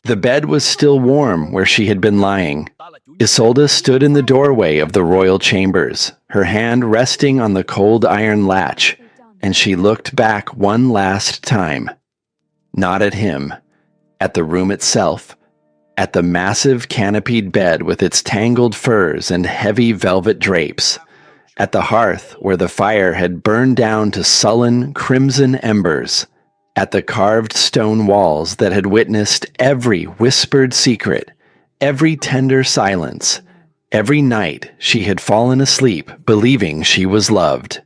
The bed was still warm where she had been lying. Isolde stood in the doorway of the royal chambers, her hand resting on the cold iron latch, and she looked back one last time. Not at him, at the room itself, at the massive canopied bed with its tangled furs and heavy velvet drapes, at the hearth where the fire had burned down to sullen crimson embers, at the carved stone walls that had witnessed every whispered secret, every tender silence, every night she had fallen asleep believing she was loved.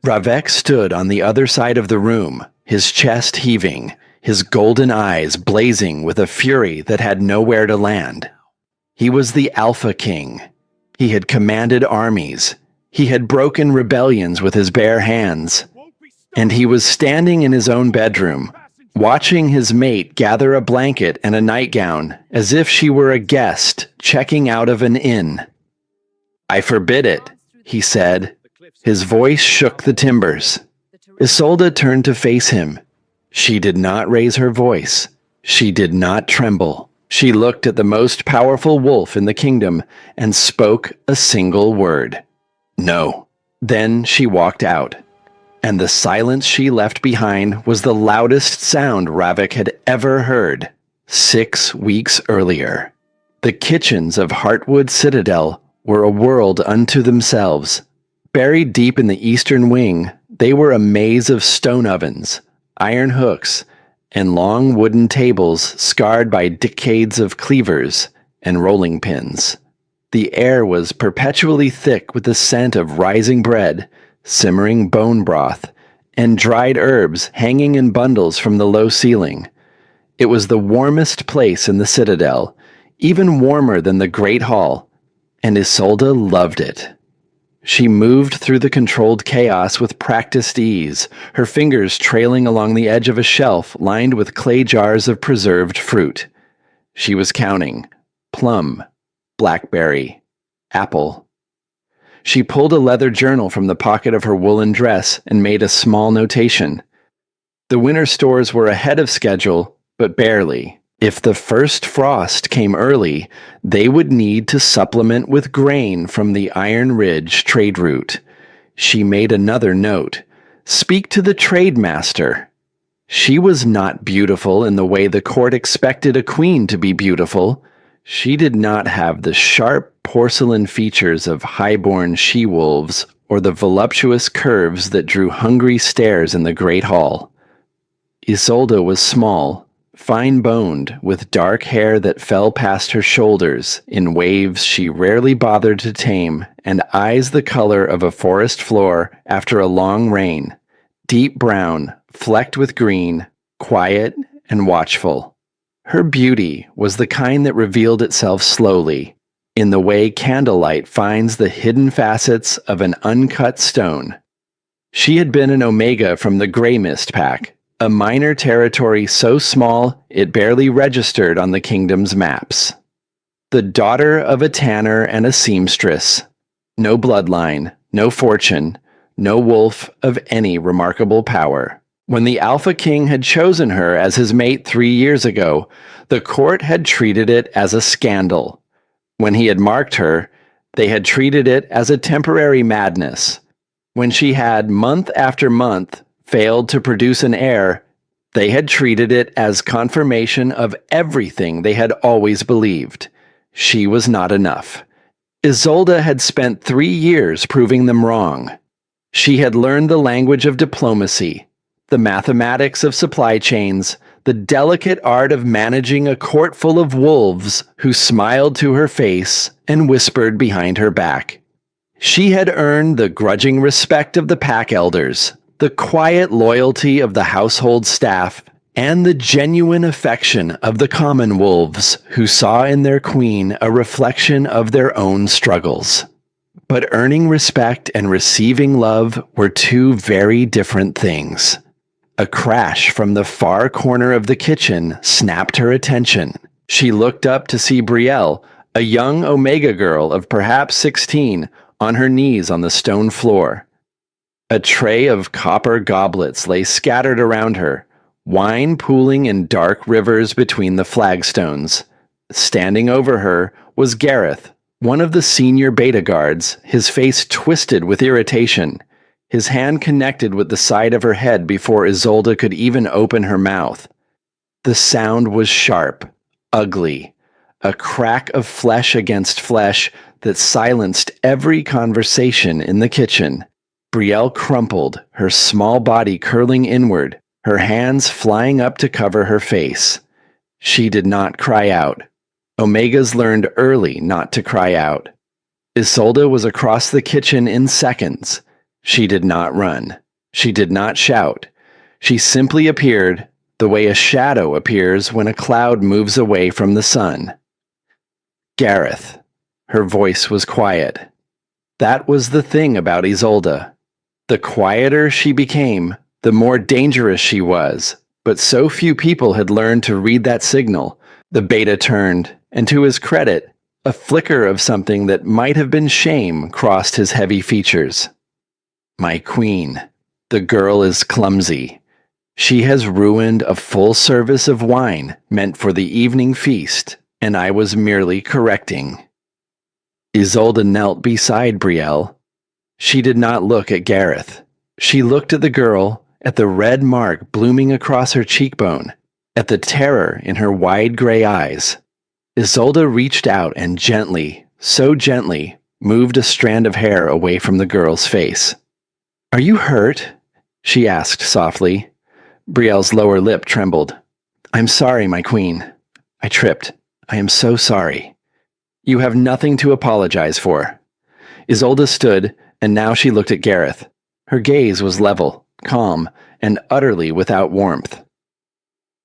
Ravek stood on the other side of the room, his chest heaving, his golden eyes blazing with a fury that had nowhere to land. He was the Alpha King. He had commanded armies. He had broken rebellions with his bare hands. And he was standing in his own bedroom, watching his mate gather a blanket and a nightgown as if she were a guest checking out of an inn. "I forbid it," he said. His voice shook the timbers. Isolde turned to face him. She did not raise her voice. She did not tremble. She looked at the most powerful wolf in the kingdom and spoke a single word. "No." Then she walked out. And the silence she left behind was the loudest sound Ravik had ever heard 6 weeks earlier. The kitchens of Heartwood Citadel were a world unto themselves. Buried deep in the eastern wing, they were a maze of stone ovens, iron hooks, and long wooden tables scarred by decades of cleavers and rolling pins. The air was perpetually thick with the scent of rising bread, simmering bone broth, and dried herbs hanging in bundles from the low ceiling. It was the warmest place in the citadel, even warmer than the Great Hall, and Isolde loved it. She moved through the controlled chaos with practiced ease, her fingers trailing along the edge of a shelf lined with clay jars of preserved fruit. She was counting: plum, blackberry, apple. She pulled a leather journal from the pocket of her woolen dress and made a small notation. The winter stores were ahead of schedule, but barely. If the first frost came early, they would need to supplement with grain from the Iron Ridge trade route. She made another note. Speak to the trade master. She was not beautiful in the way the court expected a queen to be beautiful. She did not have the sharp porcelain features of high-born she-wolves or the voluptuous curves that drew hungry stares in the Great Hall. Isolde was small, fine-boned, with dark hair that fell past her shoulders in waves she rarely bothered to tame, and eyes the color of a forest floor after a long rain, deep brown, flecked with green, quiet and watchful. Her beauty was the kind that revealed itself slowly, in the way candlelight finds the hidden facets of an uncut stone. She had been an Omega from the Grey Mist Pack, a minor territory so small it barely registered on the kingdom's maps. The daughter of a tanner and a seamstress. No bloodline, no fortune, no wolf of any remarkable power. When the Alpha King had chosen her as his mate 3 years ago, the court had treated it as a scandal. When he had marked her, they had treated it as a temporary madness. When she had, month after month, failed to produce an heir, they had treated it as confirmation of everything they had always believed. She was not enough. Isolde had spent 3 years proving them wrong. She had learned the language of diplomacy, the mathematics of supply chains, the delicate art of managing a court full of wolves who smiled to her face and whispered behind her back. She had earned the grudging respect of the pack elders, the quiet loyalty of the household staff, and the genuine affection of the common wolves who saw in their queen a reflection of their own struggles. But earning respect and receiving love were two very different things. A crash from the far corner of the kitchen snapped her attention. She looked up to see Brielle, a young Omega girl of perhaps 16, on her knees on the stone floor. A tray of copper goblets lay scattered around her, wine pooling in dark rivers between the flagstones. Standing over her was Gareth, one of the senior beta guards, his face twisted with irritation. His hand connected with the side of her head before Isolde could even open her mouth. The sound was sharp, ugly, a crack of flesh against flesh that silenced every conversation in the kitchen. Brielle crumpled, her small body curling inward, her hands flying up to cover her face. She did not cry out. Omegas learned early not to cry out. Isolde was across the kitchen in seconds. She did not run. She did not shout. She simply appeared the way a shadow appears when a cloud moves away from the sun. Gareth. Her voice was quiet. That was the thing about Isolde. The quieter she became, the more dangerous she was, but so few people had learned to read that signal. The beta turned, and to his credit, a flicker of something that might have been shame crossed his heavy features. My queen, the girl is clumsy. She has ruined a full service of wine meant for the evening feast, and I was merely correcting. Isolde knelt beside Brielle. She did not look at Gareth. She looked at the girl, at the red mark blooming across her cheekbone, at the terror in her wide gray eyes. Isolde reached out and gently, so gently, moved a strand of hair away from the girl's face. Are you hurt? She asked softly. Brielle's lower lip trembled. I'm sorry, my queen. I tripped. I am so sorry. You have nothing to apologize for. Isolde stood, and now she looked at Gareth. Her gaze was level, calm, and utterly without warmth.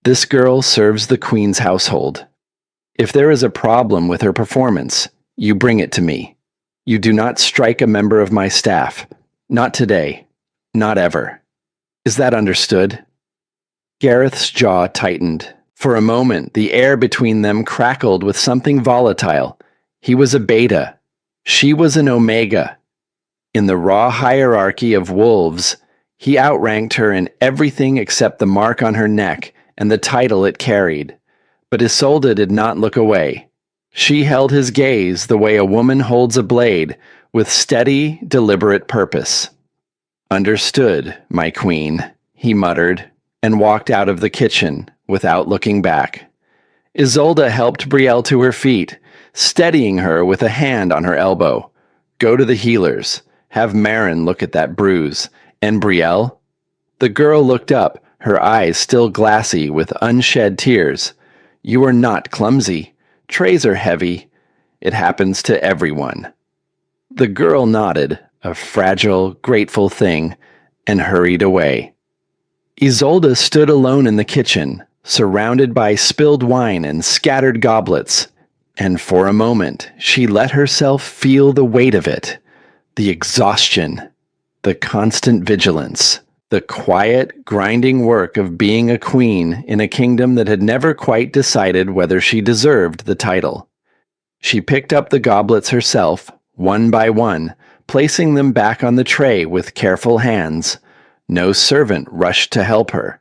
This girl serves the queen's household. If there is a problem with her performance, you bring it to me. You do not strike a member of my staff. Not today. Not ever. Is that understood? Gareth's jaw tightened. For a moment, the air between them crackled with something volatile. He was a beta. She was an omega. In the raw hierarchy of wolves, he outranked her in everything except the mark on her neck and the title it carried. But Isolde did not look away. She held his gaze the way a woman holds a blade, with steady, deliberate purpose. Understood, my queen, he muttered, and walked out of the kitchen without looking back. Isolde helped Brielle to her feet, steadying her with a hand on her elbow. Go to the healers. Have Marin look at that bruise. And Brielle? The girl looked up, her eyes still glassy with unshed tears. You are not clumsy. Trays are heavy. It happens to everyone. The girl nodded, a fragile, grateful thing, and hurried away. Isolde stood alone in the kitchen, surrounded by spilled wine and scattered goblets, and for a moment she let herself feel the weight of it, the exhaustion, the constant vigilance, the quiet, grinding work of being a queen in a kingdom that had never quite decided whether she deserved the title. She picked up the goblets herself, one by one, placing them back on the tray with careful hands. No servant rushed to help her.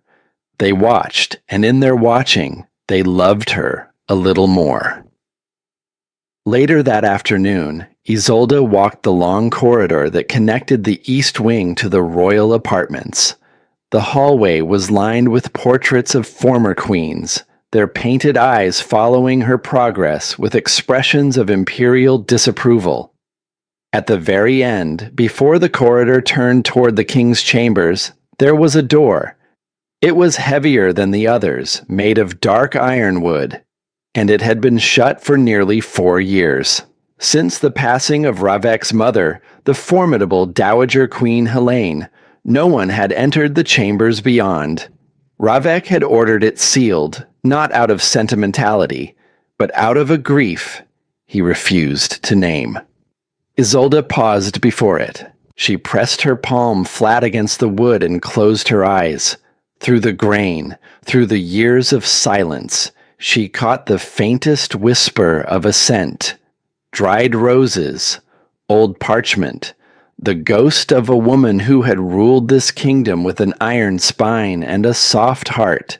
They watched, and in their watching, they loved her a little more. Later that afternoon, Isolde walked the long corridor that connected the east wing to the royal apartments. The hallway was lined with portraits of former queens, their painted eyes following her progress with expressions of imperial disapproval. At the very end, before the corridor turned toward the king's chambers, there was a door. It was heavier than the others, made of dark ironwood, and it had been shut for nearly 4 years. Since the passing of Ravek's mother, the formidable Dowager Queen Helene, no one had entered the chambers beyond. Ravek had ordered it sealed, not out of sentimentality, but out of a grief he refused to name. Isolde paused before it. She pressed her palm flat against the wood and closed her eyes. Through the grain, through the years of silence, she caught the faintest whisper of a scent. Dried roses, old parchment, the ghost of a woman who had ruled this kingdom with an iron spine and a soft heart.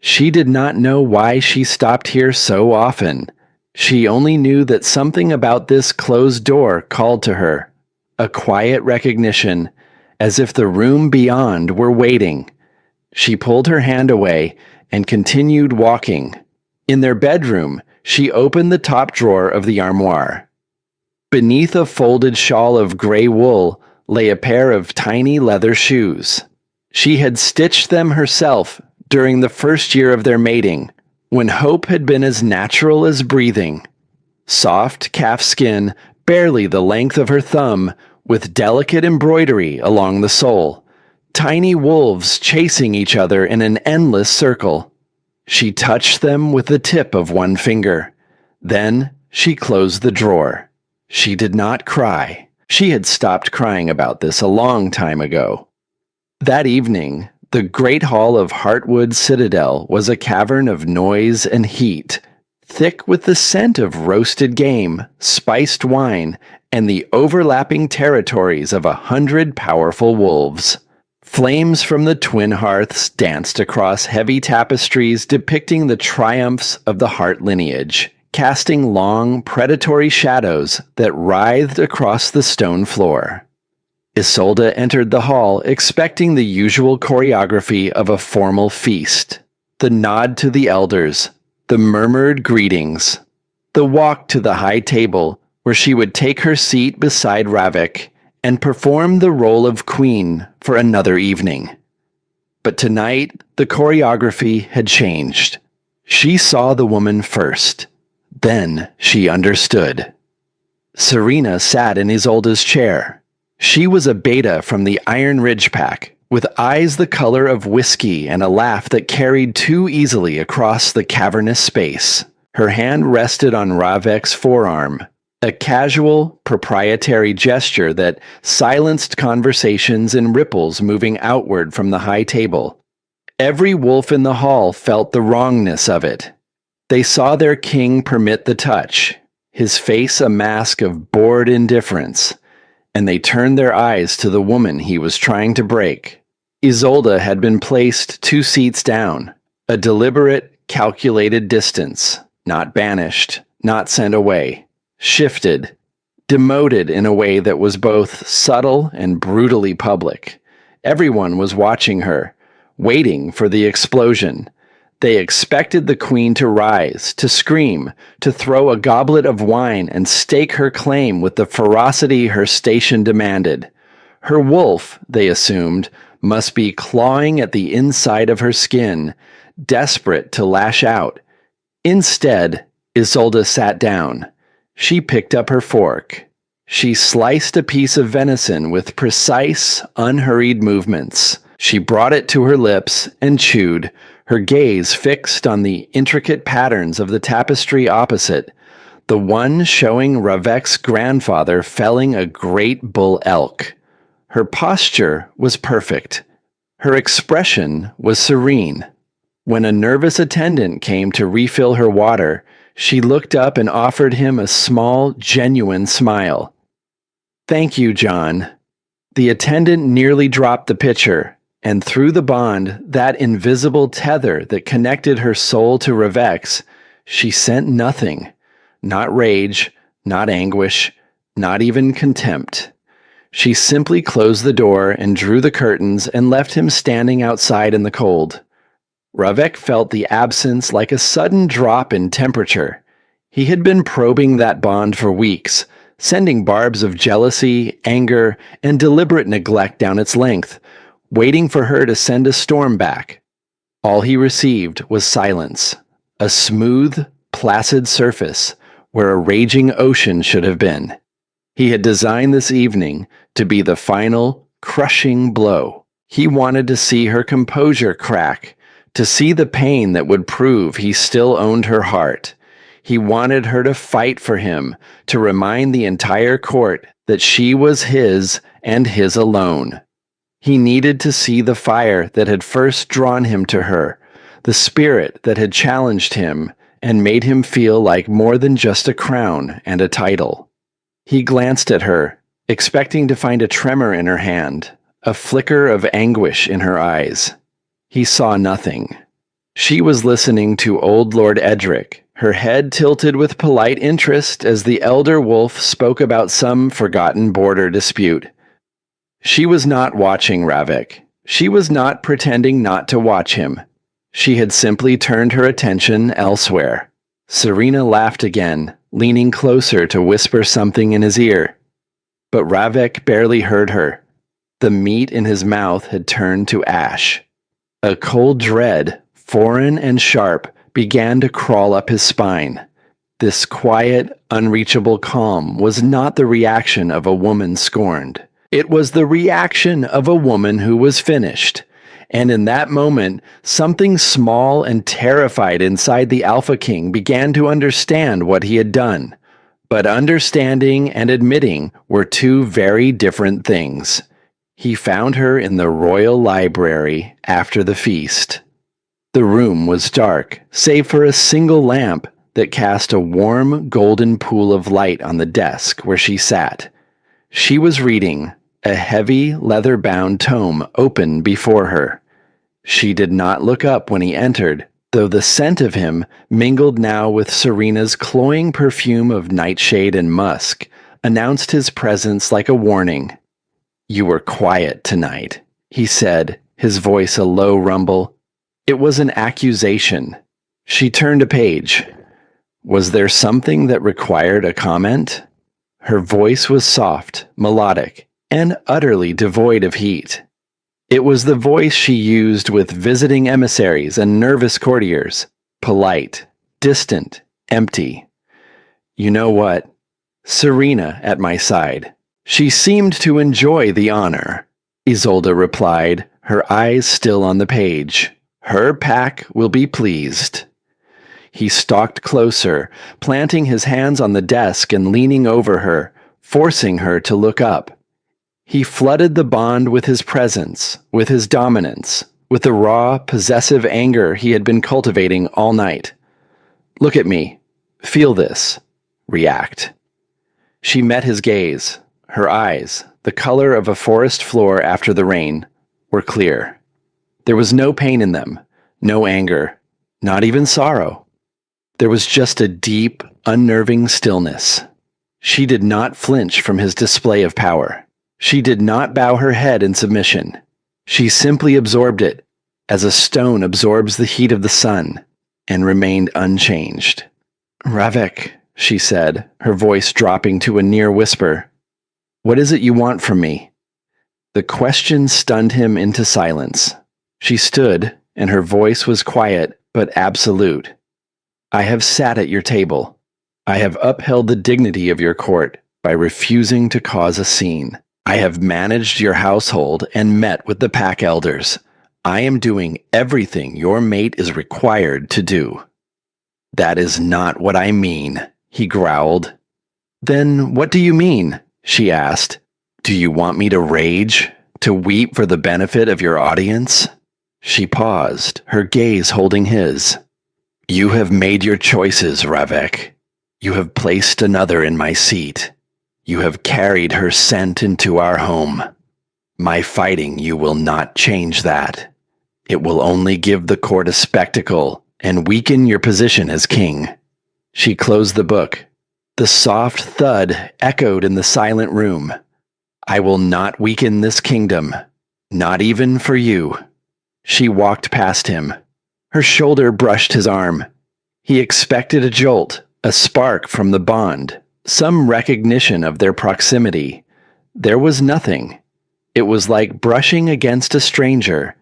She did not know why she stopped here so often. She only knew that something about this closed door called to her, a quiet recognition, as if the room beyond were waiting. She pulled her hand away and continued walking. In their bedroom, she opened the top drawer of the armoire. Beneath a folded shawl of gray wool lay a pair of tiny leather shoes. She had stitched them herself during the first year of their mating, when hope had been as natural as breathing. Soft calf skin, barely the length of her thumb, with delicate embroidery along the sole. Tiny wolves chasing each other in an endless circle. She touched them with the tip of one finger. Then she closed the drawer. She did not cry. She had stopped crying about this a long time ago. That evening, the great hall of Heartwood Citadel was a cavern of noise and heat, thick with the scent of roasted game, spiced wine, and the overlapping territories of 100 powerful wolves. Flames from the twin hearths danced across heavy tapestries depicting the triumphs of the Hart lineage, casting long, predatory shadows that writhed across the stone floor. Isolde entered the hall expecting the usual choreography of a formal feast. The nod to the elders, the murmured greetings, the walk to the high table where she would take her seat beside Ravik and perform the role of queen for another evening. But tonight, the choreography had changed. She saw the woman first. Then she understood. Serena sat in Isolde's chair. She was a beta from the Iron Ridge Pack, with eyes the color of whiskey and a laugh that carried too easily across the cavernous space. Her hand rested on Ravik's forearm, a casual, proprietary gesture that silenced conversations in ripples moving outward from the high table. Every wolf in the hall felt the wrongness of it. They saw their king permit the touch, his face a mask of bored indifference, and they turned their eyes to the woman he was trying to break. Isolde had been placed 2 seats down, a deliberate, calculated distance, not banished, not sent away, shifted, demoted in a way that was both subtle and brutally public. Everyone was watching her, waiting for the explosion. They expected the queen to rise, to scream, to throw a goblet of wine and stake her claim with the ferocity her station demanded. Her wolf, they assumed, must be clawing at the inside of her skin, desperate to lash out. Instead, Isolde sat down. She picked up her fork. She sliced a piece of venison with precise, unhurried movements. She brought it to her lips and chewed, her gaze fixed on the intricate patterns of the tapestry opposite, the one showing Ravik's grandfather felling a great bull elk. Her posture was perfect. Her expression was serene. When a nervous attendant came to refill her water, she looked up and offered him a small, genuine smile. "Thank you, John." The attendant nearly dropped the pitcher, and through the bond, that invisible tether that connected her soul to Ravik's, she sent nothing. Not rage, not anguish, not even contempt. She simply closed the door and drew the curtains and left him standing outside in the cold. Ravik felt the absence like a sudden drop in temperature. He had been probing that bond for weeks, sending barbs of jealousy, anger, and deliberate neglect down its length, waiting for her to send a storm back. All he received was silence, a smooth, placid surface where a raging ocean should have been. He had designed this evening to be the final, crushing blow. He wanted to see her composure crack, to see the pain that would prove he still owned her heart. He wanted her to fight for him, to remind the entire court that she was his and his alone. He needed to see the fire that had first drawn him to her, the spirit that had challenged him and made him feel like more than just a crown and a title. He glanced at her, expecting to find a tremor in her hand, a flicker of anguish in her eyes. He saw nothing. She was listening to old Lord Edric, her head tilted with polite interest as the elder wolf spoke about some forgotten border dispute. She was not watching Ravik. She was not pretending not to watch him. She had simply turned her attention elsewhere. Serena laughed again, leaning closer to whisper something in his ear. But Ravik barely heard her. The meat in his mouth had turned to ash. A cold dread, foreign and sharp, began to crawl up his spine. This quiet, unreachable calm was not the reaction of a woman scorned. It was the reaction of a woman who was finished. And in that moment, something small and terrified inside the Alpha King began to understand what he had done. But understanding and admitting were two very different things. He found her in the royal library after the feast. The room was dark, save for a single lamp that cast a warm, golden pool of light on the desk where she sat. She was reading, a heavy, leather-bound tome open before her. She did not look up when he entered, though the scent of him, mingled now with Serena's cloying perfume of nightshade and musk, announced his presence like a warning. "You were quiet tonight," he said, his voice a low rumble. It was an accusation. She turned a page. Was there something that required a comment? Her voice was soft, melodic, and utterly devoid of heat. It was the voice she used with visiting emissaries and nervous courtiers, polite, distant, empty. "You know what? Serena at my side. She seemed to enjoy the honor," Isolde replied, her eyes still on the page. "Her pack will be pleased." He stalked closer, planting his hands on the desk and leaning over her, forcing her to look up. He flooded the bond with his presence, with his dominance, with the raw, possessive anger he had been cultivating all night. "Look at me. Feel this. React." She met his gaze. Her eyes, the color of a forest floor after the rain, were clear. There was no pain in them, no anger, not even sorrow. There was just a deep, unnerving stillness. She did not flinch from his display of power. She did not bow her head in submission. She simply absorbed it, as a stone absorbs the heat of the sun, and remained unchanged. "Ravik," she said, her voice dropping to a near whisper. "What is it you want from me?" The question stunned him into silence. She stood, and her voice was quiet but absolute. "I have sat at your table. I have upheld the dignity of your court by refusing to cause a scene. I have managed your household and met with the pack elders. I am doing everything your mate is required to do." "That is not what I mean," he growled. "Then what do you mean?" she asked. "Do you want me to rage? To weep for the benefit of your audience?" She paused, her gaze holding his. "You have made your choices, Ravik. You have placed another in my seat. You have carried her scent into our home. My fighting you will not change that. It will only give the court a spectacle and weaken your position as king." She closed the book. The soft thud echoed in the silent room. "I will not weaken this kingdom, not even for you." She walked past him. Her shoulder brushed his arm. He expected a jolt, a spark from the bond, some recognition of their proximity. There was nothing. It was like brushing against a stranger.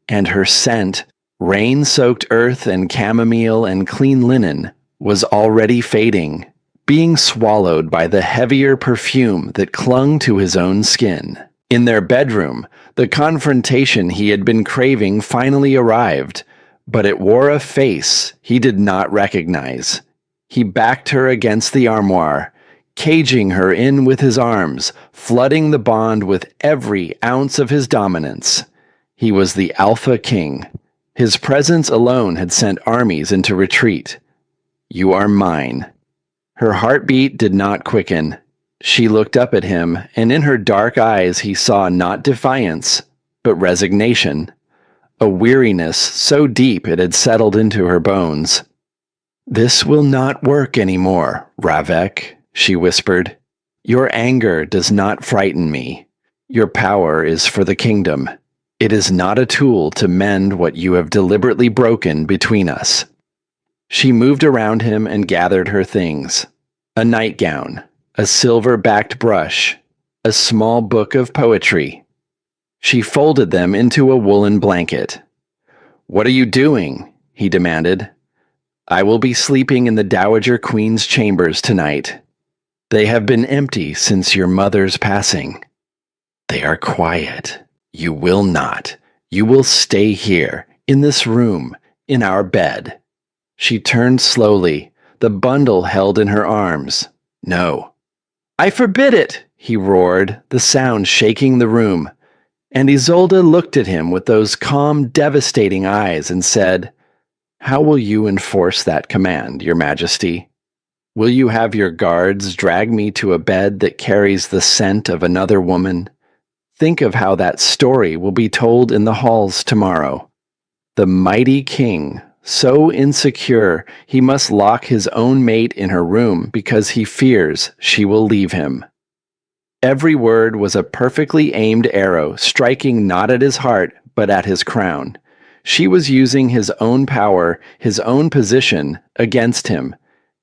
And her scent, rain-soaked earth and chamomile and clean linen, was already fading, being swallowed by the heavier perfume that clung to his own skin. In their bedroom, the confrontation he had been craving finally arrived, but it wore a face he did not recognize. He backed her against the armoire, caging her in with his arms, flooding the bond with every ounce of his dominance. He was the Alpha King. His presence alone had sent armies into retreat. "You are mine." Her heartbeat did not quicken. She looked up at him, and in her dark eyes he saw not defiance, but resignation, a weariness so deep it had settled into her bones. "This will not work anymore, Ravek," she whispered. "Your anger does not frighten me. Your power is for the kingdom. It is not a tool to mend what you have deliberately broken between us." She moved around him and gathered her things: a nightgown, a silver-backed brush, a small book of poetry. She folded them into a woolen blanket. "What are you doing?" he demanded. "I will be sleeping in the Dowager Queen's chambers tonight. They have been empty since your mother's passing. They are quiet. You will not. You will stay here, in this room, in our bed." She turned slowly, the bundle held in her arms. "No." "I forbid it!" he roared, the sound shaking the room. And Isolde looked at him with those calm, devastating eyes and said, "How will you enforce that command, Your Majesty? Will you have your guards drag me to a bed that carries the scent of another woman? Think of how that story will be told in the halls tomorrow. The mighty king, so insecure he must lock his own mate in her room because he fears she will leave him." Every word was a perfectly aimed arrow, striking not at his heart, but at his crown. She was using his own power, his own position, against him.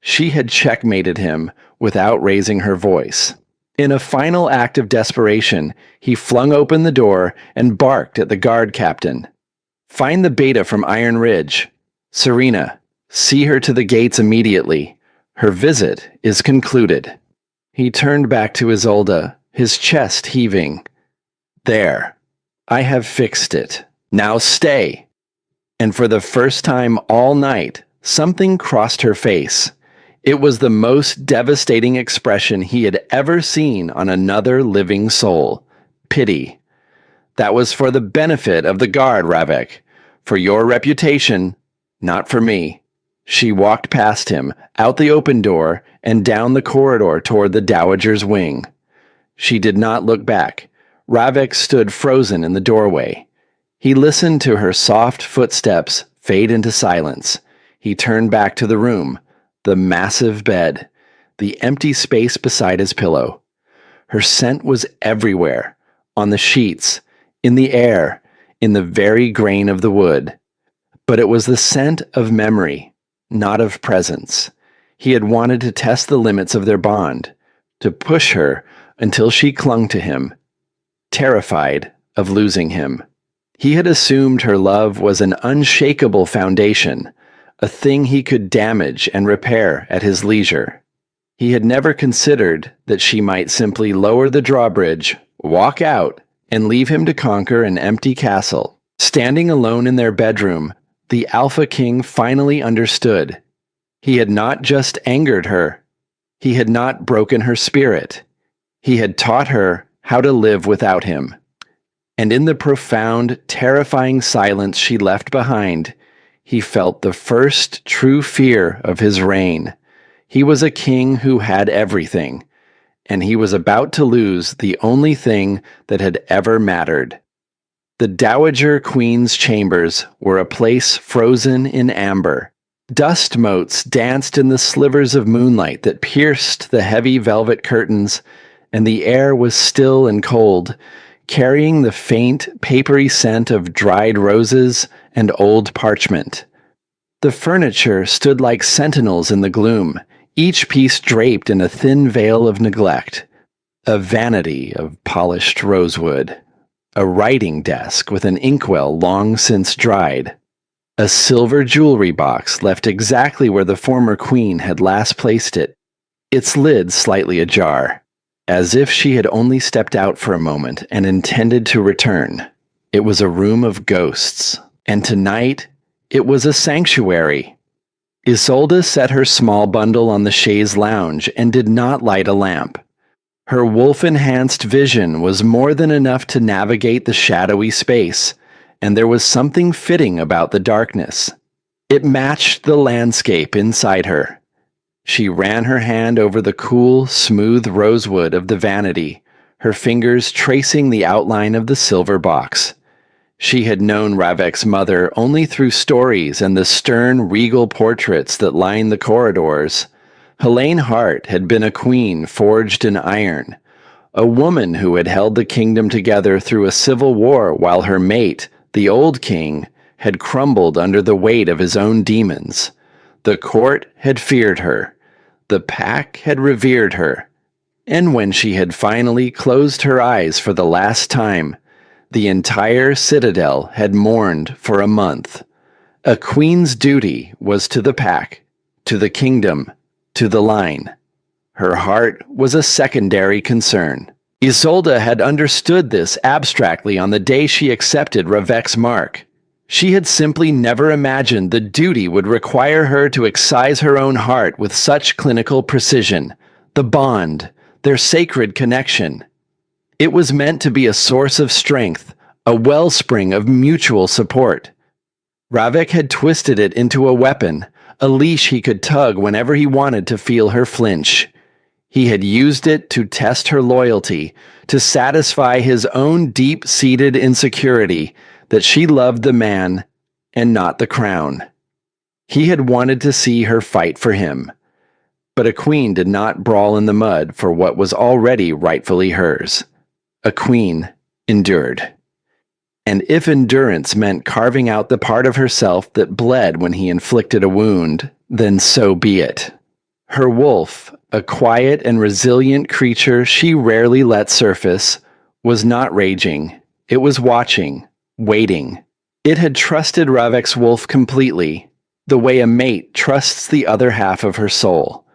She had checkmated him without raising her voice. In a final act of desperation, he flung open the door and barked at the guard captain. "Find the beta from Iron Ridge. Serena, see her to the gates immediately. Her visit is concluded." He turned back to Isolde, his chest heaving. "There. I have fixed it. Now stay." And for the first time all night, something crossed her face. It was the most devastating expression he had ever seen on another living soul: pity. "That was for the benefit of the guard, Ravek. For your reputation, not for me." She walked past him, out the open door, and down the corridor toward the Dowager's wing. She did not look back. Ravek stood frozen in the doorway. He listened to her soft footsteps fade into silence. He turned back to the room, the massive bed, the empty space beside his pillow. Her scent was everywhere, on the sheets, in the air, in the very grain of the wood. But it was the scent of memory, not of presence. He had wanted to test the limits of their bond, to push her until she clung to him, terrified of losing him. He had assumed her love was an unshakable foundation, a thing he could damage and repair at his leisure. He had never considered that she might simply lower the drawbridge, walk out, and leave him to conquer an empty castle. Standing alone in their bedroom, the Alpha King finally understood. He had not just angered her. He had not broken her spirit. He had taught her how to live without him. And in the profound, terrifying silence she left behind, he felt the first true fear of his reign. He was a king who had everything, and he was about to lose the only thing that had ever mattered. The Dowager Queen's chambers were a place frozen in amber. Dust motes danced in the slivers of moonlight that pierced the heavy velvet curtains, and the air was still and cold, carrying the faint, papery scent of dried roses and old parchment. The furniture stood like sentinels in the gloom, each piece draped in a thin veil of neglect. A vanity of polished rosewood, a writing desk with an inkwell long since dried, a silver jewelry box left exactly where the former queen had last placed it, its lid slightly ajar, as if she had only stepped out for a moment and intended to return. It was a room of ghosts, and tonight it was a sanctuary. Isolde set her small bundle on the chaise lounge and did not light a lamp. Her wolf-enhanced vision was more than enough to navigate the shadowy space, and there was something fitting about the darkness. It matched the landscape inside her. She ran her hand over the cool, smooth rosewood of the vanity, her fingers tracing the outline of the silver box. She had known Ravek's mother only through stories and the stern, regal portraits that lined the corridors. Helene Hart had been a queen forged in iron, a woman who had held the kingdom together through a civil war while her mate, the old king, had crumbled under the weight of his own demons. The court had feared her. The pack had revered her. And when she had finally closed her eyes for the last time, the entire citadel had mourned for a month. A queen's duty was to the pack, to the kingdom, to the line. Her heart was a secondary concern. Isolde had understood this abstractly on the day she accepted Ravek's mark. She had simply never imagined the duty would require her to excise her own heart with such clinical precision. The bond, their sacred connection. It was meant to be a source of strength, a wellspring of mutual support. Ravek had twisted it into a weapon, a leash he could tug whenever he wanted to feel her flinch. He had used it to test her loyalty, to satisfy his own deep-seated insecurity that she loved the man and not the crown. He had wanted to see her fight for him. But a queen did not brawl in the mud for what was already rightfully hers. A queen endured. And if endurance meant carving out the part of herself that bled when he inflicted a wound, then so be it. Her wolf, a quiet and resilient creature she rarely let surface, was not raging. It was watching, waiting. It had trusted Ravek's wolf completely, the way a mate trusts the other half of her soul.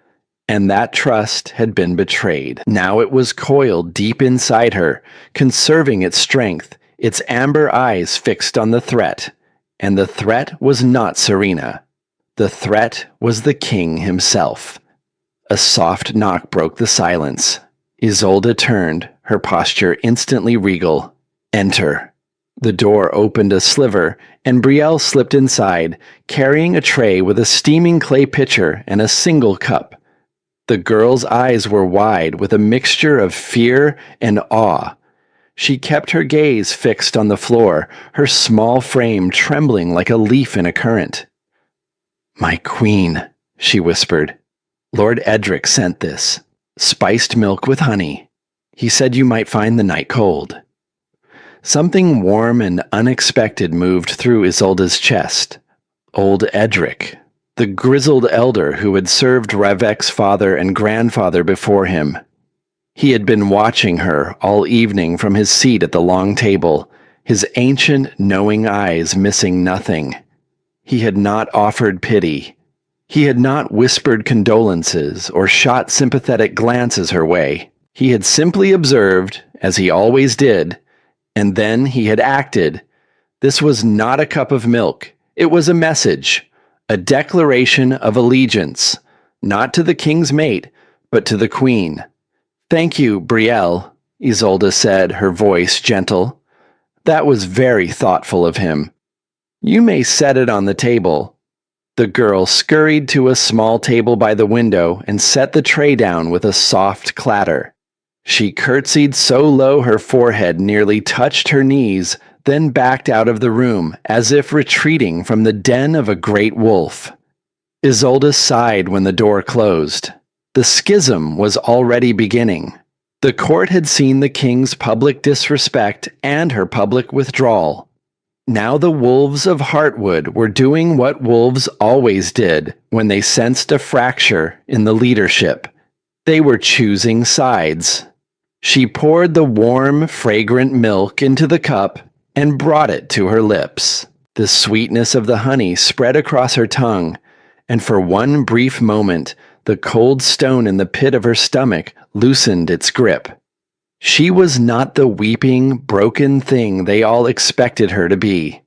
And that trust had been betrayed. Now it was coiled deep inside her, conserving its strength, its amber eyes fixed on the threat. And the threat was not Serena. The threat was the king himself. A soft knock broke the silence. Isolde turned, her posture instantly regal. Enter. The door opened a sliver, and Brielle slipped inside, carrying a tray with a steaming clay pitcher and a single cup. The girl's eyes were wide with a mixture of fear and awe. She kept her gaze fixed on the floor, her small frame trembling like a leaf in a current. "My queen," she whispered. "Lord Edric sent this. Spiced milk with honey. He said you might find the night cold." Something warm and unexpected moved through Isolde's chest. Old Edric, the grizzled elder who had served Ravek's father and grandfather before him. He had been watching her all evening from his seat at the long table, his ancient, knowing eyes missing nothing. He had not offered pity. He had not whispered condolences or shot sympathetic glances her way. He had simply observed, as he always did, and then he had acted. This was not a cup of milk. It was a message, a declaration of allegiance, not to the king's mate, but to the queen. "Thank you, Brielle," Isolde said, her voice gentle. "That was very thoughtful of him. You may set it on the table." The girl scurried to a small table by the window and set the tray down with a soft clatter. She curtsied so low her forehead nearly touched her knees, then backed out of the room, as if retreating from the den of a great wolf. Isolde sighed when the door closed. The schism was already beginning. The court had seen the king's public disrespect and her public withdrawal. Now the wolves of Heartwood were doing what wolves always did when they sensed a fracture in the leadership. They were choosing sides. She poured the warm, fragrant milk into the cup and brought it to her lips. The sweetness of the honey spread across her tongue, and for one brief moment, the cold stone in the pit of her stomach loosened its grip. She was not the weeping, broken thing they all expected her to be.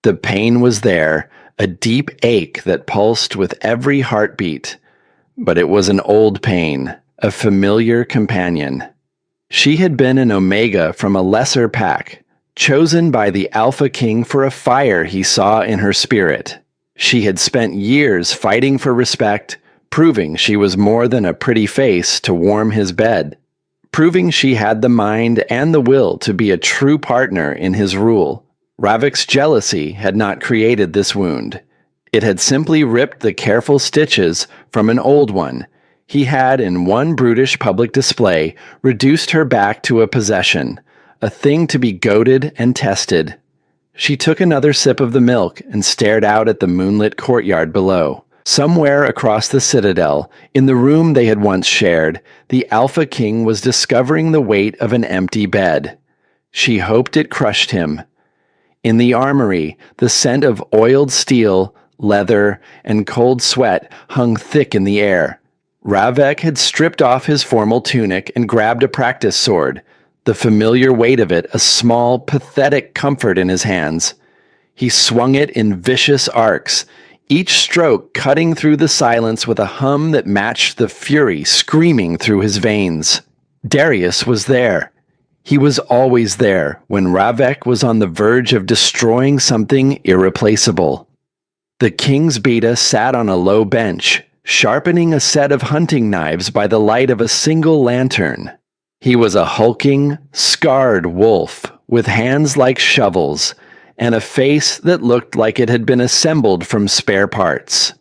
The pain was there, a deep ache that pulsed with every heartbeat. But it was an old pain, a familiar companion. She had been an Omega from a lesser pack, chosen by the Alpha King for a fire he saw in her spirit. She had spent years fighting for respect, proving she was more than a pretty face to warm his bed, proving she had the mind and the will to be a true partner in his rule. Ravik's jealousy had not created this wound. It had simply ripped the careful stitches from an old one. He had, in one brutish public display, reduced her back to a possession, a thing to be goaded and tested. She took another sip of the milk and stared out at the moonlit courtyard below. Somewhere across the citadel, in the room they had once shared, the Alpha King was discovering the weight of an empty bed. She hoped it crushed him. In the armory, the scent of oiled steel, leather, and cold sweat hung thick in the air. Ravek had stripped off his formal tunic and grabbed a practice sword, the familiar weight of it a small, pathetic comfort in his hands. He swung it in vicious arcs, each stroke cutting through the silence with a hum that matched the fury screaming through his veins. Darius was there. He was always there when Ravek was on the verge of destroying something irreplaceable. The king's beta sat on a low bench, sharpening a set of hunting knives by the light of a single lantern. He was a hulking, scarred wolf with hands like shovels and a face that looked like it had been assembled from spare parts.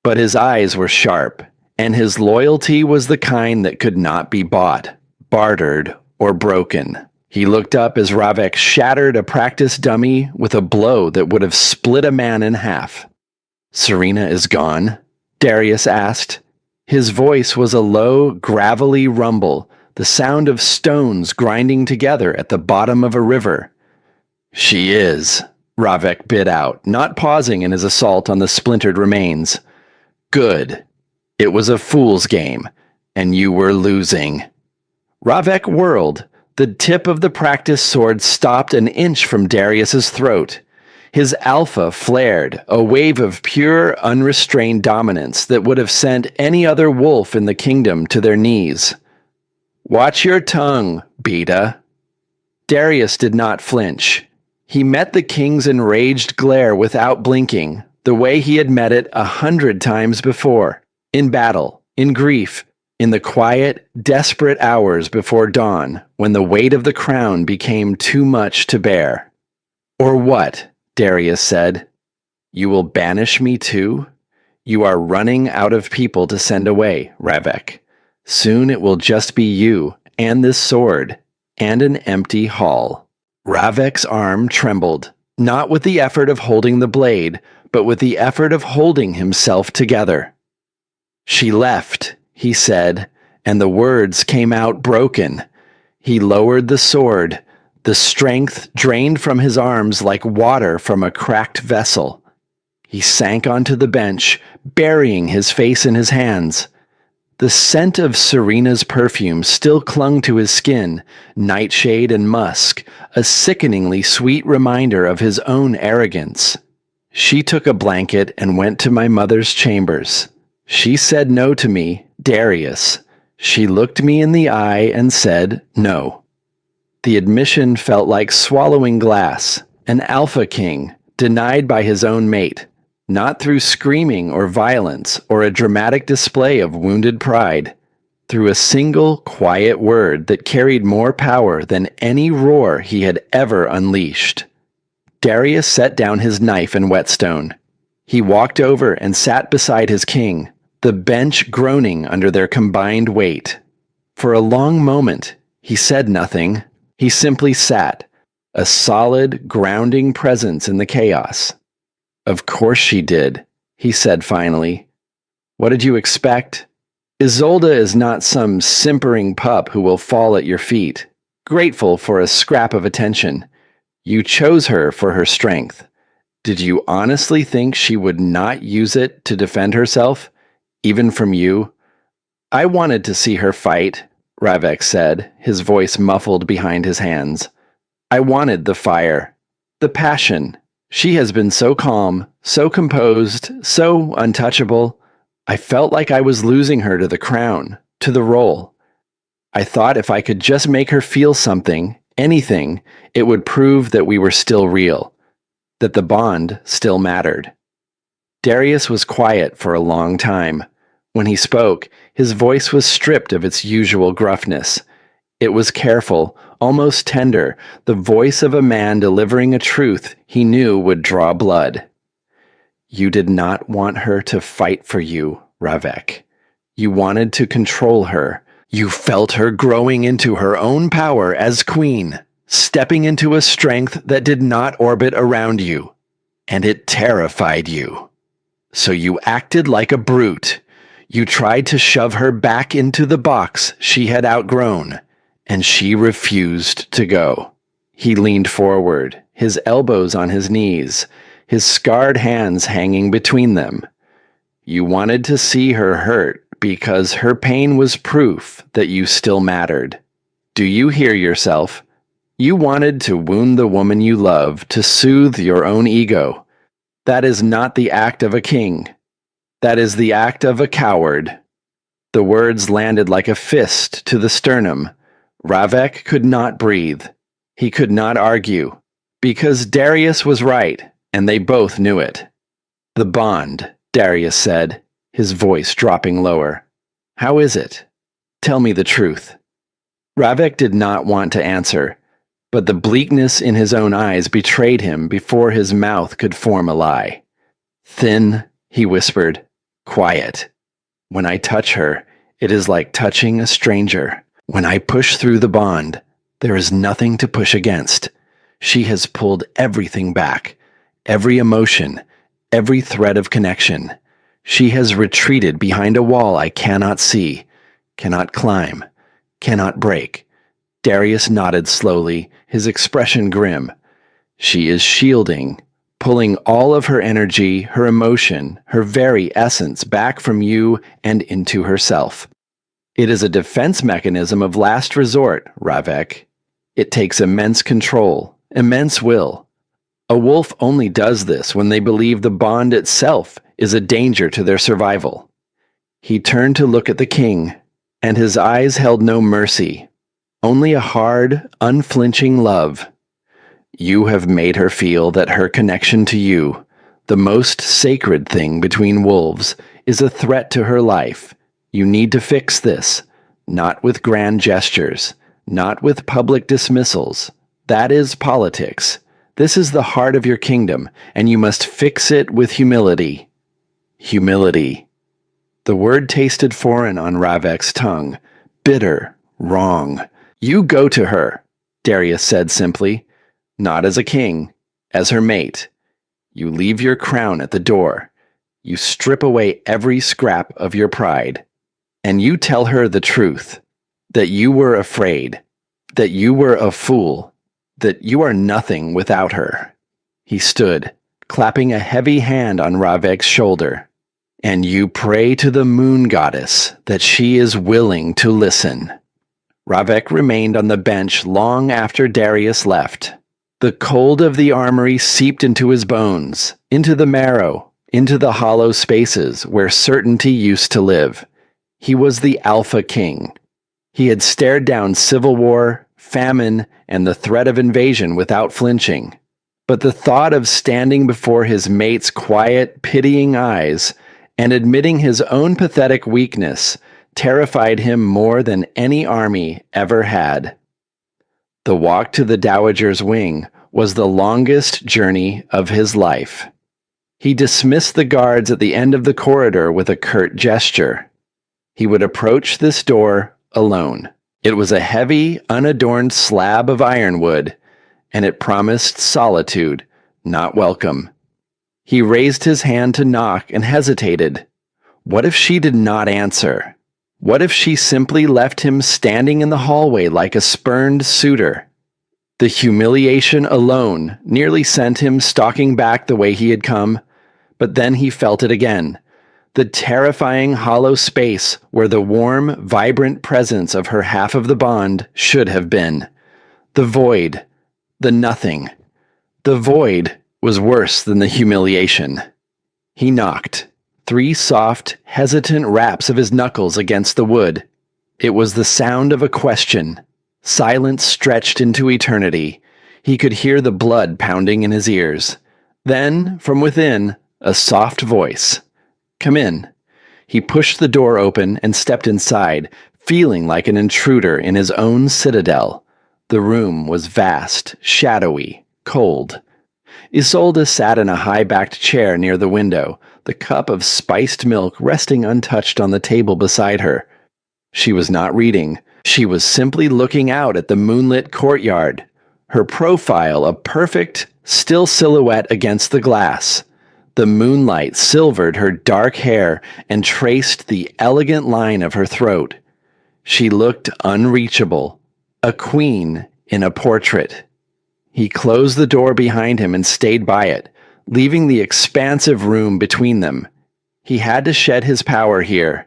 But his eyes were sharp, and his loyalty was the kind that could not be bought, bartered, or broken. He looked up as Ravek shattered a practice dummy with a blow that would have split a man in half. "Serena is gone?" Darius asked. His voice was a low, gravelly rumble, the sound of stones grinding together at the bottom of a river. "She is," Ravek bit out, not pausing in his assault on the splintered remains. "Good. It was a fool's game, and you were losing." Ravek whirled. The tip of the practice sword stopped an inch from Darius's throat. His alpha flared, a wave of pure, unrestrained dominance that would have sent any other wolf in the kingdom to their knees. "Watch your tongue, beta." Darius did not flinch. He met the king's enraged glare without blinking, the way he had met it 100 times before, in battle, in grief, in the quiet, desperate hours before dawn, when the weight of the crown became too much to bear. "Or what?" Darius said. "You will banish me too? You are running out of people to send away, Ravek. Soon it will just be you, and this sword, and an empty hall." Ravek's arm trembled, not with the effort of holding the blade, but with the effort of holding himself together. "She left," he said, and the words came out broken. He lowered the sword, the strength drained from his arms like water from a cracked vessel. He sank onto the bench, burying his face in his hands. The scent of Serena's perfume still clung to his skin, nightshade and musk, a sickeningly sweet reminder of his own arrogance. She took a blanket and went to my mother's chambers. She said no to me, Darius. She looked me in the eye and said no. The admission felt like swallowing glass, an alpha king, denied by his own mate, not through screaming or violence or a dramatic display of wounded pride, through a single quiet word that carried more power than any roar he had ever unleashed. Darius set down his knife and whetstone. He walked over and sat beside his king, the bench groaning under their combined weight. For a long moment, he said nothing. He simply sat, a solid, grounding presence in the chaos. "Of course she did," he said finally. "What did you expect? Isolde is not some simpering pup who will fall at your feet, grateful for a scrap of attention. You chose her for her strength. Did you honestly think she would not use it to defend herself, even from you?" "I wanted to see her fight," Ravek said, his voice muffled behind his hands. "I wanted the fire, the passion. She has been so calm, so composed, so untouchable. I felt like I was losing her to the crown, to the role. I thought if I could just make her feel something, anything, it would prove that we were still real, that the bond still mattered." Darius was quiet for a long time. When he spoke, his voice was stripped of its usual gruffness. It was careful, almost tender, the voice of a man delivering a truth he knew would draw blood. You did not want her to fight for you, Ravek. You wanted to control her. You felt her growing into her own power as queen, stepping into a strength that did not orbit around you, and it terrified you. So you acted like a brute. You tried to shove her back into the box she had outgrown, and she refused to go. He leaned forward, his elbows on his knees, his scarred hands hanging between them. You wanted to see her hurt because her pain was proof that you still mattered. Do you hear yourself? You wanted to wound the woman you love to soothe your own ego. That is not the act of a king. That is the act of a coward. The words landed like a fist to the sternum. Ravek could not breathe. He could not argue, because Darius was right, and they both knew it. The bond, Darius said, his voice dropping lower. How is it? Tell me the truth. Ravek did not want to answer, but the bleakness in his own eyes betrayed him before his mouth could form a lie. Thin, he whispered. Quiet. When I touch her, it is like touching a stranger. When I push through the bond, there is nothing to push against. She has pulled everything back, every emotion, every thread of connection. She has retreated behind a wall I cannot see, cannot climb, cannot break. Darius nodded slowly, his expression grim. She is shielding, pulling all of her energy, her emotion, her very essence back from you and into herself. It is a defense mechanism of last resort, Ravek. It takes immense control, immense will. A wolf only does this when they believe the bond itself is a danger to their survival. He turned to look at the king, and his eyes held no mercy, only a hard, unflinching love. You have made her feel that her connection to you, the most sacred thing between wolves, is a threat to her life. You need to fix this, not with grand gestures, not with public dismissals. That is politics. This is the heart of your kingdom, and you must fix it with humility. Humility. The word tasted foreign on Ravek's tongue. Bitter. Wrong. You go to her, Darius said simply. Not as a king, as her mate. You leave your crown at the door. You strip away every scrap of your pride. And you tell her the truth, that you were afraid, that you were a fool, that you are nothing without her. He stood, clapping a heavy hand on Ravek's shoulder. And you pray to the moon goddess that she is willing to listen. Ravek remained on the bench long after Darius left. The cold of the armory seeped into his bones, into the marrow, into the hollow spaces where certainty used to live. He was the Alpha King. He had stared down civil war, famine, and the threat of invasion without flinching. But the thought of standing before his mate's quiet, pitying eyes and admitting his own pathetic weakness terrified him more than any army ever had. The walk to the Dowager's wing was the longest journey of his life. He dismissed the guards at the end of the corridor with a curt gesture. He would approach this door alone. It was a heavy, unadorned slab of ironwood, and it promised solitude, not welcome. He raised his hand to knock and hesitated. What if she did not answer? What if she simply left him standing in the hallway like a spurned suitor? The humiliation alone nearly sent him stalking back the way he had come, but then he felt it again. The terrifying hollow space where the warm, vibrant presence of her half of the bond should have been. The void. The nothing. The void was worse than the humiliation. He knocked. 3 soft, hesitant raps of his knuckles against the wood. It was the sound of a question. Silence stretched into eternity. He could hear the blood pounding in his ears. Then, from within, a soft voice. Come in. He pushed the door open and stepped inside, feeling like an intruder in his own citadel. The room was vast, shadowy, cold. Isolde sat in a high-backed chair near the window, the cup of spiced milk resting untouched on the table beside her. She was not reading. She was simply looking out at the moonlit courtyard, her profile a perfect, still silhouette against the glass. The moonlight silvered her dark hair and traced the elegant line of her throat. She looked unreachable, a queen in a portrait. He closed the door behind him and stayed by it, leaving the expansive room between them. He had to shed his power here.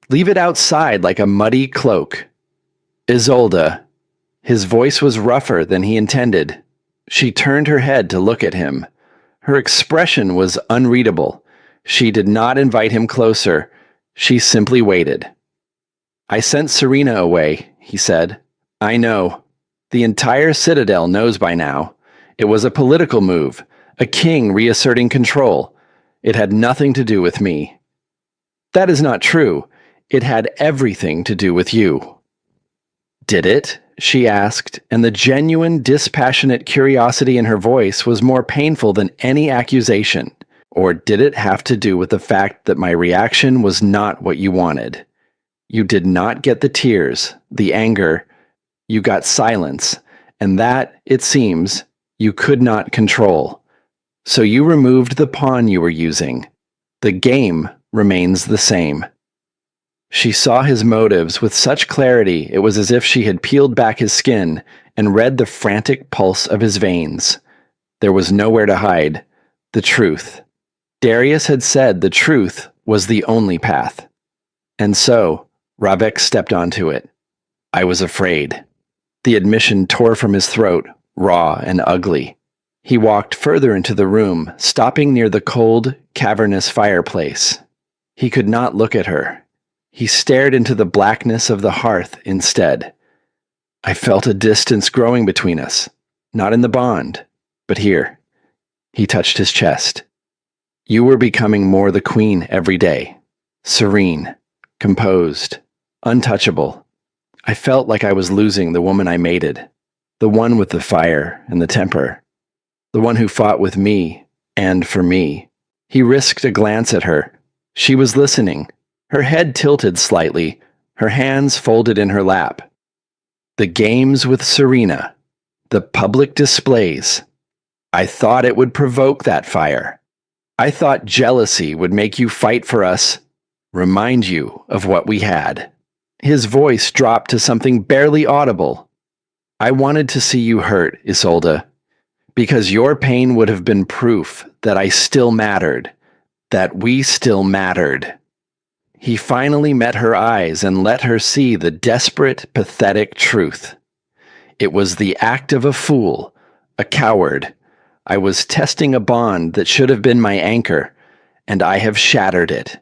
Leave it outside like a muddy cloak. Isolde. His voice was rougher than he intended. She turned her head to look at him. Her expression was unreadable. She did not invite him closer. She simply waited. "I sent Serena away," he said. "I know. The entire Citadel knows by now. It was a political move, a king reasserting control. It had nothing to do with me." "That is not true. It had everything to do with you." "Did it?" she asked, and the genuine, dispassionate curiosity in her voice was more painful than any accusation. "Or did it have to do with the fact that my reaction was not what you wanted? You did not get the tears, the anger. You got silence, and that, it seems, you could not control. So you removed the pawn you were using. The game remains the same." She saw his motives with such clarity it was as if she had peeled back his skin and read the frantic pulse of his veins. There was nowhere to hide. The truth. Darius had said the truth was the only path. And so, Ravek stepped onto it. "I was afraid." The admission tore from his throat, raw and ugly. He walked further into the room, stopping near the cold, cavernous fireplace. He could not look at her. He stared into the blackness of the hearth instead. "I felt a distance growing between us, not in the bond, but here." He touched his chest. "You were becoming more the queen every day. Serene, composed, untouchable. I felt like I was losing the woman I mated, the one with the fire and the temper, the one who fought with me and for me." He risked a glance at her. She was listening, her head tilted slightly, her hands folded in her lap. The games with Serena, the public displays. I thought it would provoke that fire. I thought jealousy would make you fight for us, remind you of what we had. His voice dropped to something barely audible. "I wanted to see you hurt, Isolde, because your pain would have been proof that I still mattered, that we still mattered." He finally met her eyes and let her see the desperate, pathetic truth. It was the act of a fool, a coward. I was testing a bond that should have been my anchor, and I have shattered it.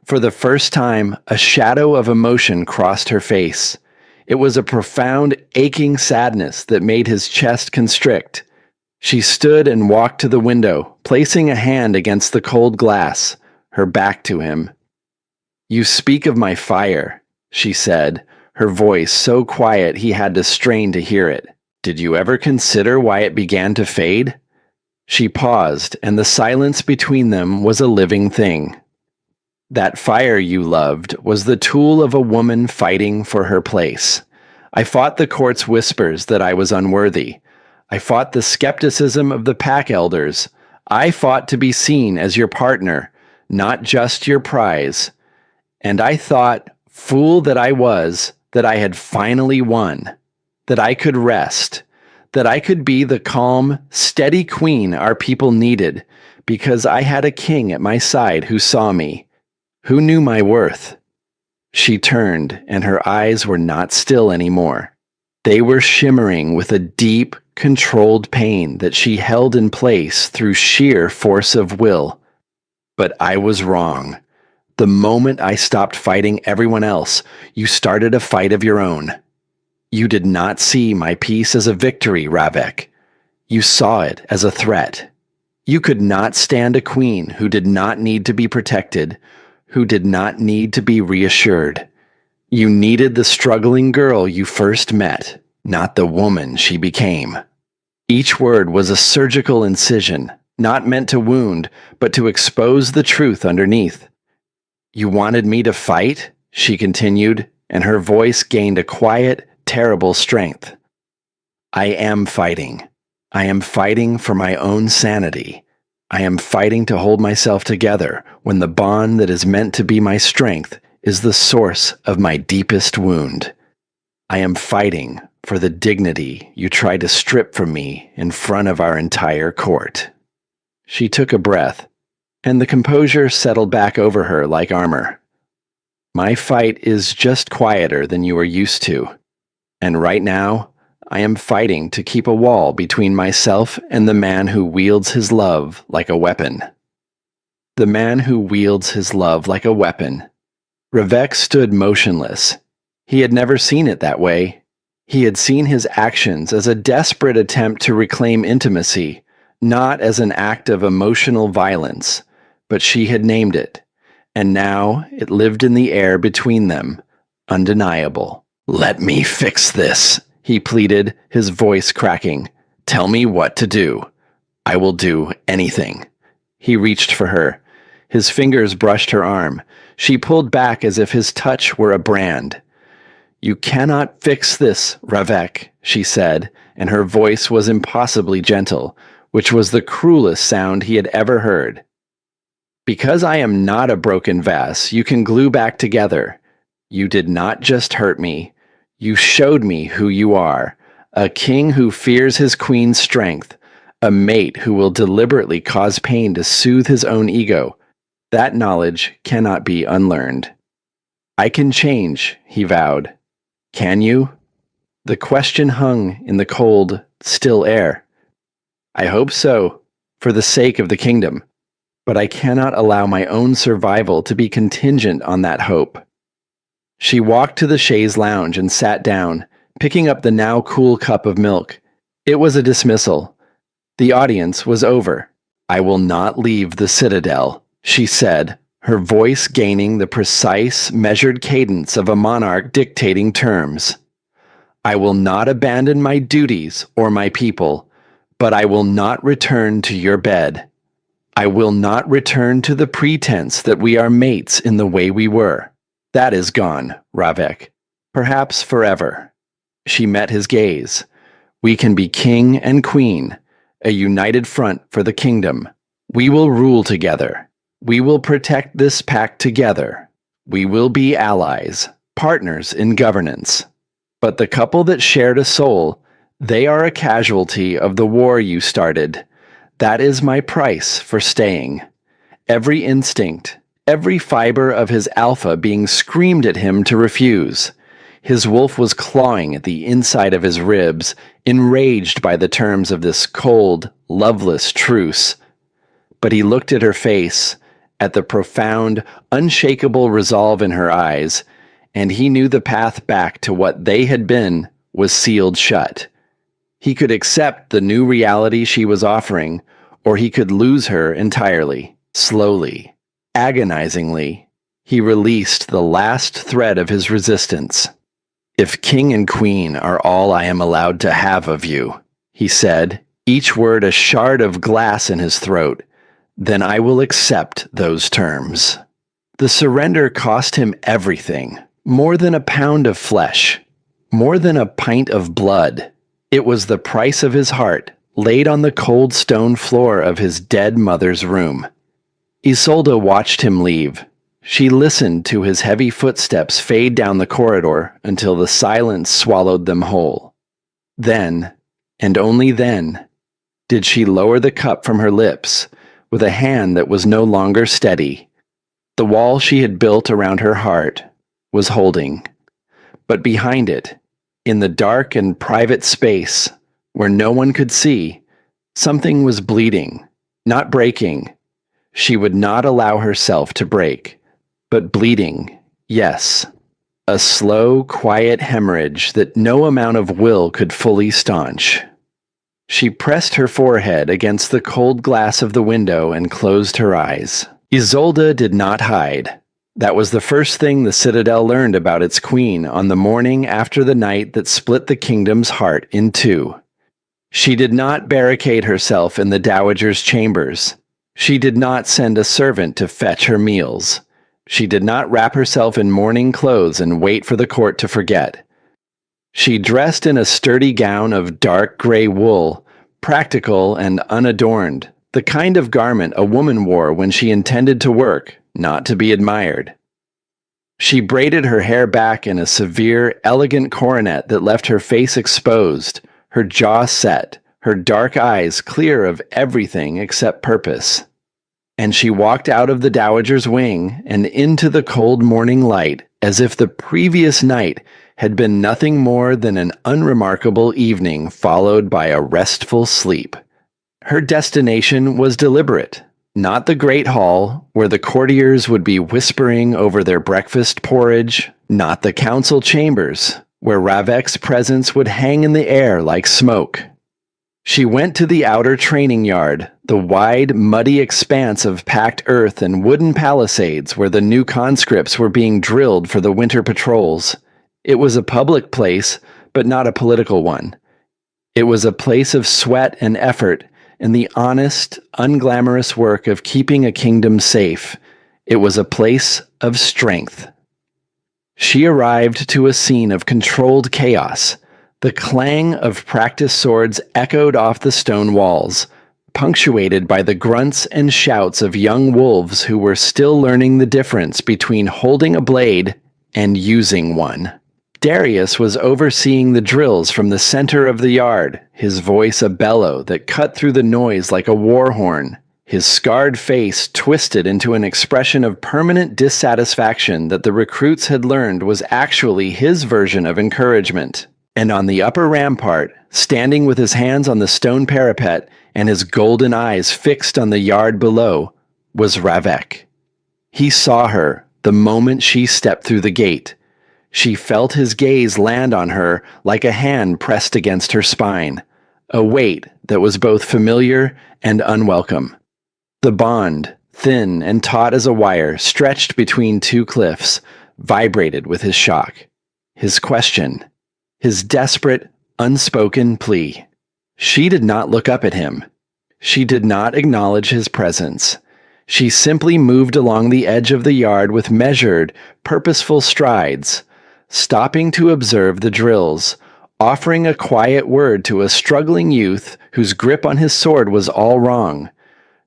For the first time, a shadow of emotion crossed her face. It was a profound, aching sadness that made his chest constrict. She stood and walked to the window, placing a hand against the cold glass, her back to him. "You speak of my fire," she said, her voice so quiet he had to strain to hear it. "Did you ever consider why it began to fade?" She paused, and the silence between them was a living thing. "That fire you loved was the tool of a woman fighting for her place. I fought the court's whispers that I was unworthy. I fought the skepticism of the pack elders. I fought to be seen as your partner, not just your prize. And I thought, fool that I was, that I had finally won, that I could rest, that I could be the calm, steady queen our people needed, because I had a king at my side who saw me, who knew my worth." She turned, and her eyes were not still anymore. They were shimmering with a deep, controlled pain that she held in place through sheer force of will. "But I was wrong. The moment I stopped fighting everyone else, you started a fight of your own. You did not see my peace as a victory, Ravek. You saw it as a threat. You could not stand a queen who did not need to be protected, who did not need to be reassured. You needed the struggling girl you first met, not the woman she became. Each word was a surgical incision, not meant to wound, but to expose the truth underneath. You wanted me to fight? She continued, and her voice gained a quiet, terrible strength. I am fighting. I am fighting for my own sanity. I am fighting to hold myself together when the bond that is meant to be my strength is the source of my deepest wound. I am fighting for the dignity you tried to strip from me in front of our entire court. She took a breath, and the composure settled back over her like armor. My fight is just quieter than you are used to, and right now, I am fighting to keep a wall between myself and the man who wields his love like a weapon. The man who wields his love like a weapon. Ravek stood motionless. He had never seen it that way. He had seen his actions as a desperate attempt to reclaim intimacy, not as an act of emotional violence, but she had named it, and now it lived in the air between them, undeniable. Let me fix this, he pleaded, his voice cracking. Tell me what to do. I will do anything. He reached for her. His fingers brushed her arm. She pulled back as if his touch were a brand. You cannot fix this, Ravek, she said, and her voice was impossibly gentle, which was the cruelest sound he had ever heard. Because I am not a broken vase you can glue back together. You did not just hurt me. You showed me who you are, a king who fears his queen's strength, a mate who will deliberately cause pain to soothe his own ego. That knowledge cannot be unlearned. I can change, he vowed. Can you? The question hung in the cold, still air. I hope so, for the sake of the kingdom, but I cannot allow my own survival to be contingent on that hope. She walked to the chaise lounge and sat down, picking up the now cool cup of milk. It was a dismissal. The audience was over. I will not leave the citadel, she said, her voice gaining the precise, measured cadence of a monarch dictating terms. I will not abandon my duties or my people, but I will not return to your bed. I will not return to the pretense that we are mates in the way we were. That is gone, Ravek. Perhaps forever. She met his gaze. We can be king and queen, a united front for the kingdom. We will rule together. We will protect this pact together. We will be allies, partners in governance. But the couple that shared a soul, they are a casualty of the war you started. That is my price for staying. Every instinct, every fiber of his alpha being screamed at him to refuse. His wolf was clawing at the inside of his ribs, enraged by the terms of this cold, loveless truce. But he looked at her face, at the profound, unshakable resolve in her eyes, and he knew the path back to what they had been was sealed shut. He could accept the new reality she was offering, or he could lose her entirely. Slowly, agonizingly, he released the last thread of his resistance. If king and queen are all I am allowed to have of you, he said, each word a shard of glass in his throat, then I will accept those terms. The surrender cost him everything, more than a pound of flesh, more than a pint of blood. It was the price of his heart, laid on the cold stone floor of his dead mother's room. Isolde watched him leave. She listened to his heavy footsteps fade down the corridor until the silence swallowed them whole. Then, and only then, did she lower the cup from her lips, with a hand that was no longer steady. The wall she had built around her heart was holding. But behind it, in the dark and private space, where no one could see, something was bleeding, not breaking. She would not allow herself to break, but bleeding, yes. A slow, quiet hemorrhage that no amount of will could fully staunch. She pressed her forehead against the cold glass of the window and closed her eyes. Isolde did not hide. That was the first thing the Citadel learned about its queen on the morning after the night that split the kingdom's heart in two. She did not barricade herself in the dowager's chambers. She did not send a servant to fetch her meals. She did not wrap herself in mourning clothes and wait for the court to forget. She dressed in a sturdy gown of dark gray wool, practical and unadorned, the kind of garment a woman wore when she intended to work, not to be admired. She braided her hair back in a severe, elegant coronet that left her face exposed, her jaw set, her dark eyes clear of everything except purpose. And she walked out of the dowager's wing and into the cold morning light as if the previous night had been nothing more than an unremarkable evening followed by a restful sleep. Her destination was deliberate. Not the great hall, where the courtiers would be whispering over their breakfast porridge. Not the council chambers, where Ravek's presence would hang in the air like smoke. She went to the outer training yard, the wide, muddy expanse of packed earth and wooden palisades where the new conscripts were being drilled for the winter patrols. It was a public place, but not a political one. It was a place of sweat and effort, and the honest, unglamorous work of keeping a kingdom safe. It was a place of strength. She arrived to a scene of controlled chaos. The clang of practiced swords echoed off the stone walls, punctuated by the grunts and shouts of young wolves who were still learning the difference between holding a blade and using one. Darius was overseeing the drills from the center of the yard, his voice a bellow that cut through the noise like a war horn, his scarred face twisted into an expression of permanent dissatisfaction that the recruits had learned was actually his version of encouragement. And on the upper rampart, standing with his hands on the stone parapet and his golden eyes fixed on the yard below, was Ravek. He saw her the moment she stepped through the gate. She felt his gaze land on her like a hand pressed against her spine, a weight that was both familiar and unwelcome. The bond, thin and taut as a wire, stretched between two cliffs, vibrated with his shock. His question, his desperate, unspoken plea. She did not look up at him. She did not acknowledge his presence. She simply moved along the edge of the yard with measured, purposeful strides, stopping to observe the drills, offering a quiet word to a struggling youth whose grip on his sword was all wrong,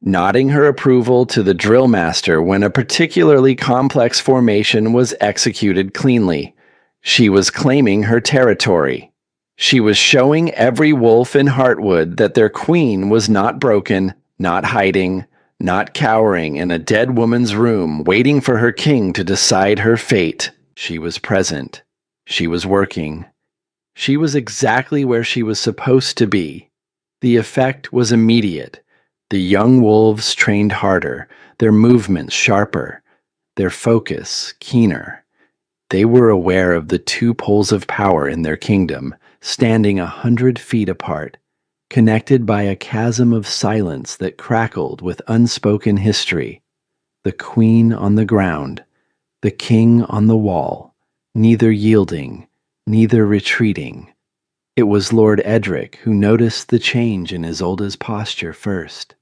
nodding her approval to the drill master when a particularly complex formation was executed cleanly. She was claiming her territory. She was showing every wolf in Heartwood that their queen was not broken, not hiding, not cowering in a dead woman's room waiting for her king to decide her fate. She was present. She was working. She was exactly where she was supposed to be. The effect was immediate. The young wolves trained harder, their movements sharper, their focus keener. They were aware of the two poles of power in their kingdom, standing 100 feet apart, connected by a chasm of silence that crackled with unspoken history. The queen on the ground, the king on the wall, neither yielding, neither retreating. It was Lord Edric who noticed the change in Isolde's posture first.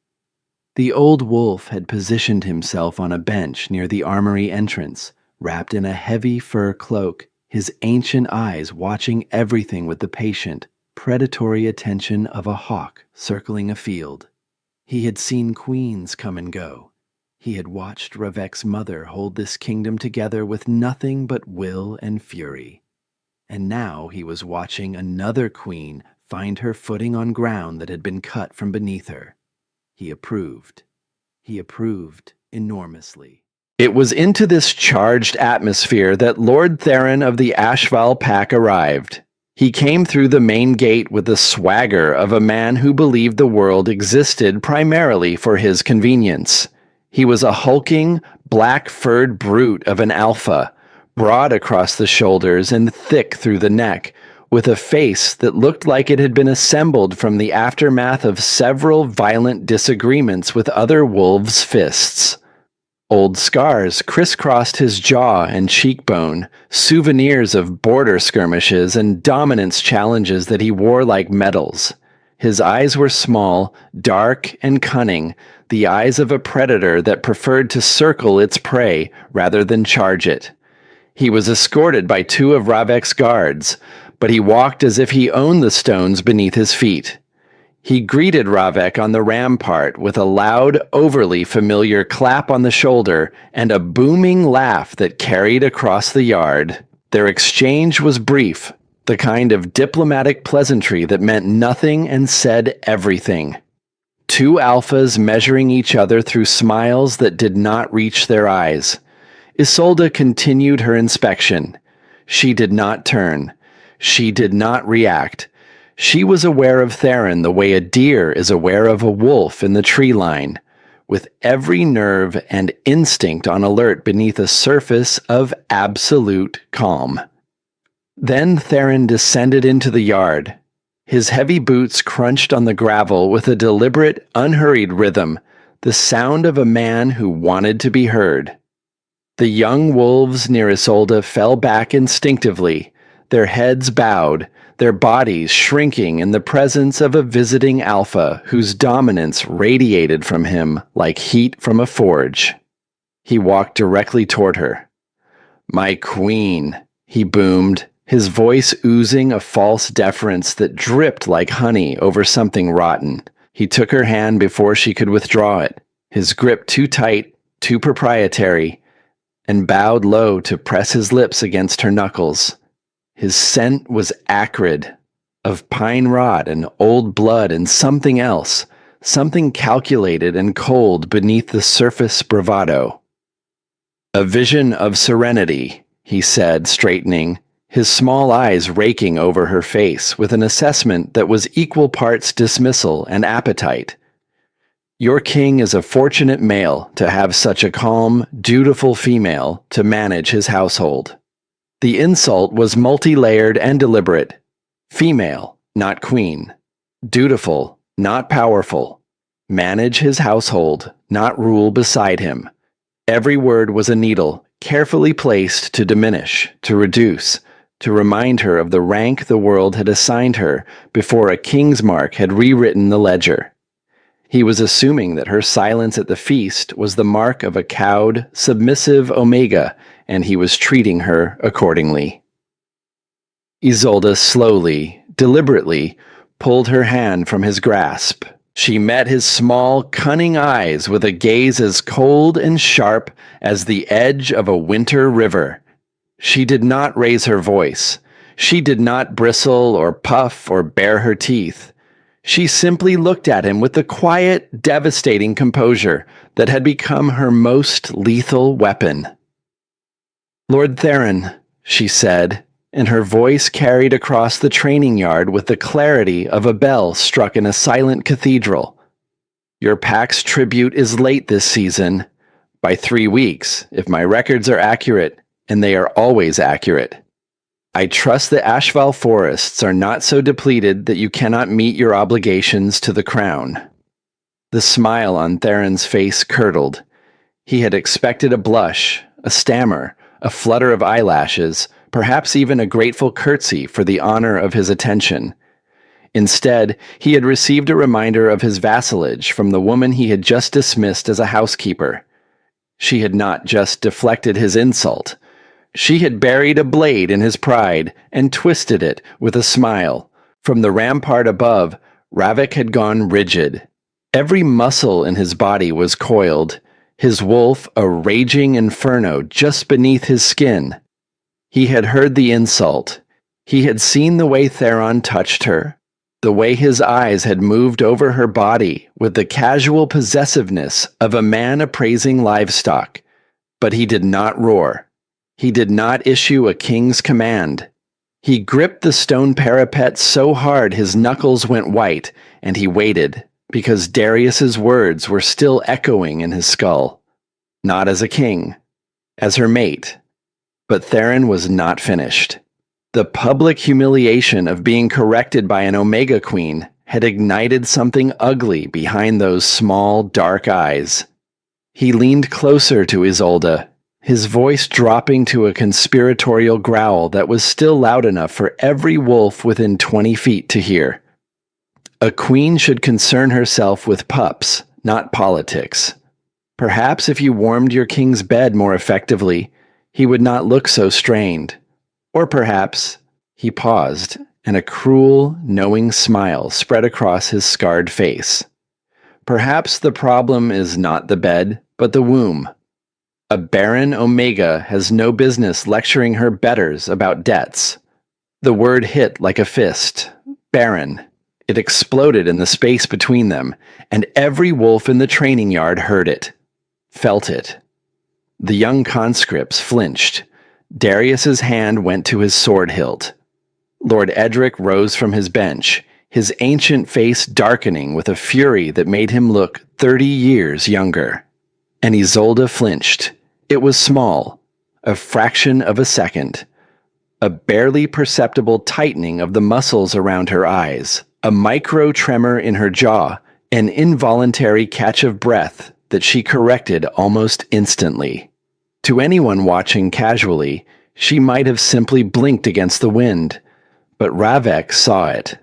The old wolf had positioned himself on a bench near the armory entrance, wrapped in a heavy fur cloak, his ancient eyes watching everything with the patient, predatory attention of a hawk circling a field. He had seen queens come and go. He had watched Ravek's mother hold this kingdom together with nothing but will and fury. And now he was watching another queen find her footing on ground that had been cut from beneath her. He approved. He approved enormously. It was into this charged atmosphere that Lord Theron of the Ashval pack arrived. He came through the main gate with the swagger of a man who believed the world existed primarily for his convenience. He was a hulking, black-furred brute of an alpha, broad across the shoulders and thick through the neck, with a face that looked like it had been assembled from the aftermath of several violent disagreements with other wolves' fists. Old scars crisscrossed his jaw and cheekbone, souvenirs of border skirmishes and dominance challenges that he wore like medals. His eyes were small, dark, and cunning, the eyes of a predator that preferred to circle its prey rather than charge it. He was escorted by two of Ravek's guards, but he walked as if he owned the stones beneath his feet. He greeted Ravek on the rampart with a loud, overly familiar clap on the shoulder and a booming laugh that carried across the yard. Their exchange was brief, the kind of diplomatic pleasantry that meant nothing and said everything. Two alphas measuring each other through smiles that did not reach their eyes. Isolde continued her inspection. She did not turn. She did not react. She was aware of Theron the way a deer is aware of a wolf in the tree line, with every nerve and instinct on alert beneath a surface of absolute calm. Then Theron descended into the yard. His heavy boots crunched on the gravel with a deliberate, unhurried rhythm, the sound of a man who wanted to be heard. The young wolves near Isolde fell back instinctively, their heads bowed, their bodies shrinking in the presence of a visiting alpha whose dominance radiated from him like heat from a forge. He walked directly toward her. "My queen," he boomed, his voice oozing a false deference that dripped like honey over something rotten. He took her hand before she could withdraw it, his grip too tight, too proprietary, and bowed low to press his lips against her knuckles. His scent was acrid, of pine rot and old blood and something else, something calculated and cold beneath the surface bravado. "A vision of serenity," he said, straightening, his small eyes raking over her face with an assessment that was equal parts dismissal and appetite. "Your king is a fortunate male to have such a calm, dutiful female to manage his household." The insult was multi-layered and deliberate. Female, not queen. Dutiful, not powerful. Manage his household, not rule beside him. Every word was a needle, carefully placed to diminish, to reduce, to remind her of the rank the world had assigned her before a king's mark had rewritten the ledger. He was assuming that her silence at the feast was the mark of a cowed, submissive Omega, and he was treating her accordingly. Isolde slowly, deliberately, pulled her hand from his grasp. She met his small, cunning eyes with a gaze as cold and sharp as the edge of a winter river. She did not raise her voice. She did not bristle or puff or bare her teeth. She simply looked at him with the quiet, devastating composure that had become her most lethal weapon. "Lord Theron," she said, and her voice carried across the training yard with the clarity of a bell struck in a silent cathedral. "Your pack's tribute is late this season, by 3 weeks, if my records are accurate, and they are always accurate. I trust the Ashval forests are not so depleted that you cannot meet your obligations to the crown." The smile on Theron's face curdled. He had expected a blush, a stammer, a flutter of eyelashes, perhaps even a grateful curtsy for the honor of his attention. Instead, he had received a reminder of his vassalage from the woman he had just dismissed as a housekeeper. She had not just deflected his insult. She had buried a blade in his pride and twisted it with a smile. From the rampart above, Ravek had gone rigid. Every muscle in his body was coiled, his wolf a raging inferno just beneath his skin. He had heard the insult. He had seen the way Theron touched her, the way his eyes had moved over her body with the casual possessiveness of a man appraising livestock. But he did not roar. He did not issue a king's command. He gripped the stone parapet so hard his knuckles went white, and he waited, because Darius's words were still echoing in his skull. Not as a king, as her mate. But Theron was not finished. The public humiliation of being corrected by an Omega Queen had ignited something ugly behind those small, dark eyes. He leaned closer to Isolde, his voice dropping to a conspiratorial growl that was still loud enough for every wolf within 20 feet to hear. A queen should concern herself with pups, not politics. Perhaps if you warmed your king's bed more effectively, he would not look so strained. Or perhaps, he paused, and a cruel, knowing smile spread across his scarred face. Perhaps the problem is not the bed, but the womb. A Baron Omega has no business lecturing her betters about debts. The word hit like a fist. Baron. It exploded in the space between them, and every wolf in the training yard heard it. Felt it. The young conscripts flinched. Darius's hand went to his sword hilt. Lord Edric rose from his bench, his ancient face darkening with a fury that made him look 30 years younger. And Isolde flinched. It was small, a fraction of a second. A barely perceptible tightening of the muscles around her eyes, a micro tremor in her jaw, an involuntary catch of breath that she corrected almost instantly. To anyone watching casually, she might have simply blinked against the wind, but Ravek saw it.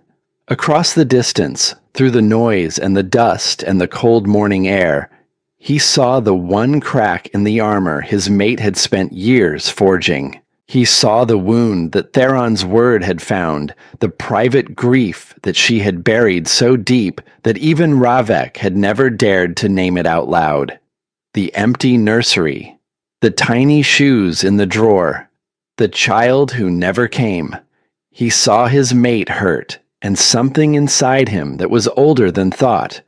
Across the distance, through the noise and the dust and the cold morning air, he saw the one crack in the armor his mate had spent years forging. He saw the wound that Theron's word had found, the private grief that she had buried so deep that even Ravek had never dared to name it out loud. The empty nursery, the tiny shoes in the drawer, the child who never came. He saw his mate hurt, and something inside him that was older than thought,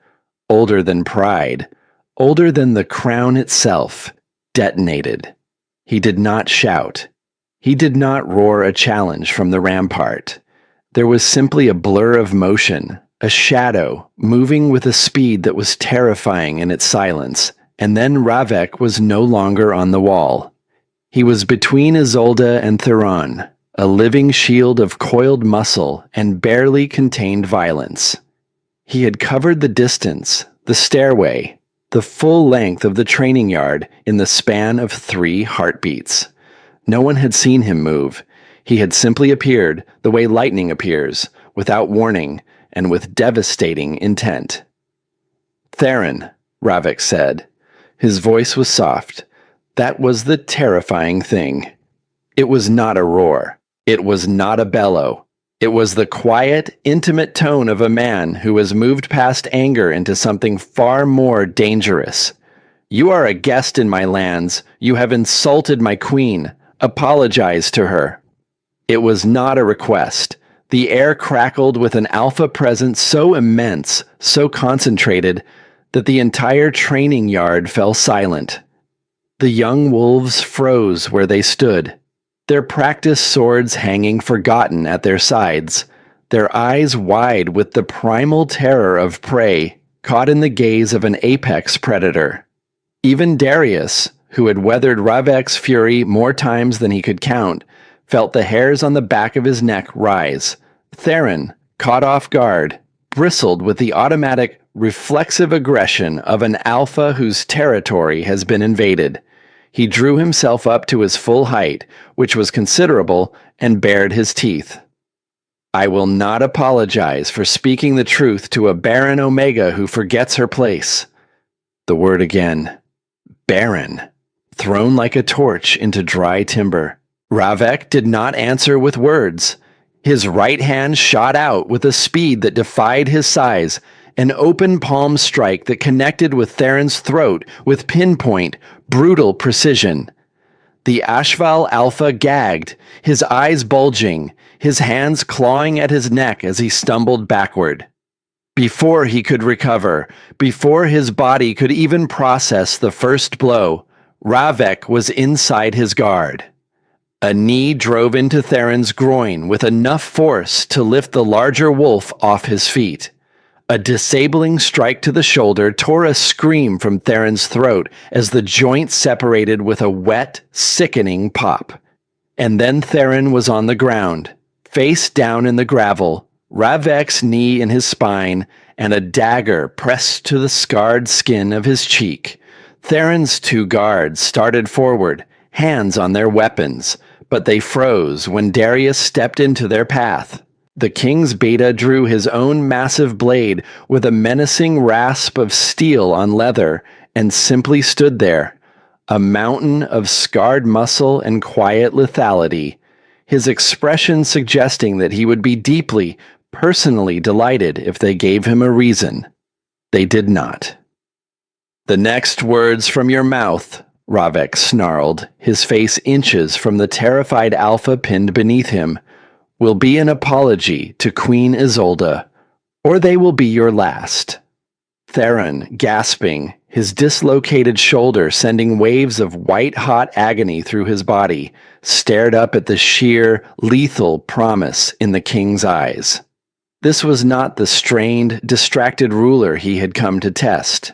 older than pride, older than the crown itself, detonated. He did not shout. He did not roar a challenge from the rampart. There was simply a blur of motion, a shadow, moving with a speed that was terrifying in its silence, and then Ravek was no longer on the wall. He was between Isolde and Theron, a living shield of coiled muscle and barely contained violence. He had covered the distance, the stairway, the full length of the training yard in the span of 3 heartbeats. No one had seen him move. He had simply appeared the way lightning appears, without warning and with devastating intent. "Theron," Ravek said. His voice was soft. That was the terrifying thing. It was not a roar. It was not a bellow. It was the quiet, intimate tone of a man who has moved past anger into something far more dangerous. "You are a guest in my lands. You have insulted my queen. Apologize to her." It was not a request. The air crackled with an alpha presence so immense, so concentrated, that the entire training yard fell silent. The young wolves froze where they stood, their practiced swords hanging forgotten at their sides, their eyes wide with the primal terror of prey caught in the gaze of an apex predator. Even Darius, who had weathered Ravek's fury more times than he could count, felt the hairs on the back of his neck rise. Theron, caught off guard, bristled with the automatic, reflexive aggression of an alpha whose territory has been invaded. He drew himself up to his full height, which was considerable, and bared his teeth. "I will not apologize for speaking the truth to a Baron Omega who forgets her place." The word again. Baron. Thrown like a torch into dry timber. Ravek did not answer with words. His right hand shot out with a speed that defied his size, an open palm strike that connected with Theron's throat with pinpoint, brutal precision. The Ashval Alpha gagged, his eyes bulging, his hands clawing at his neck as he stumbled backward. Before he could recover, before his body could even process the first blow, Ravek was inside his guard. A knee drove into Theron's groin with enough force to lift the larger wolf off his feet. A disabling strike to the shoulder tore a scream from Theron's throat as the joint separated with a wet, sickening pop. And then Theron was on the ground, face down in the gravel, Ravek's knee in his spine, and a dagger pressed to the scarred skin of his cheek. Theron's two guards started forward, hands on their weapons, but they froze when Darius stepped into their path. The king's beta drew his own massive blade with a menacing rasp of steel on leather and simply stood there, a mountain of scarred muscle and quiet lethality, his expression suggesting that he would be deeply, personally delighted if they gave him a reason. They did not. "The next words from your mouth," Ravek snarled, his face inches from the terrified Alpha pinned beneath him, "will be an apology to Queen Isolde, or they will be your last." Theron, gasping, his dislocated shoulder sending waves of white-hot agony through his body, stared up at the sheer, lethal promise in the king's eyes. This was not the strained, distracted ruler he had come to test.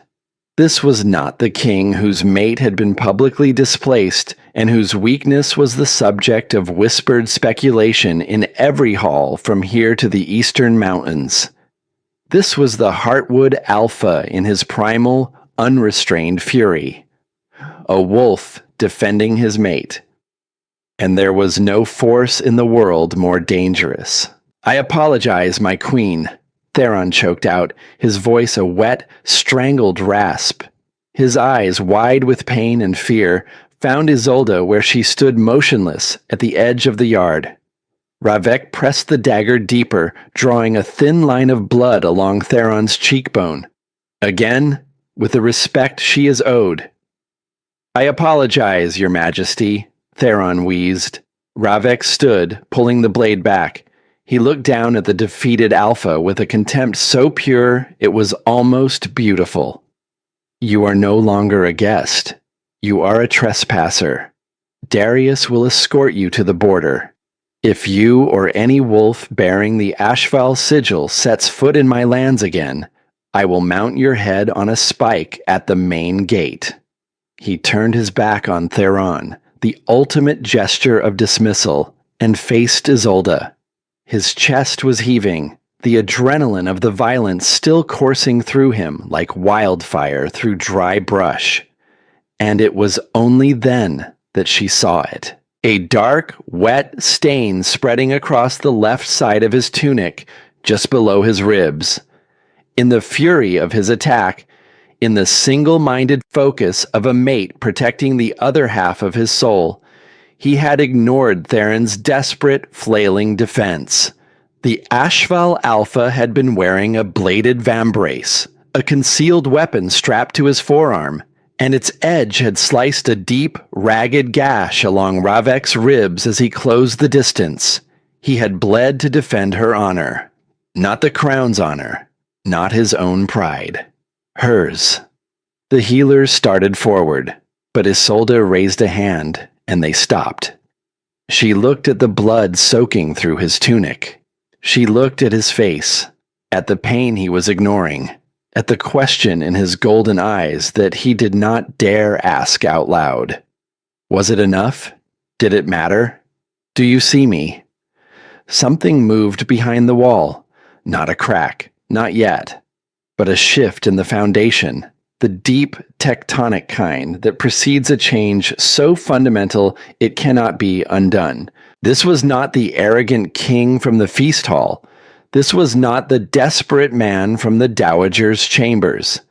This was not the king whose mate had been publicly displaced and whose weakness was the subject of whispered speculation in every hall from here to the eastern mountains. This was the Heartwood Alpha in his primal, unrestrained fury. A wolf defending his mate. And there was no force in the world more dangerous. "I apologize, my queen," Theron choked out, his voice a wet, strangled rasp. His eyes, wide with pain and fear, found Isolde where she stood motionless at the edge of the yard. Ravek pressed the dagger deeper, drawing a thin line of blood along Theron's cheekbone. Again, with the respect she is owed. "I apologize, your majesty," Theron wheezed. Ravek stood, pulling the blade back. He looked down at the defeated Alpha with a contempt so pure it was almost beautiful. "You are no longer a guest. You are a trespasser. Darius will escort you to the border. If you or any wolf bearing the Ashval sigil sets foot in my lands again, I will mount your head on a spike at the main gate." He turned his back on Theron, the ultimate gesture of dismissal, and faced Isolde. His chest was heaving, the adrenaline of the violence still coursing through him like wildfire through dry brush. And it was only then that she saw it. A dark, wet stain spreading across the left side of his tunic, just below his ribs. In the fury of his attack, in the single-minded focus of a mate protecting the other half of his soul, he had ignored Theron's desperate, flailing defense. The Ashval Alpha had been wearing a bladed vambrace, a concealed weapon strapped to his forearm, and its edge had sliced a deep, ragged gash along Ravek's ribs as he closed the distance. He had bled to defend her honor. Not the crown's honor. Not his own pride. Hers. The healers started forward, but Isolde raised a hand, and they stopped. She looked at the blood soaking through his tunic. She looked at his face, at the pain he was ignoring, at the question in his golden eyes that he did not dare ask out loud. Was it enough? Did it matter? "Do you see me?" Something moved behind the wall. Not a crack, not yet, but a shift in the foundation, the deep tectonic kind that precedes a change so fundamental it cannot be undone. This was not the arrogant king from the feast hall. This was not the desperate man from the dowager's chambers.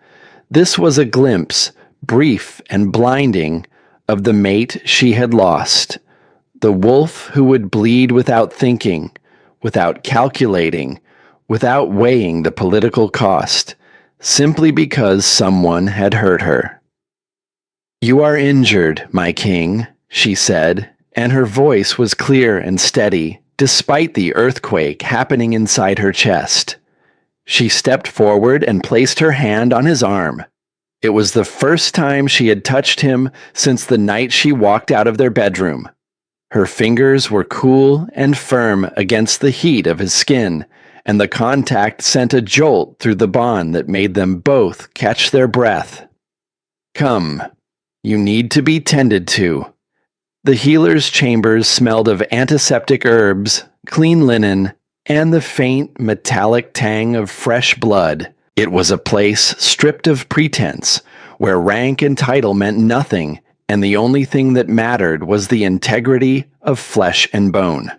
This was a glimpse, brief and blinding, of the mate she had lost. The wolf who would bleed without thinking, without calculating, without weighing the political cost, simply because someone had hurt her. "You are injured, my king," she said, and her voice was clear and steady, despite the earthquake happening inside her chest. She stepped forward and placed her hand on his arm. It was the first time she had touched him since the night she walked out of their bedroom. Her fingers were cool and firm against the heat of his skin, and the contact sent a jolt through the bond that made them both catch their breath. "Come. You need to be tended to." The healer's chambers smelled of antiseptic herbs, clean linen, and the faint, metallic tang of fresh blood. It was a place stripped of pretense, where rank and title meant nothing, and the only thing that mattered was the integrity of flesh and bone.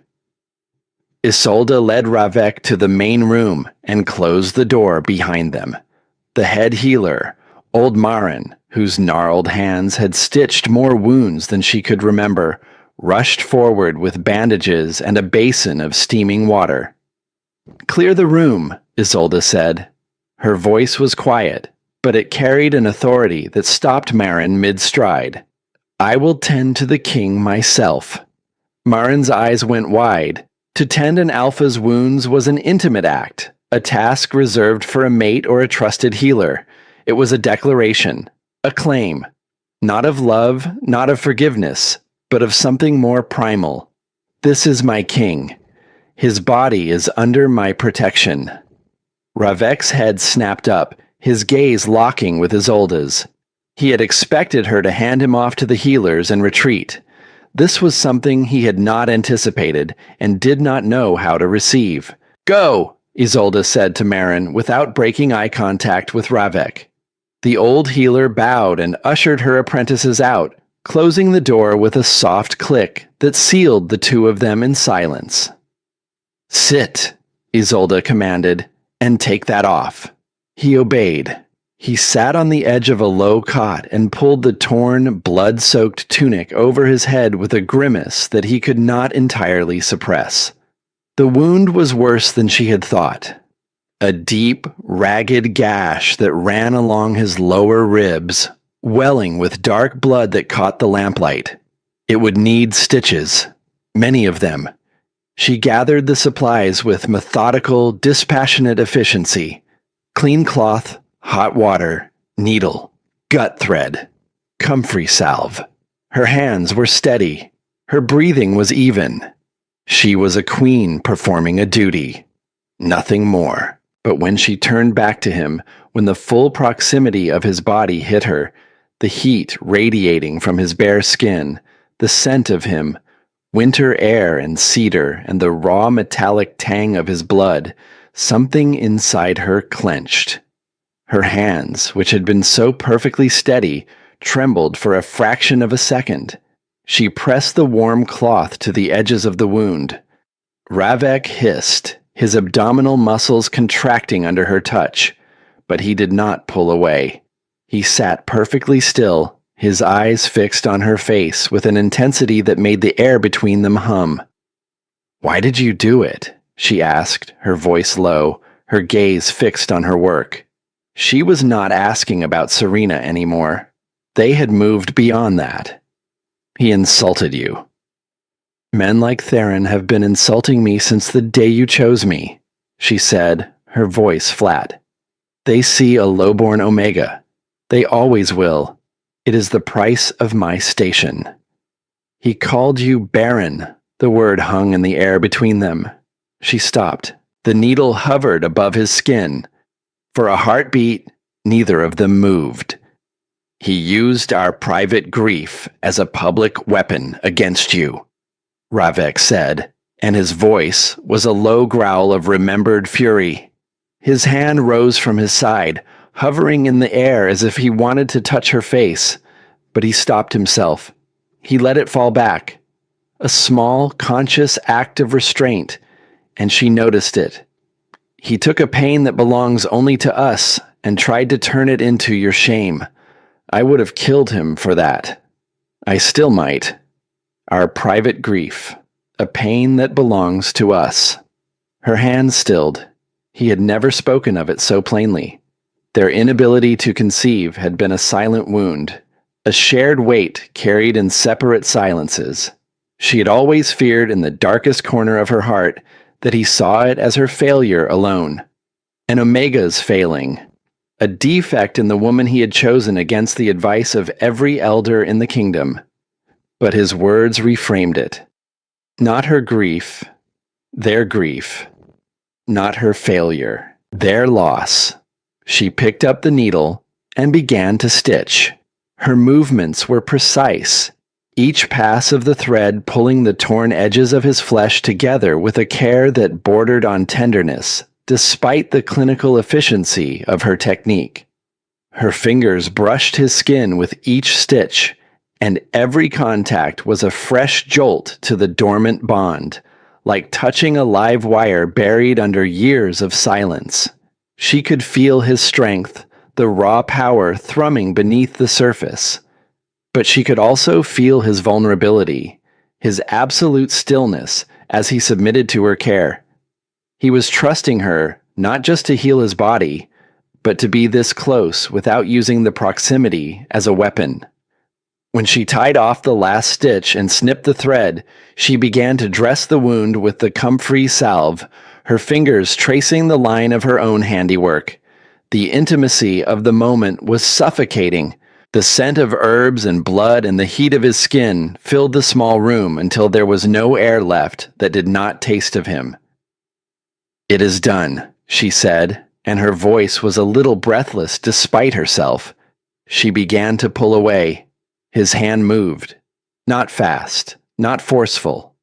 Isolde led Ravek to the main room and closed the door behind them. The head healer, old Marin, whose gnarled hands had stitched more wounds than she could remember, rushed forward with bandages and a basin of steaming water. "Clear the room," Isolde said. Her voice was quiet, but it carried an authority that stopped Marin mid-stride. "I will tend to the king myself." Marin's eyes went wide. To tend an alpha's wounds was an intimate act, a task reserved for a mate or a trusted healer. It was a declaration, a claim, not of love, not of forgiveness, but of something more primal. "This is my king. His body is under my protection." Ravek's head snapped up, his gaze locking with Isolde's. He had expected her to hand him off to the healers and retreat. This was something he had not anticipated and did not know how to receive. "Go!" Isolde said to Marin without breaking eye contact with Ravek. The old healer bowed and ushered her apprentices out, closing the door with a soft click that sealed the two of them in silence. "Sit," Isolde commanded, "and take that off." He obeyed. He sat on the edge of a low cot and pulled the torn, blood-soaked tunic over his head with a grimace that he could not entirely suppress. The wound was worse than she had thought. A deep, ragged gash that ran along his lower ribs, welling with dark blood that caught the lamplight. It would need stitches, many of them. She gathered the supplies with methodical, dispassionate efficiency. Clean cloth, hot water, needle, gut thread, comfrey salve. Her hands were steady. Her breathing was even. She was a queen performing a duty. Nothing more. But when she turned back to him, when the full proximity of his body hit her, the heat radiating from his bare skin, the scent of him, winter air and cedar, and the raw metallic tang of his blood, something inside her clenched. Her hands, which had been so perfectly steady, trembled for a fraction of a second. She pressed the warm cloth to the edges of the wound. Ravek hissed, his abdominal muscles contracting under her touch, but he did not pull away. He sat perfectly still, his eyes fixed on her face with an intensity that made the air between them hum. "Why did you do it?" she asked, her voice low, her gaze fixed on her work. She was not asking about Serena anymore. They had moved beyond that. "He insulted you." "Men like Theron have been insulting me since the day you chose me," she said, her voice flat. "They see a lowborn Omega. They always will. It is the price of my station." "He called you Baron." The word hung in the air between them. She stopped. The needle hovered above his skin. For a heartbeat, neither of them moved. "He used our private grief as a public weapon against you," Ravek said, and his voice was a low growl of remembered fury. His hand rose from his side, hovering in the air as if he wanted to touch her face, but he stopped himself. He let it fall back. A small, conscious act of restraint, and she noticed it. "He took a pain that belongs only to us and tried to turn it into your shame. I would have killed him for that. I still might. Our private grief, a pain that belongs to us." Her hands stilled. He had never spoken of it so plainly. Their inability to conceive had been a silent wound, a shared weight carried in separate silences. She had always feared in the darkest corner of her heart that he saw it as her failure alone. An Omega's failing. A defect in the woman he had chosen against the advice of every elder in the kingdom. But his words reframed it. Not her grief, their grief. Not her failure, their loss. She picked up the needle and began to stitch. Her movements were precise, each pass of the thread pulling the torn edges of his flesh together with a care that bordered on tenderness, despite the clinical efficiency of her technique. Her fingers brushed his skin with each stitch, and every contact was a fresh jolt to the dormant bond, like touching a live wire buried under years of silence. She could feel his strength, the raw power thrumming beneath the surface. But she could also feel his vulnerability, his absolute stillness as he submitted to her care. He was trusting her not just to heal his body, but to be this close without using the proximity as a weapon. When she tied off the last stitch and snipped the thread, she began to dress the wound with the comfrey salve, her fingers tracing the line of her own handiwork. The intimacy of the moment was suffocating. The scent of herbs and blood and the heat of his skin filled the small room until there was no air left that did not taste of him. "It is done," she said, and her voice was a little breathless despite herself. She began to pull away. His hand moved. Not fast, not forceful.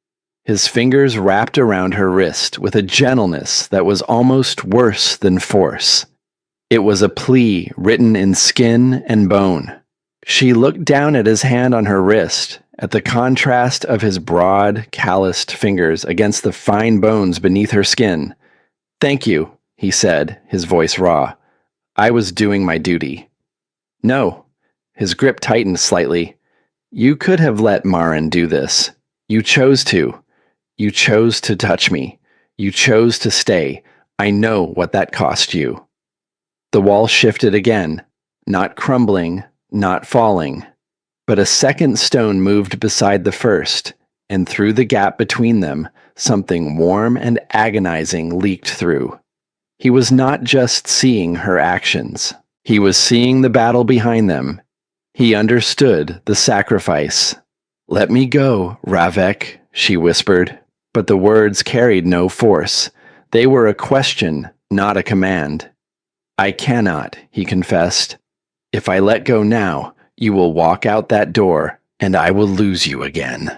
His fingers wrapped around her wrist with a gentleness that was almost worse than force. It was a plea written in skin and bone. She looked down at his hand on her wrist, at the contrast of his broad, calloused fingers against the fine bones beneath her skin. "Thank you," he said, his voice raw. "I was doing my duty." "No." His grip tightened slightly. "You could have let Marin do this. You chose to. You chose to touch me. You chose to stay. I know what that cost you." The wall shifted again, not crumbling, not falling, but a second stone moved beside the first, and through the gap between them, something warm and agonizing leaked through. He was not just seeing her actions. He was seeing the battle behind them. He understood the sacrifice. "Let me go, Ravek," she whispered, but the words carried no force. They were a question, not a command. "I cannot," he confessed. "If I let go now, you will walk out that door, and I will lose you again.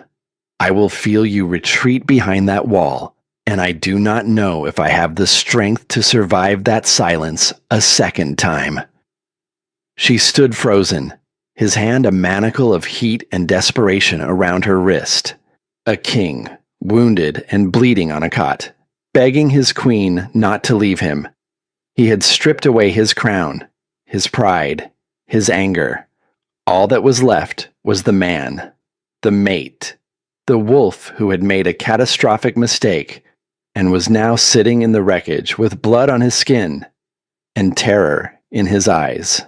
I will feel you retreat behind that wall, and I do not know if I have the strength to survive that silence a second time." She stood frozen, his hand a manacle of heat and desperation around her wrist. A king, wounded and bleeding on a cot, begging his queen not to leave him. He had stripped away his crown, his pride, his anger. All that was left was the man, the mate, the wolf who had made a catastrophic mistake and was now sitting in the wreckage with blood on his skin and terror in his eyes.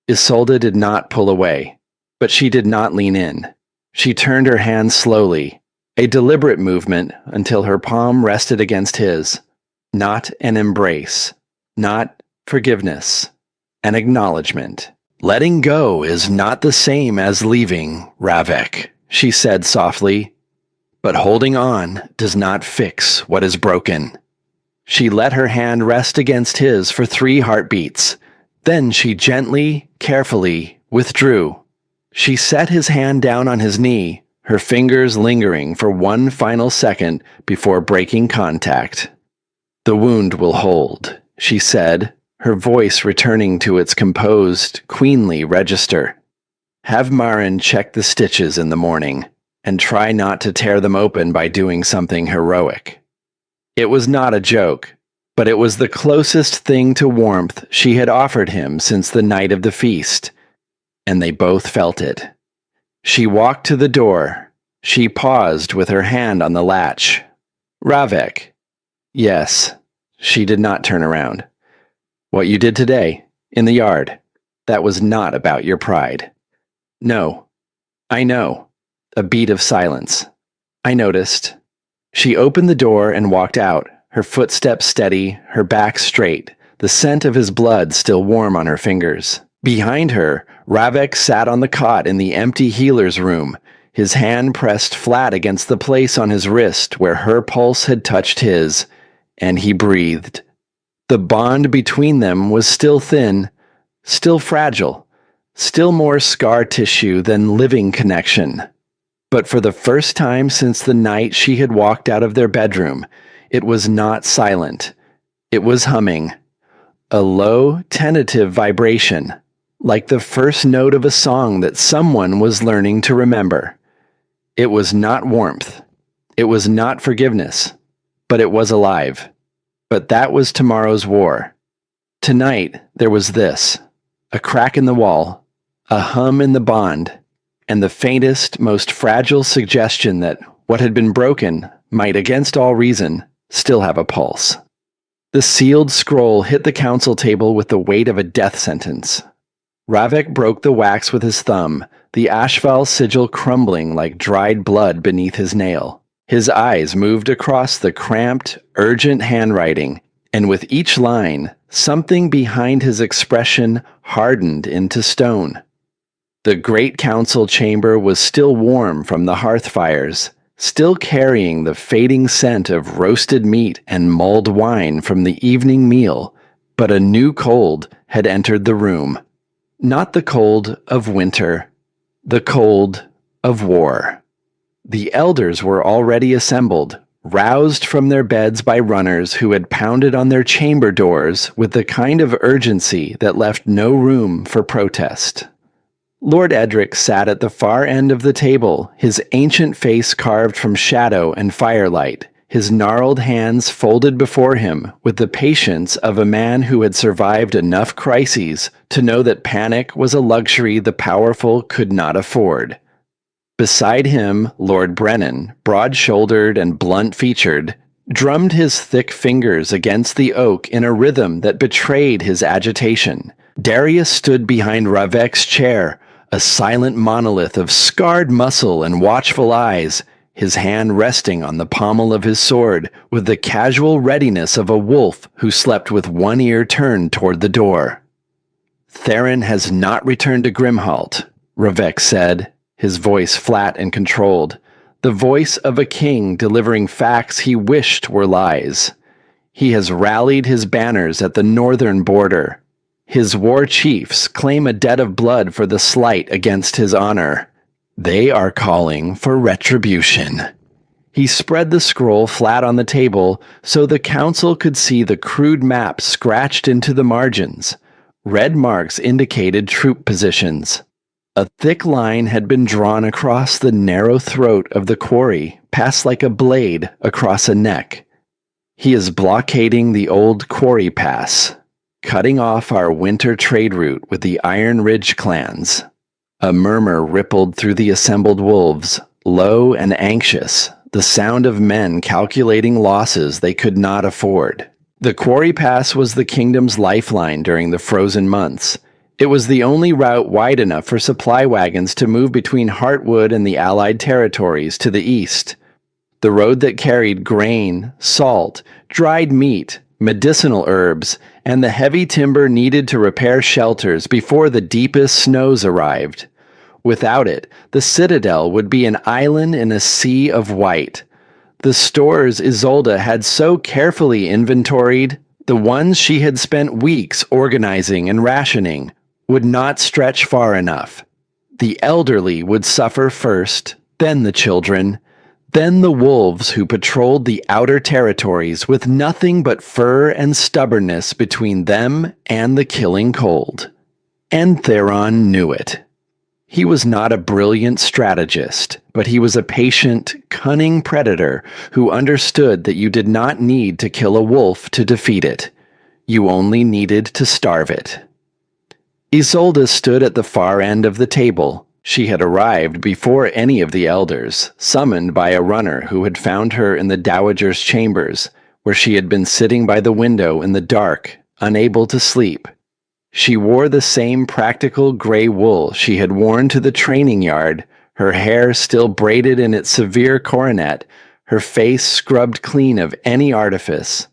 Isolde did not pull away, but she did not lean in. She turned her hand slowly, a deliberate movement until her palm rested against his. Not an embrace, not forgiveness, an acknowledgement. "Letting go is not the same as leaving, Ravek," she said softly, "but holding on does not fix what is broken." She let her hand rest against his for 3 heartbeats. Then she gently, carefully withdrew. She set his hand down on his knee, her fingers lingering for one final second before breaking contact. "The wound will hold," she said, her voice returning to its composed, queenly register. "Have Marin check the stitches in the morning, and try not to tear them open by doing something heroic." It was not a joke, but it was the closest thing to warmth she had offered him since the night of the feast, and they both felt it. She walked to the door. She paused with her hand on the latch. "Ravek." "Yes." She did not turn around. "What you did today, in the yard, that was not about your pride." "No." "I know." A beat of silence. "I noticed." She opened the door and walked out, her footsteps steady, her back straight, the scent of his blood still warm on her fingers. Behind her, Ravek sat on the cot in the empty healer's room, his hand pressed flat against the place on his wrist where her pulse had touched his, and he breathed. The bond between them was still thin, still fragile, still more scar tissue than living connection. But for the first time since the night she had walked out of their bedroom, it was not silent. It was humming. a low, tentative vibration, like the first note of a song that someone was learning to remember. It was not warmth. It was not forgiveness, but it was alive. But that was tomorrow's war. Tonight, there was this, a crack in the wall, a hum in the bond, and the faintest, most fragile suggestion that what had been broken might, against all reason, still have a pulse. The sealed scroll hit the council table with the weight of a death sentence. Ravek broke the wax with his thumb, the ashval sigil crumbling like dried blood beneath his nail. His eyes moved across the cramped, urgent handwriting, and with each line, something behind his expression hardened into stone. The great council chamber was still warm from the hearth fires, still carrying the fading scent of roasted meat and mulled wine from the evening meal, but a new cold had entered the room. Not the cold of winter, the cold of war. The elders were already assembled, roused from their beds by runners who had pounded on their chamber doors with the kind of urgency that left no room for protest. Lord Edric sat at the far end of the table, his ancient face carved from shadow and firelight, his gnarled hands folded before him with the patience of a man who had survived enough crises to know that panic was a luxury the powerful could not afford. Beside him, Lord Brennan, broad-shouldered and blunt-featured, drummed his thick fingers against the oak in a rhythm that betrayed his agitation. Darius stood behind Ravek's chair, a silent monolith of scarred muscle and watchful eyes, his hand resting on the pommel of his sword with the casual readiness of a wolf who slept with one ear turned toward the door. "Theron has not returned to Grimhalt," Ravek said, his voice flat and controlled, the voice of a king delivering facts he wished were lies. He has rallied his banners at the northern border. His war chiefs claim a debt of blood for the slight against his honor. They are calling for retribution. He spread the scroll flat on the table so the council could see the crude map scratched into the margins. Red marks indicated troop positions. A thick line had been drawn across the narrow throat of the quarry, passed like a blade across a neck. He is blockading the old quarry pass, cutting off our winter trade route with the Iron Ridge clans. A murmur rippled through the assembled wolves, low and anxious, the sound of men calculating losses they could not afford. The quarry pass was the kingdom's lifeline during the frozen months. It was the only route wide enough for supply wagons to move between Heartwood and the Allied territories to the east. The road that carried grain, salt, dried meat, medicinal herbs, and the heavy timber needed to repair shelters before the deepest snows arrived. Without it, the citadel would be an island in a sea of white. The stores Isolde had so carefully inventoried, the ones she had spent weeks organizing and rationing, would not stretch far enough. The elderly would suffer first, then the children, then the wolves who patrolled the outer territories with nothing but fur and stubbornness between them and the killing cold. And Theron knew it. He was not a brilliant strategist, but he was a patient, cunning predator who understood that you did not need to kill a wolf to defeat it. You only needed to starve it. Isolde stood at the far end of the table. She had arrived before any of the elders, summoned by a runner who had found her in the dowager's chambers, where she had been sitting by the window in the dark, unable to sleep. She wore the same practical gray wool she had worn to the training yard, her hair still braided in its severe coronet, her face scrubbed clean of any artifice.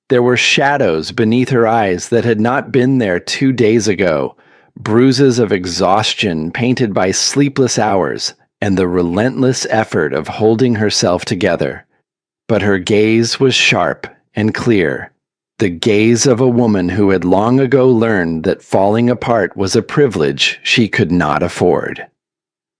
There were shadows beneath her eyes that had not been there 2 days ago, bruises of exhaustion painted by sleepless hours and the relentless effort of holding herself together. But her gaze was sharp and clear, the gaze of a woman who had long ago learned that falling apart was a privilege she could not afford.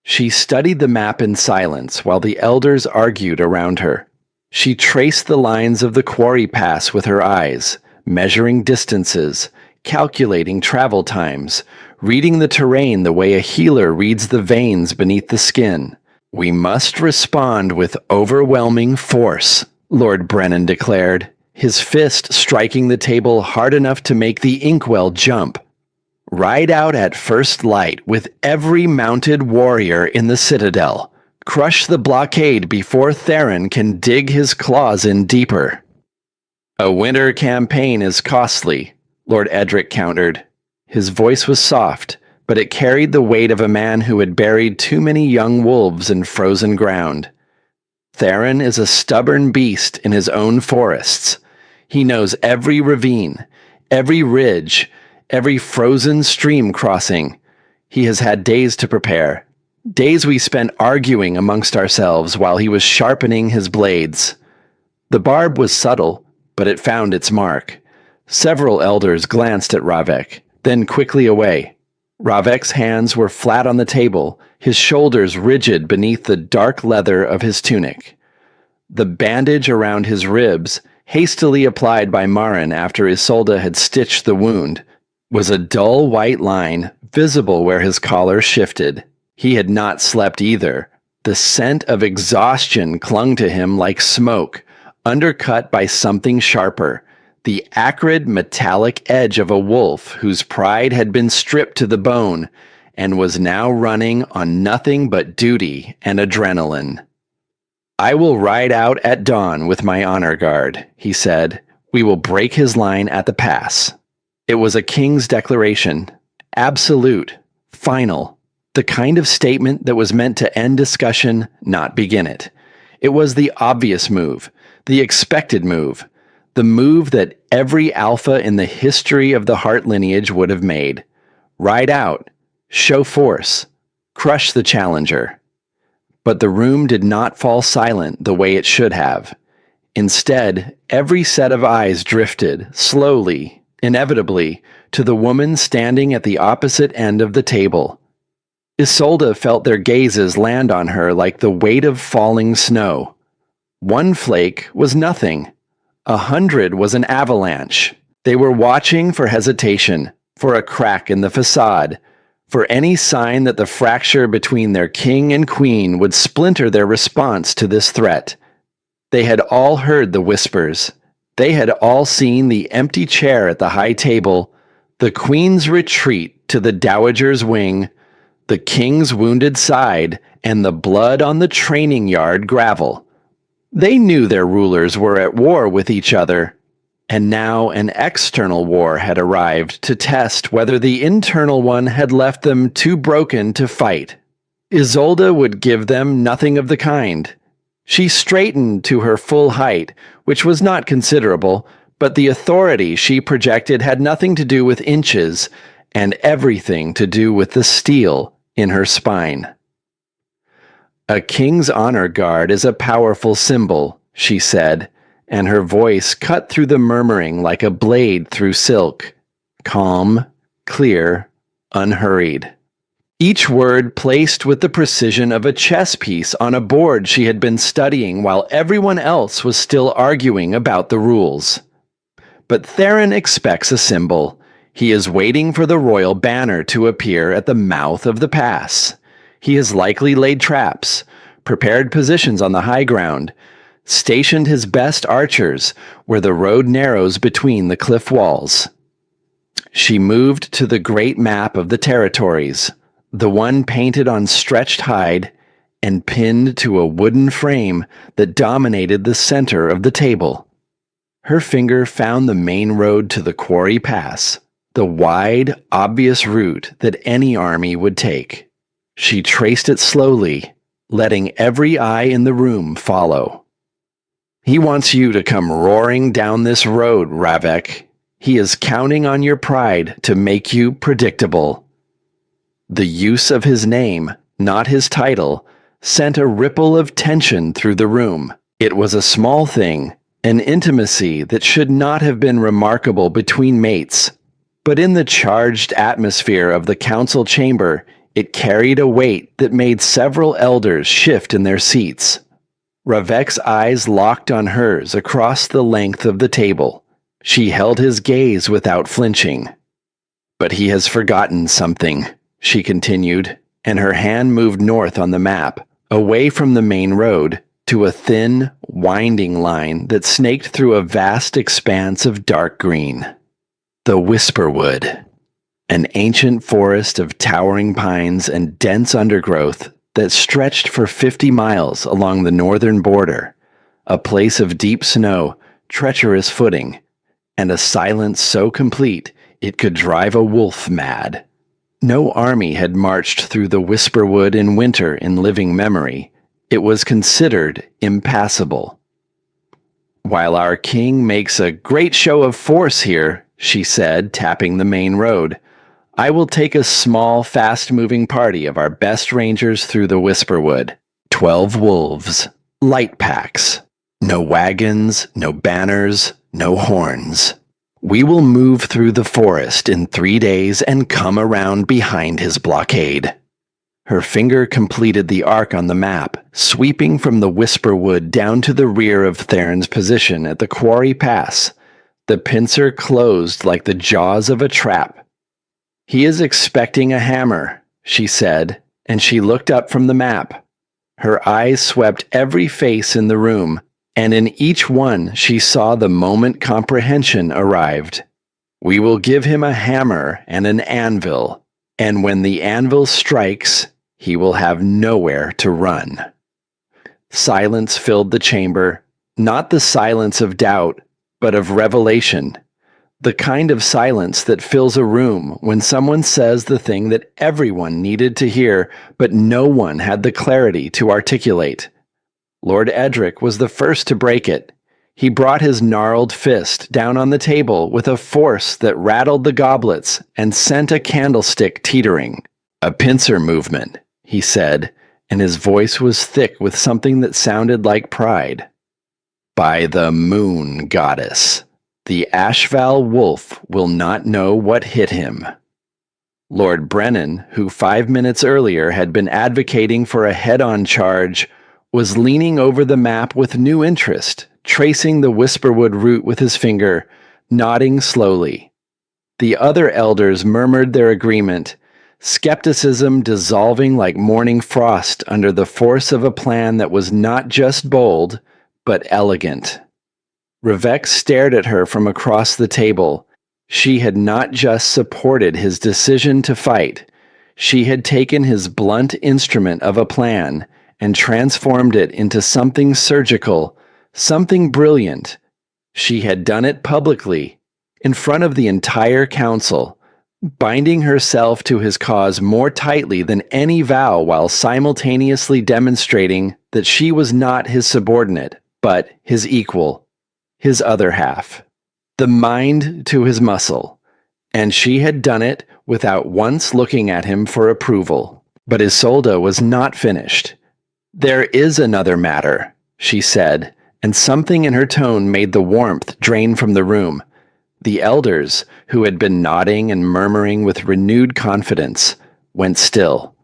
She studied the map in silence while the elders argued around her. She traced the lines of the quarry pass with her eyes, measuring distances, calculating travel times, reading the terrain the way a healer reads the veins beneath the skin. "We must respond with overwhelming force," Lord Brennan declared, his fist striking the table hard enough to make the inkwell jump. "Ride out at first light with every mounted warrior in the citadel. Crush the blockade before Theron can dig his claws in deeper." "A winter campaign is costly," Lord Edric countered. His voice was soft, but it carried the weight of a man who had buried too many young wolves in frozen ground. "Theron is a stubborn beast in his own forests. He knows every ravine, every ridge, every frozen stream crossing. He has had days to prepare, days we spent arguing amongst ourselves while he was sharpening his blades." The barb was subtle, but it found its mark. Several elders glanced at Ravek, then quickly away. Ravek's hands were flat on the table, his shoulders rigid beneath the dark leather of his tunic. The bandage around his ribs, hastily applied by Marin after Isolde had stitched the wound, was a dull white line visible where his collar shifted. He had not slept either. The scent of exhaustion clung to him like smoke, undercut by something sharper, the acrid metallic edge of a wolf whose pride had been stripped to the bone and was now running on nothing but duty and adrenaline. "I will ride out at dawn with my honor guard," he said. "We will break his line at the pass." It was a king's declaration, absolute, final, the kind of statement that was meant to end discussion, not begin it. It was the obvious move, the expected move, the move that every alpha in the history of the Hart lineage would have made. Ride out, show force, crush the challenger. But the room did not fall silent the way it should have. Instead, every set of eyes drifted, slowly, inevitably, to the woman standing at the opposite end of the table. Isolde felt their gazes land on her like the weight of falling snow. One flake was nothing. 100 was an avalanche. They were watching for hesitation, for a crack in the facade, for any sign that the fracture between their king and queen would splinter their response to this threat. They had all heard the whispers. They had all seen the empty chair at the high table, the queen's retreat to the dowager's wing, the king's wounded side, and the blood on the training yard gravel. They knew their rulers were at war with each other, and now an external war had arrived to test whether the internal one had left them too broken to fight. Isolde would give them nothing of the kind. She straightened to her full height, which was not considerable, but the authority she projected had nothing to do with inches, and everything to do with the steel in her spine. "A king's honor guard is a powerful symbol," she said, and her voice cut through the murmuring like a blade through silk. Calm, clear, unhurried. Each word placed with the precision of a chess piece on a board she had been studying while everyone else was still arguing about the rules. "But Theron expects a symbol. He is waiting for the royal banner to appear at the mouth of the pass. He has likely laid traps, prepared positions on the high ground, stationed his best archers where the road narrows between the cliff walls." She moved to the great map of the territories, the one painted on stretched hide and pinned to a wooden frame that dominated the center of the table. Her finger found the main road to the Quarry Pass, the wide, obvious route that any army would take. She traced it slowly, letting every eye in the room follow. "He wants you to come roaring down this road, Ravek. He is counting on your pride to make you predictable." The use of his name, not his title, sent a ripple of tension through the room. It was a small thing, an intimacy that should not have been remarkable between mates, but in the charged atmosphere of the council chamber, it carried a weight that made several elders shift in their seats. Ravek's eyes locked on hers across the length of the table. She held his gaze without flinching. "But he has forgotten something," she continued, and her hand moved north on the map, away from the main road, to a thin, winding line that snaked through a vast expanse of dark green. The Whisperwood, an ancient forest of towering pines and dense undergrowth that stretched for 50 miles along the northern border, a place of deep snow, treacherous footing, and a silence so complete it could drive a wolf mad. No army had marched through the Whisperwood in winter in living memory. It was considered impassable. "While our king makes a great show of force here," she said, tapping the main road, "I will take a small, fast-moving party of our best rangers through the Whisperwood. 12 wolves, light packs. No wagons, no banners, no horns. We will move through the forest in 3 days and come around behind his blockade." Her finger completed the arc on the map, sweeping from the Whisperwood down to the rear of Theron's position at the Quarry Pass. The pincer closed like the jaws of a trap. "He is expecting a hammer," she said, and she looked up from the map. Her eyes swept every face in the room, and in each one she saw the moment comprehension arrived. "We will give him a hammer and an anvil, and when the anvil strikes, he will have nowhere to run." Silence filled the chamber, not the silence of doubt, but of revelation. The kind of silence that fills a room when someone says the thing that everyone needed to hear, but no one had the clarity to articulate. Lord Edric was the first to break it. He brought his gnarled fist down on the table with a force that rattled the goblets and sent a candlestick teetering. "A pincer movement," he said, and his voice was thick with something that sounded like pride. "By the moon goddess, the Ashval wolf will not know what hit him." Lord Brennan, who 5 minutes earlier had been advocating for a head-on charge, was leaning over the map with new interest, tracing the Whisperwood route with his finger, nodding slowly. The other elders murmured their agreement, skepticism dissolving like morning frost under the force of a plan that was not just bold, but elegant. Revek stared at her from across the table. She had not just supported his decision to fight. She had taken his blunt instrument of a plan and transformed it into something surgical, something brilliant. She had done it publicly, in front of the entire council, binding herself to his cause more tightly than any vow while simultaneously demonstrating that she was not his subordinate, but his equal, his other half, the mind to his muscle. And she had done it without once looking at him for approval. But Isolde was not finished. "There is another matter," she said, and something in her tone made the warmth drain from the room. The elders, who had been nodding and murmuring with renewed confidence, went still.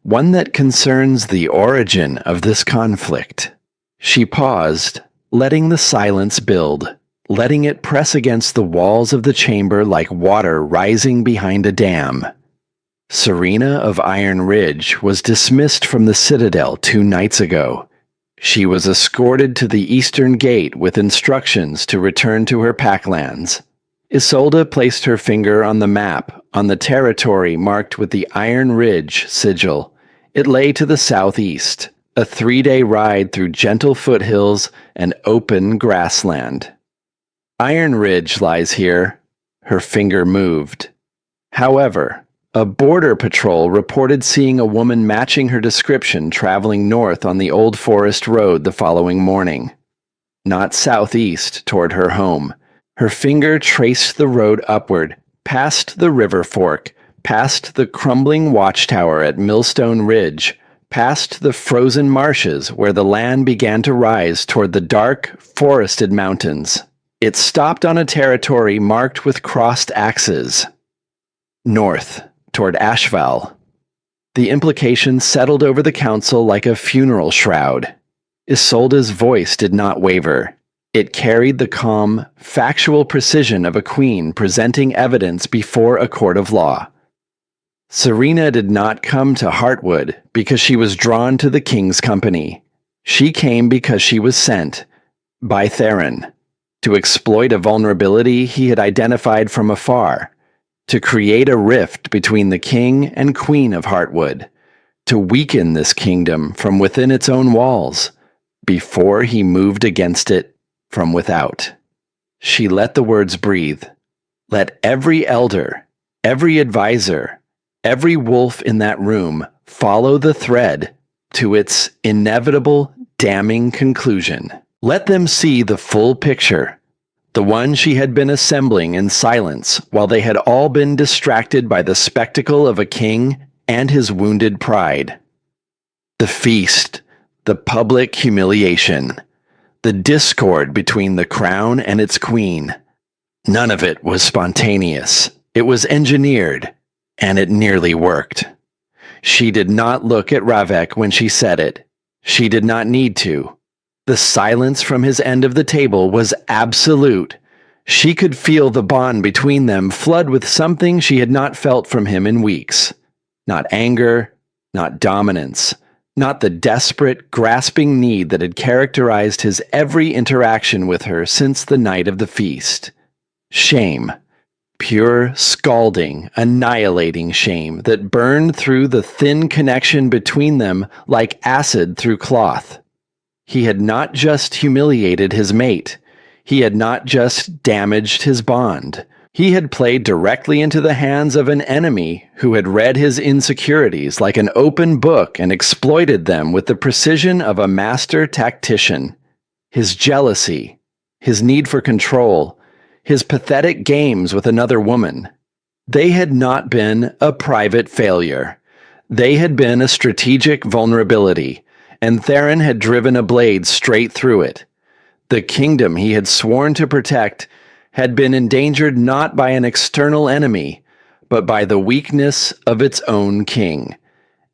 "One that concerns the origin of this conflict." She paused, letting the silence build, letting it press against the walls of the chamber like water rising behind a dam. Serena of Iron Ridge was dismissed from the Citadel 2 nights ago. She was escorted to the eastern gate with instructions to return to her packlands. Isolde placed her finger on the map, on the territory marked with the Iron Ridge sigil. It lay to the southeast, a 3-day ride through gentle foothills and open grassland. "Iron Ridge lies here." Her finger moved. However, a border patrol reported seeing a woman matching her description traveling north on the Old Forest Road the following morning. Not southeast toward her home. Her finger traced the road upward, past the river fork, past the crumbling watchtower at Millstone Ridge, past the frozen marshes where the land began to rise toward the dark, forested mountains. It stopped on a territory marked with crossed axes. North, toward Ashval. The implication settled over the council like a funeral shroud. Isolde's voice did not waver. It carried the calm, factual precision of a queen presenting evidence before a court of law. Serena did not come to Heartwood because she was drawn to the king's company. She came because she was sent by Theron to exploit a vulnerability he had identified from afar, to create a rift between the king and queen of Heartwood, to weaken this kingdom from within its own walls before he moved against it from without. She let the words breathe. Let every elder, every advisor, every wolf in that room follow the thread to its inevitable, damning conclusion. Let them see the full picture, the one she had been assembling in silence while they had all been distracted by the spectacle of a king and his wounded pride. The feast, the public humiliation, the discord between the crown and its queen. None of it was spontaneous. It was engineered, and it nearly worked. She did not look at Ravek when she said it. She did not need to. The silence from his end of the table was absolute. She could feel the bond between them flood with something she had not felt from him in weeks. Not anger, not dominance, not the desperate, grasping need that had characterized his every interaction with her since the night of the feast. Shame. Pure, scalding, annihilating shame that burned through the thin connection between them like acid through cloth. He had not just humiliated his mate. He had not just damaged his bond. He had played directly into the hands of an enemy who had read his insecurities like an open book and exploited them with the precision of a master tactician. His jealousy, his need for control, his pathetic games with another woman. They had not been a private failure. They had been a strategic vulnerability, and Theron had driven a blade straight through it. The kingdom he had sworn to protect had been endangered not by an external enemy, but by the weakness of its own king.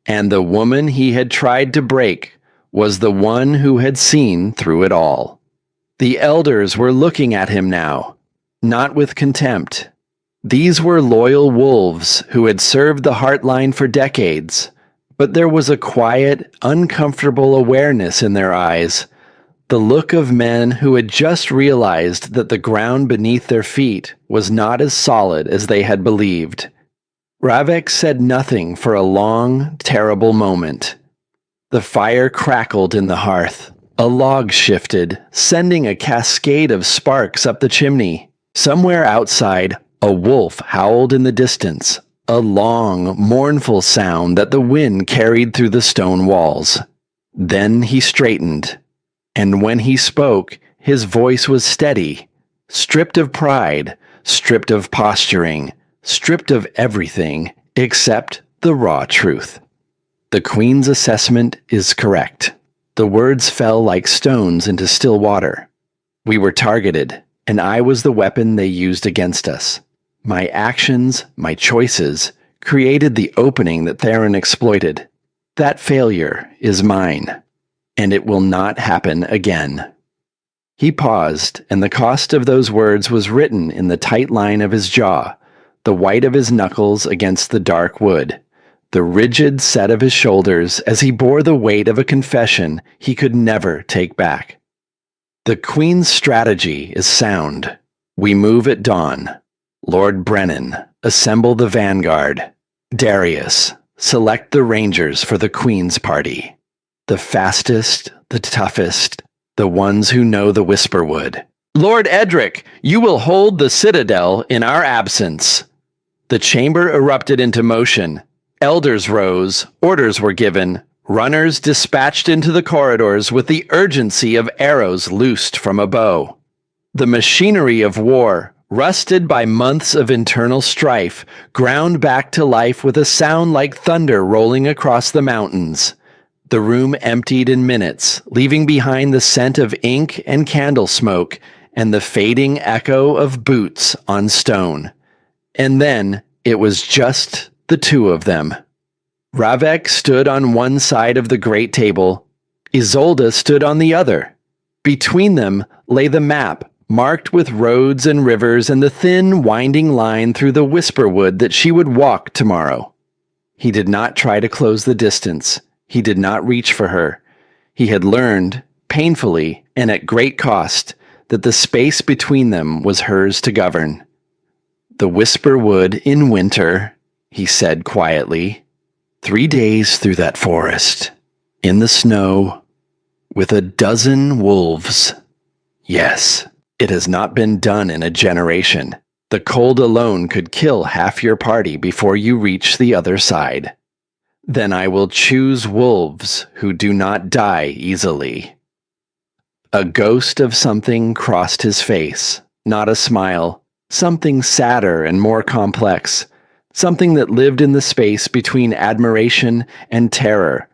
And the woman he had tried to break was the one who had seen through it all. The elders were looking at him now, not with contempt. These were loyal wolves who had served the Heartline for decades, but there was a quiet, uncomfortable awareness in their eyes, the look of men who had just realized that the ground beneath their feet was not as solid as they had believed. Ravek said nothing for a long, terrible moment. The fire crackled in the hearth. A log shifted, sending a cascade of sparks up the chimney. Somewhere outside, a wolf howled in the distance, a long, mournful sound that the wind carried through the stone walls. Then he straightened, and when he spoke, his voice was steady, stripped of pride, stripped of posturing, stripped of everything except the raw truth. The Queen's assessment is correct. The words fell like stones into still water. We were targeted, and I was the weapon they used against us. My actions, my choices, created the opening that Theron exploited. That failure is mine, and it will not happen again. He paused, and the cost of those words was written in the tight line of his jaw, the white of his knuckles against the dark wood, the rigid set of his shoulders as he bore the weight of a confession he could never take back. The Queen's strategy is sound. We move at dawn. Lord Brennan, assemble the vanguard. Darius, select the rangers for the Queen's party. The fastest, the toughest, the ones who know the Whisperwood. Lord Edric, you will hold the citadel in our absence. The chamber erupted into motion. Elders rose, orders were given, runners dispatched into the corridors with the urgency of arrows loosed from a bow. The machinery of war, rusted by months of internal strife, ground back to life with a sound like thunder rolling across the mountains. The room emptied in minutes, leaving behind the scent of ink and candle smoke and the fading echo of boots on stone. And then it was just the two of them. Ravek stood on one side of the great table. Isolde stood on the other. Between them lay the map, marked with roads and rivers and the thin, winding line through the whisper wood that she would walk tomorrow. He did not try to close the distance. He did not reach for her. He had learned, painfully and at great cost, that the space between them was hers to govern. "The whisper wood in winter," he said quietly. 3 days through that forest, in the snow, with a dozen wolves. Yes, it has not been done in a generation. The cold alone could kill half your party before you reach the other side. Then I will choose wolves who do not die easily. A ghost of something crossed his face, not a smile, something sadder and more complex, something that lived in the space between admiration and terror.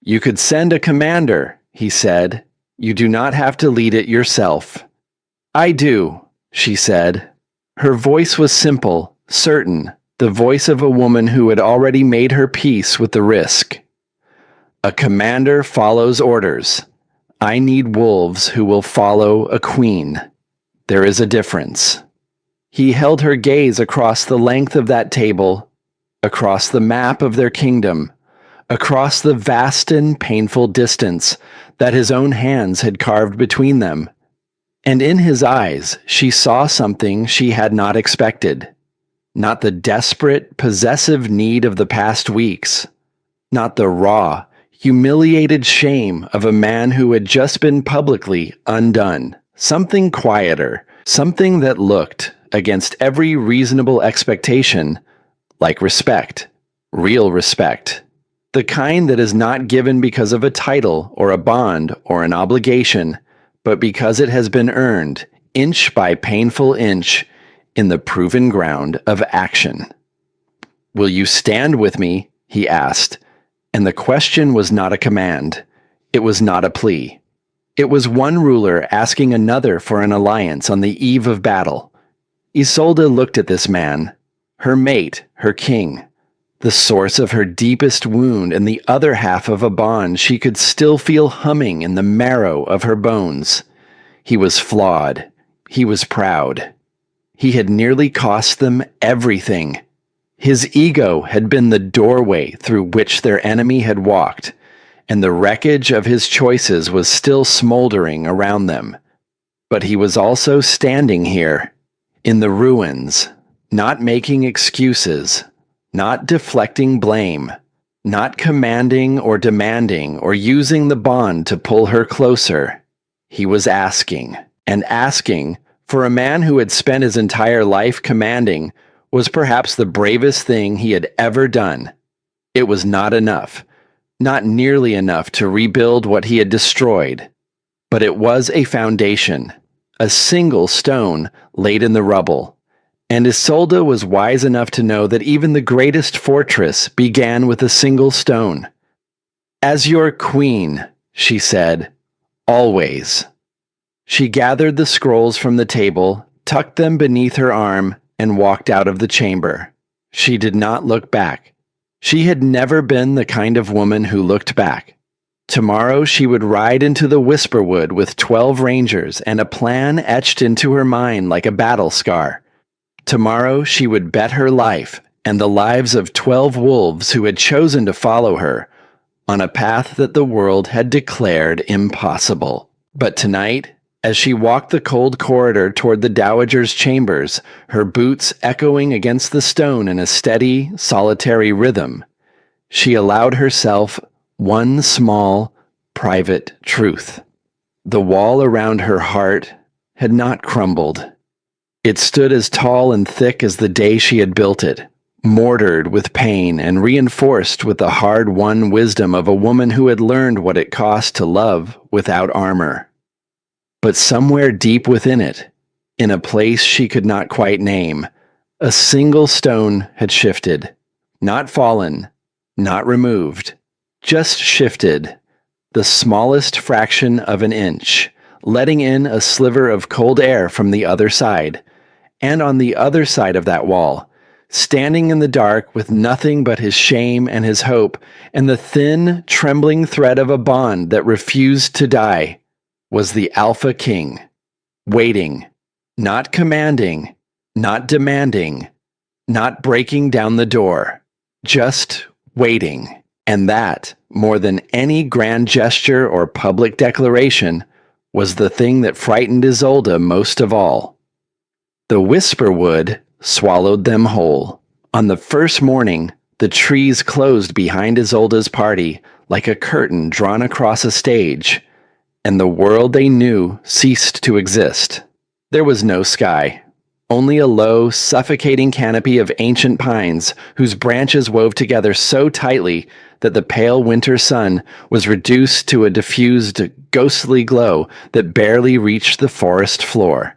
"You could send a commander," he said. "You do not have to lead it yourself." "I do," she said. Her voice was simple, certain, the voice of a woman who had already made her peace with the risk. "A commander follows orders. I need wolves who will follow a queen. There is a difference." He held her gaze across the length of that table, across the map of their kingdom, across the vast and painful distance that his own hands had carved between them. And in his eyes she saw something she had not expected. Not the desperate, possessive need of the past weeks. Not the raw, humiliated shame of a man who had just been publicly undone. Something quieter, something that looked, against every reasonable expectation, like respect. Real respect. The kind that is not given because of a title or a bond or an obligation, but because it has been earned, inch by painful inch, in the proven ground of action. "Will you stand with me?" he asked, and the question was not a command. It was not a plea. It was one ruler asking another for an alliance on the eve of battle. Isolde looked at this man, her mate, her king, the source of her deepest wound and the other half of a bond she could still feel humming in the marrow of her bones. He was flawed. He was proud. He had nearly cost them everything. His ego had been the doorway through which their enemy had walked, and the wreckage of his choices was still smoldering around them. But he was also standing here, in the ruins, not making excuses, not deflecting blame, not commanding or demanding or using the bond to pull her closer. He was asking, and asking, for a man who had spent his entire life commanding, was perhaps the bravest thing he had ever done. It was not enough, not nearly enough to rebuild what he had destroyed, but it was a foundation, a single stone laid in the rubble. And Isolde was wise enough to know that even the greatest fortress began with a single stone. "As your queen," she said, "always." She gathered the scrolls from the table, tucked them beneath her arm, and walked out of the chamber. She did not look back. She had never been the kind of woman who looked back. Tomorrow she would ride into the Whisperwood with 12 rangers and a plan etched into her mind like a battle scar. Tomorrow she would bet her life and the lives of 12 wolves who had chosen to follow her on a path that the world had declared impossible. But tonight, as she walked the cold corridor toward the Dowager's chambers, her boots echoing against the stone in a steady, solitary rhythm, she allowed herself one small, private truth. The wall around her heart had not crumbled. It stood as tall and thick as the day she had built it, mortared with pain and reinforced with the hard-won wisdom of a woman who had learned what it cost to love without armor. But somewhere deep within it, in a place she could not quite name, a single stone had shifted, not fallen, not removed, just shifted, the smallest fraction of an inch, letting in a sliver of cold air from the other side. And on the other side of that wall, standing in the dark with nothing but his shame and his hope, and the thin, trembling thread of a bond that refused to die, was the Alpha King, waiting, not commanding, not demanding, not breaking down the door, just waiting. And that, more than any grand gesture or public declaration, was the thing that frightened Isolde most of all. The Whisperwood swallowed them whole. On the first morning, the trees closed behind Isolde's party like a curtain drawn across a stage, and the world they knew ceased to exist. There was no sky, only a low, suffocating canopy of ancient pines whose branches wove together so tightly that the pale winter sun was reduced to a diffused, ghostly glow that barely reached the forest floor.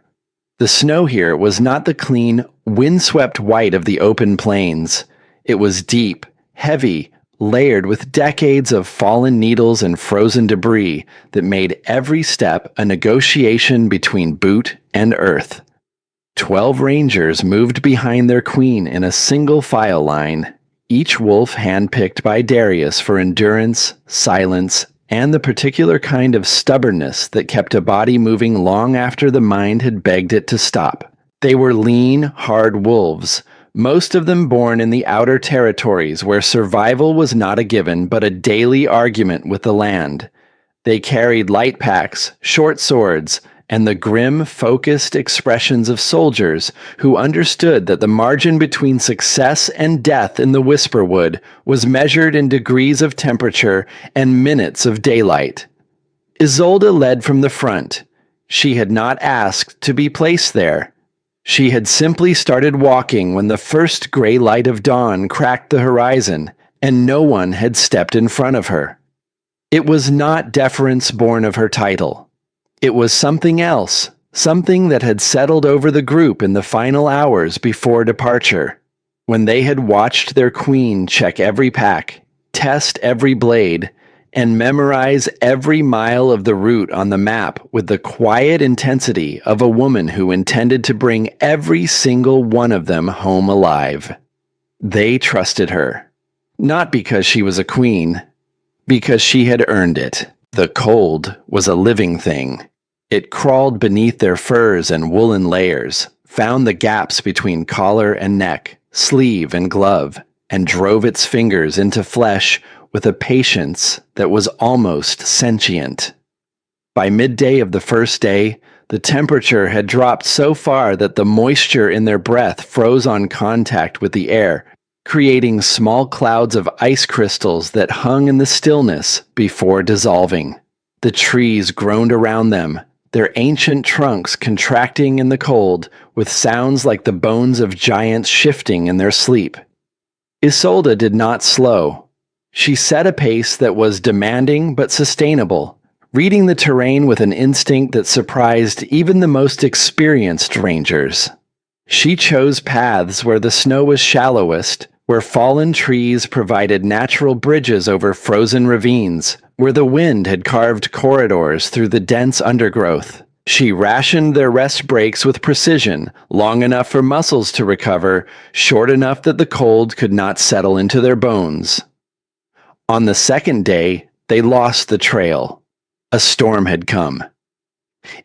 The snow here was not the clean, windswept white of the open plains. It was deep, heavy, layered with decades of fallen needles and frozen debris that made every step a negotiation between boot and earth. 12 rangers moved behind their queen in a single file line, each wolf handpicked by Darius for endurance, silence, and the particular kind of stubbornness that kept a body moving long after the mind had begged it to stop. They were lean, hard wolves, most of them born in the outer territories where survival was not a given but a daily argument with the land. They carried light packs, short swords, and the grim, focused expressions of soldiers who understood that the margin between success and death in the Whisperwood was measured in degrees of temperature and minutes of daylight. Isolde led from the front. She had not asked to be placed there. She had simply started walking when the first gray light of dawn cracked the horizon, and no one had stepped in front of her. It was not deference born of her title. It was something else, something that had settled over the group in the final hours before departure, when they had watched their queen check every pack, test every blade, and memorize every mile of the route on the map with the quiet intensity of a woman who intended to bring every single one of them home alive. They trusted her, not because she was a queen, because she had earned it. The cold was a living thing. It crawled beneath their furs and woolen layers, found the gaps between collar and neck, sleeve and glove, and drove its fingers into flesh with a patience that was almost sentient. By midday of the first day, the temperature had dropped so far that the moisture in their breath froze on contact with the air, creating small clouds of ice crystals that hung in the stillness before dissolving. The trees groaned around them, their ancient trunks contracting in the cold with sounds like the bones of giants shifting in their sleep. Isolde did not slow. She set a pace that was demanding but sustainable, reading the terrain with an instinct that surprised even the most experienced rangers. She chose paths where the snow was shallowest, where fallen trees provided natural bridges over frozen ravines, where the wind had carved corridors through the dense undergrowth. She rationed their rest breaks with precision, long enough for muscles to recover, short enough that the cold could not settle into their bones. On the second day, they lost the trail. A storm had come.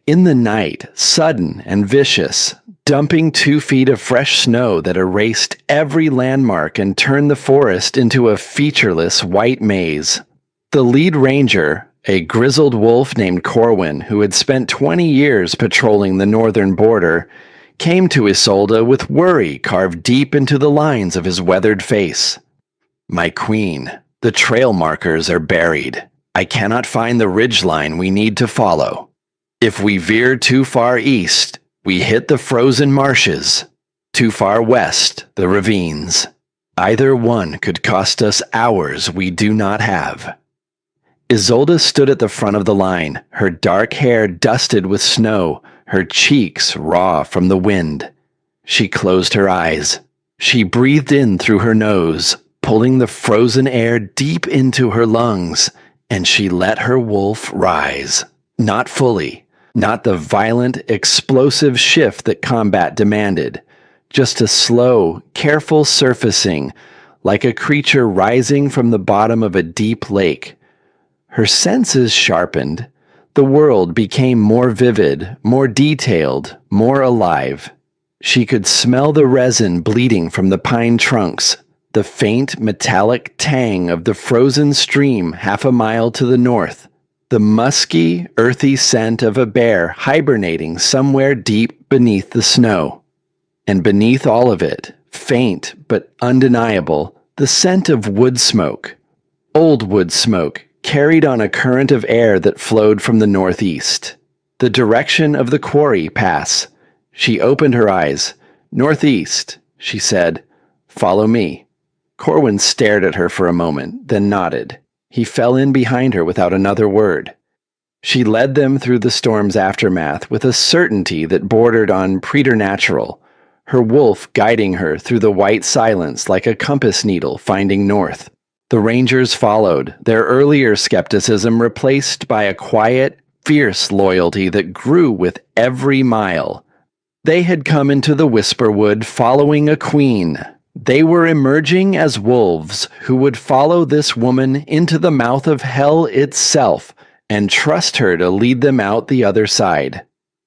In the night, sudden and vicious, dumping 2 feet of fresh snow that erased every landmark and turned the forest into a featureless white maze. The lead ranger, a grizzled wolf named Corwin, who had spent 20 years patrolling the northern border, came to Isolde with worry carved deep into the lines of his weathered face. "My queen, the trail markers are buried. I cannot find the ridgeline we need to follow. If we veer too far east, we hit the frozen marshes. Too far west, the ravines. Either one could cost us hours we do not have." Isolde stood at the front of the line, her dark hair dusted with snow, her cheeks raw from the wind. She closed her eyes. She breathed in through her nose, pulling the frozen air deep into her lungs, and she let her wolf rise. Not fully, not the violent, explosive shift that combat demanded, just a slow, careful surfacing, like a creature rising from the bottom of a deep lake. Her senses sharpened. The world became more vivid, more detailed, more alive. She could smell the resin bleeding from the pine trunks, the faint metallic tang of the frozen stream half a mile to the north, the musky, earthy scent of a bear hibernating somewhere deep beneath the snow. And beneath all of it, faint but undeniable, the scent of wood smoke. Old wood smoke, carried on a current of air that flowed from the northeast. The direction of the quarry pass. She opened her eyes. "Northeast," she said. "Follow me." Corwin stared at her for a moment, then nodded. He fell in behind her without another word. She led them through the storm's aftermath with a certainty that bordered on preternatural, her wolf guiding her through the white silence like a compass needle finding north. The Rangers followed, their earlier skepticism replaced by a quiet, fierce loyalty that grew with every mile. They had come into the Whisperwood following a queen. They were emerging as wolves who would follow this woman into the mouth of hell itself and trust her to lead them out the other side.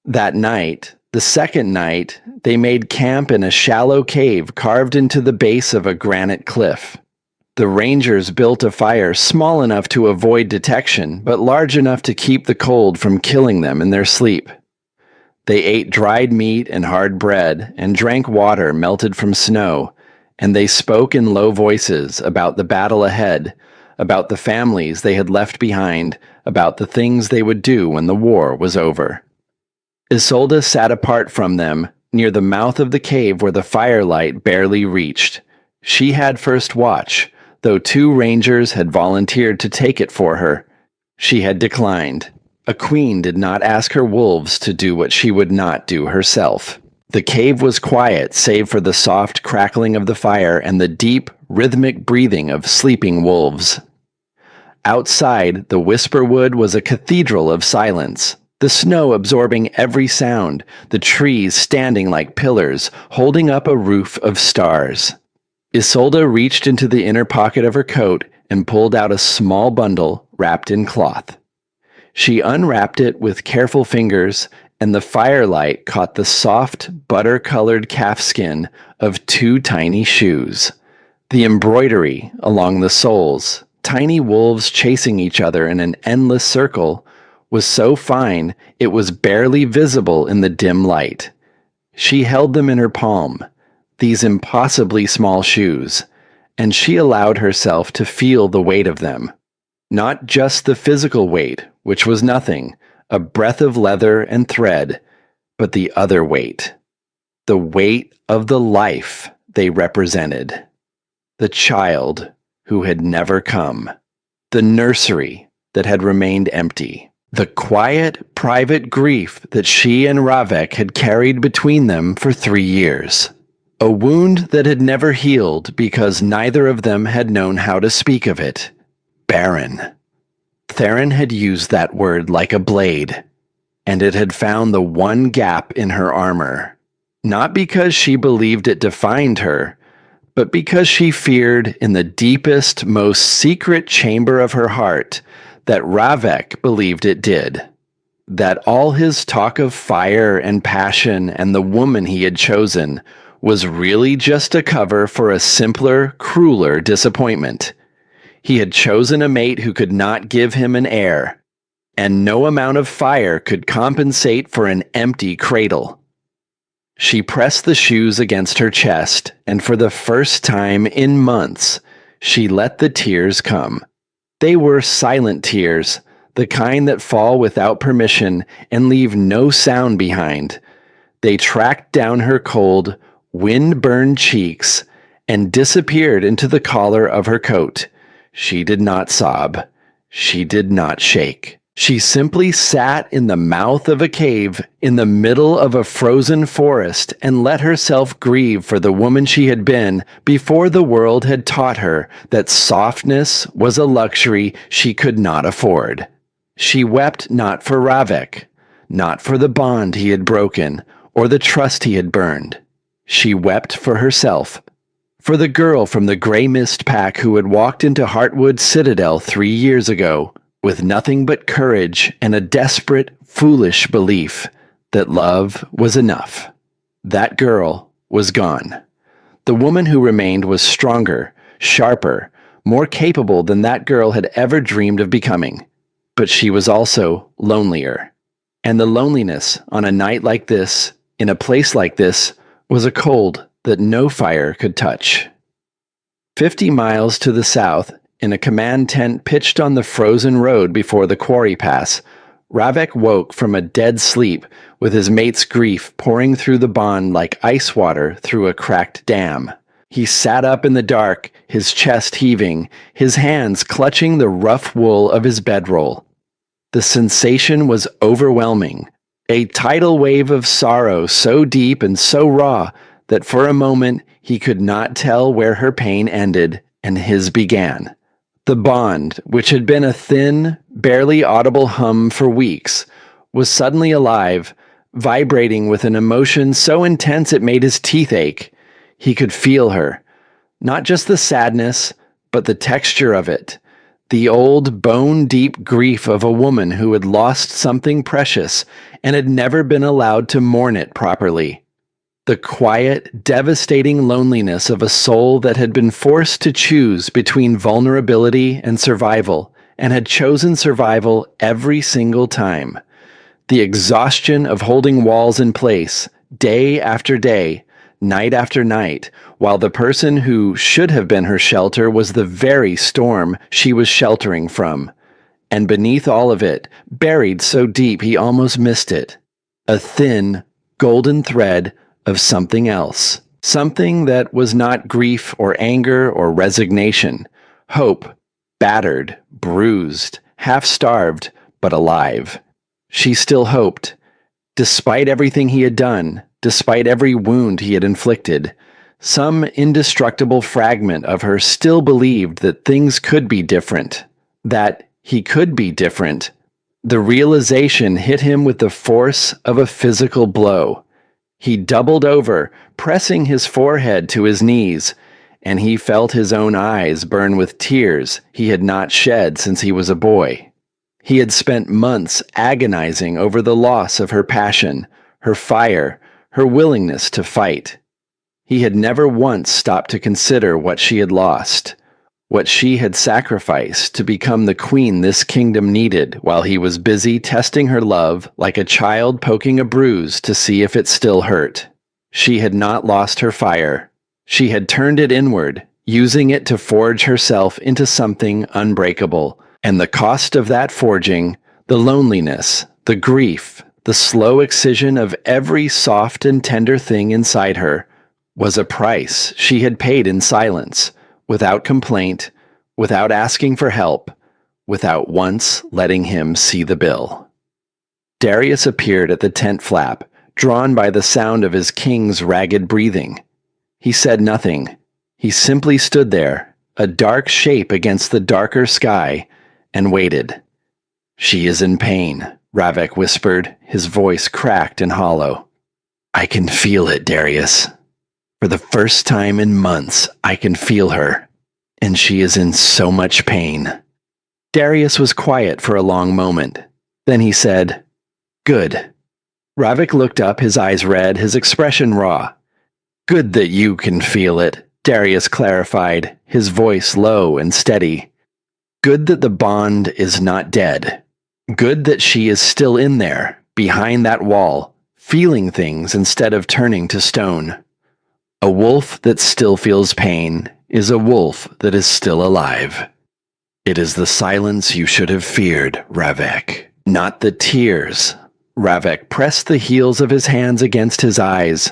That night, the second night, they made camp in a shallow cave carved into the base of a granite cliff. The Rangers built a fire small enough to avoid detection, but large enough to keep the cold from killing them in their sleep. They ate dried meat and hard bread, and drank water melted from snow, and they spoke in low voices about the battle ahead, about the families they had left behind, about the things they would do when the war was over. Isolde sat apart from them, near the mouth of the cave where the firelight barely reached. She had first watch, though 2 rangers had volunteered to take it for her. She had declined. A queen did not ask her wolves to do what she would not do herself. The cave was quiet save for the soft crackling of the fire and the deep, rhythmic breathing of sleeping wolves. Outside, the Whisperwood was a cathedral of silence, the snow absorbing every sound, the trees standing like pillars, holding up a roof of stars. Isolde reached into the inner pocket of her coat and pulled out a small bundle wrapped in cloth. She unwrapped it with careful fingers, and the firelight caught the soft, butter-colored calfskin of 2 tiny shoes. The embroidery along the soles, tiny wolves chasing each other in an endless circle, was so fine it was barely visible in the dim light. She held them in her palm, these impossibly small shoes, and she allowed herself to feel the weight of them. Not just the physical weight, which was nothing, a breath of leather and thread, but the other weight. The weight of the life they represented. The child who had never come. The nursery that had remained empty. The quiet, private grief that she and Ravek had carried between them for 3 years. A wound that had never healed because neither of them had known how to speak of it. Barren. Theron had used that word like a blade, and it had found the one gap in her armor. Not because she believed it defined her, but because she feared in the deepest, most secret chamber of her heart that Ravek believed it did. That all his talk of fire and passion and the woman he had chosen was really just a cover for a simpler, crueler disappointment. He had chosen a mate who could not give him an heir, and no amount of fire could compensate for an empty cradle. She pressed the shoes against her chest, and for the first time in months, she let the tears come. They were silent tears, the kind that fall without permission and leave no sound behind. They tracked down her cold, wind-burned cheeks and disappeared into the collar of her coat. She did not sob. She did not shake. She simply sat in the mouth of a cave in the middle of a frozen forest and let herself grieve for the woman she had been before the world had taught her that softness was a luxury she could not afford. She wept not for Ravek, not for the bond he had broken or the trust he had burned. She wept for herself. For the girl from the Grey Mist Pack who had walked into Heartwood Citadel 3 years ago, with nothing but courage and a desperate, foolish belief that love was enough. That girl was gone. The woman who remained was stronger, sharper, more capable than that girl had ever dreamed of becoming. But she was also lonelier. And the loneliness on a night like this, in a place like this, was a cold that no fire could touch. 50 miles to the south, in a command tent pitched on the frozen road before the quarry pass, Ravek woke from a dead sleep with his mate's grief pouring through the bond like ice water through a cracked dam. He sat up in the dark, his chest heaving, his hands clutching the rough wool of his bedroll. The sensation was overwhelming, a tidal wave of sorrow so deep and so raw that for a moment he could not tell where her pain ended and his began. The bond, which had been a thin, barely audible hum for weeks, was suddenly alive, vibrating with an emotion so intense it made his teeth ache. He could feel her. Not just the sadness, but the texture of it. The old, bone-deep grief of a woman who had lost something precious and had never been allowed to mourn it properly. The quiet, devastating loneliness of a soul that had been forced to choose between vulnerability and survival, and had chosen survival every single time. The exhaustion of holding walls in place, day after day, night after night, while the person who should have been her shelter was the very storm she was sheltering from. And beneath all of it, buried so deep he almost missed it, a thin, golden thread of something else. Something that was not grief or anger or resignation. Hope, battered, bruised, half-starved, but alive. She still hoped. Despite everything he had done, despite every wound he had inflicted, some indestructible fragment of her still believed that things could be different, that he could be different. The realization hit him with the force of a physical blow. He doubled over, pressing his forehead to his knees, and he felt his own eyes burn with tears he had not shed since he was a boy. He had spent months agonizing over the loss of her passion, her fire, her willingness to fight. He had never once stopped to consider what she had lost, what she had sacrificed to become the queen this kingdom needed, while he was busy testing her love like a child poking a bruise to see if it still hurt. She had not lost her fire. She had turned it inward, using it to forge herself into something unbreakable. And the cost of that forging, the loneliness, the grief, the slow excision of every soft and tender thing inside her, was a price she had paid in silence, without complaint, without asking for help, without once letting him see the bill. Darius appeared at the tent flap, drawn by the sound of his king's ragged breathing. He said nothing. He simply stood there, a dark shape against the darker sky, and waited. "She is in pain," Ravek whispered, his voice cracked and hollow. "I can feel it, Darius. For the first time in months, I can feel her, and she is in so much pain." Darius was quiet for a long moment. Then he said, "Good." Ravik looked up, his eyes red, his expression raw. "Good that you can feel it," Darius clarified, his voice low and steady. "Good that the bond is not dead. Good that she is still in there, behind that wall, feeling things instead of turning to stone. A wolf that still feels pain is a wolf that is still alive. It is the silence you should have feared, Ravek, not the tears." Ravek pressed the heels of his hands against his eyes.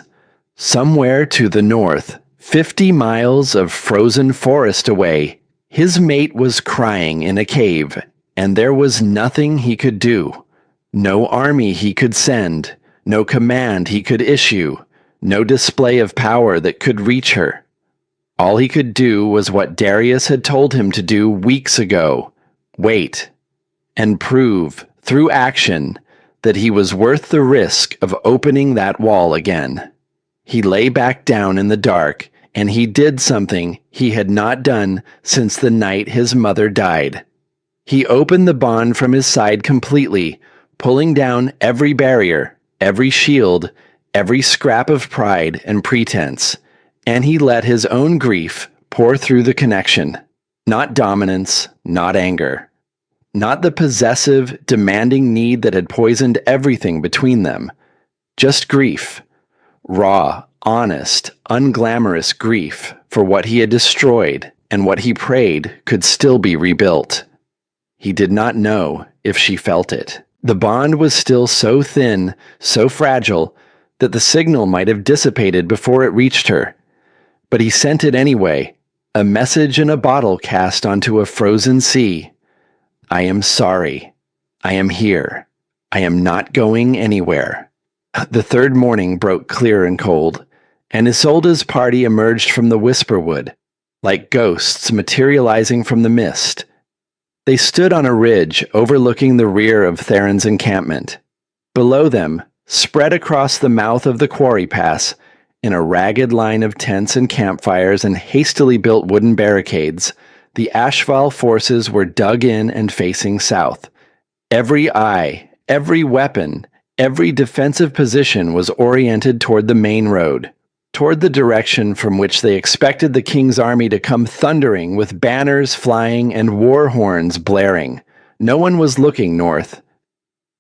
Somewhere to the north, 50 miles of frozen forest away, his mate was crying in a cave, and there was nothing he could do. No army he could send, no command he could issue, no display of power that could reach her. All he could do was what Darius had told him to do weeks ago: wait, and prove, through action, that he was worth the risk of opening that wall again. He lay back down in the dark, and he did something he had not done since the night his mother died. He opened the bond from his side completely, pulling down every barrier, every shield, every scrap of pride and pretense, and he let his own grief pour through the connection. Not dominance, not anger. Not the possessive, demanding need that had poisoned everything between them. Just grief. Raw, honest, unglamorous grief for what he had destroyed and what he prayed could still be rebuilt. He did not know if she felt it. The bond was still so thin, so fragile, that the signal might have dissipated before it reached her. But he sent it anyway, a message in a bottle cast onto a frozen sea. I am sorry. I am here. I am not going anywhere. The third morning broke clear and cold, and Isolde's party emerged from the Whisperwood, like ghosts materializing from the mist. They stood on a ridge overlooking the rear of Theron's encampment. Below them, spread across the mouth of the quarry pass, in a ragged line of tents and campfires and hastily built wooden barricades, the Ashval forces were dug in and facing south. Every eye, every weapon, every defensive position was oriented toward the main road, toward the direction from which they expected the king's army to come thundering with banners flying and war horns blaring. No one was looking north.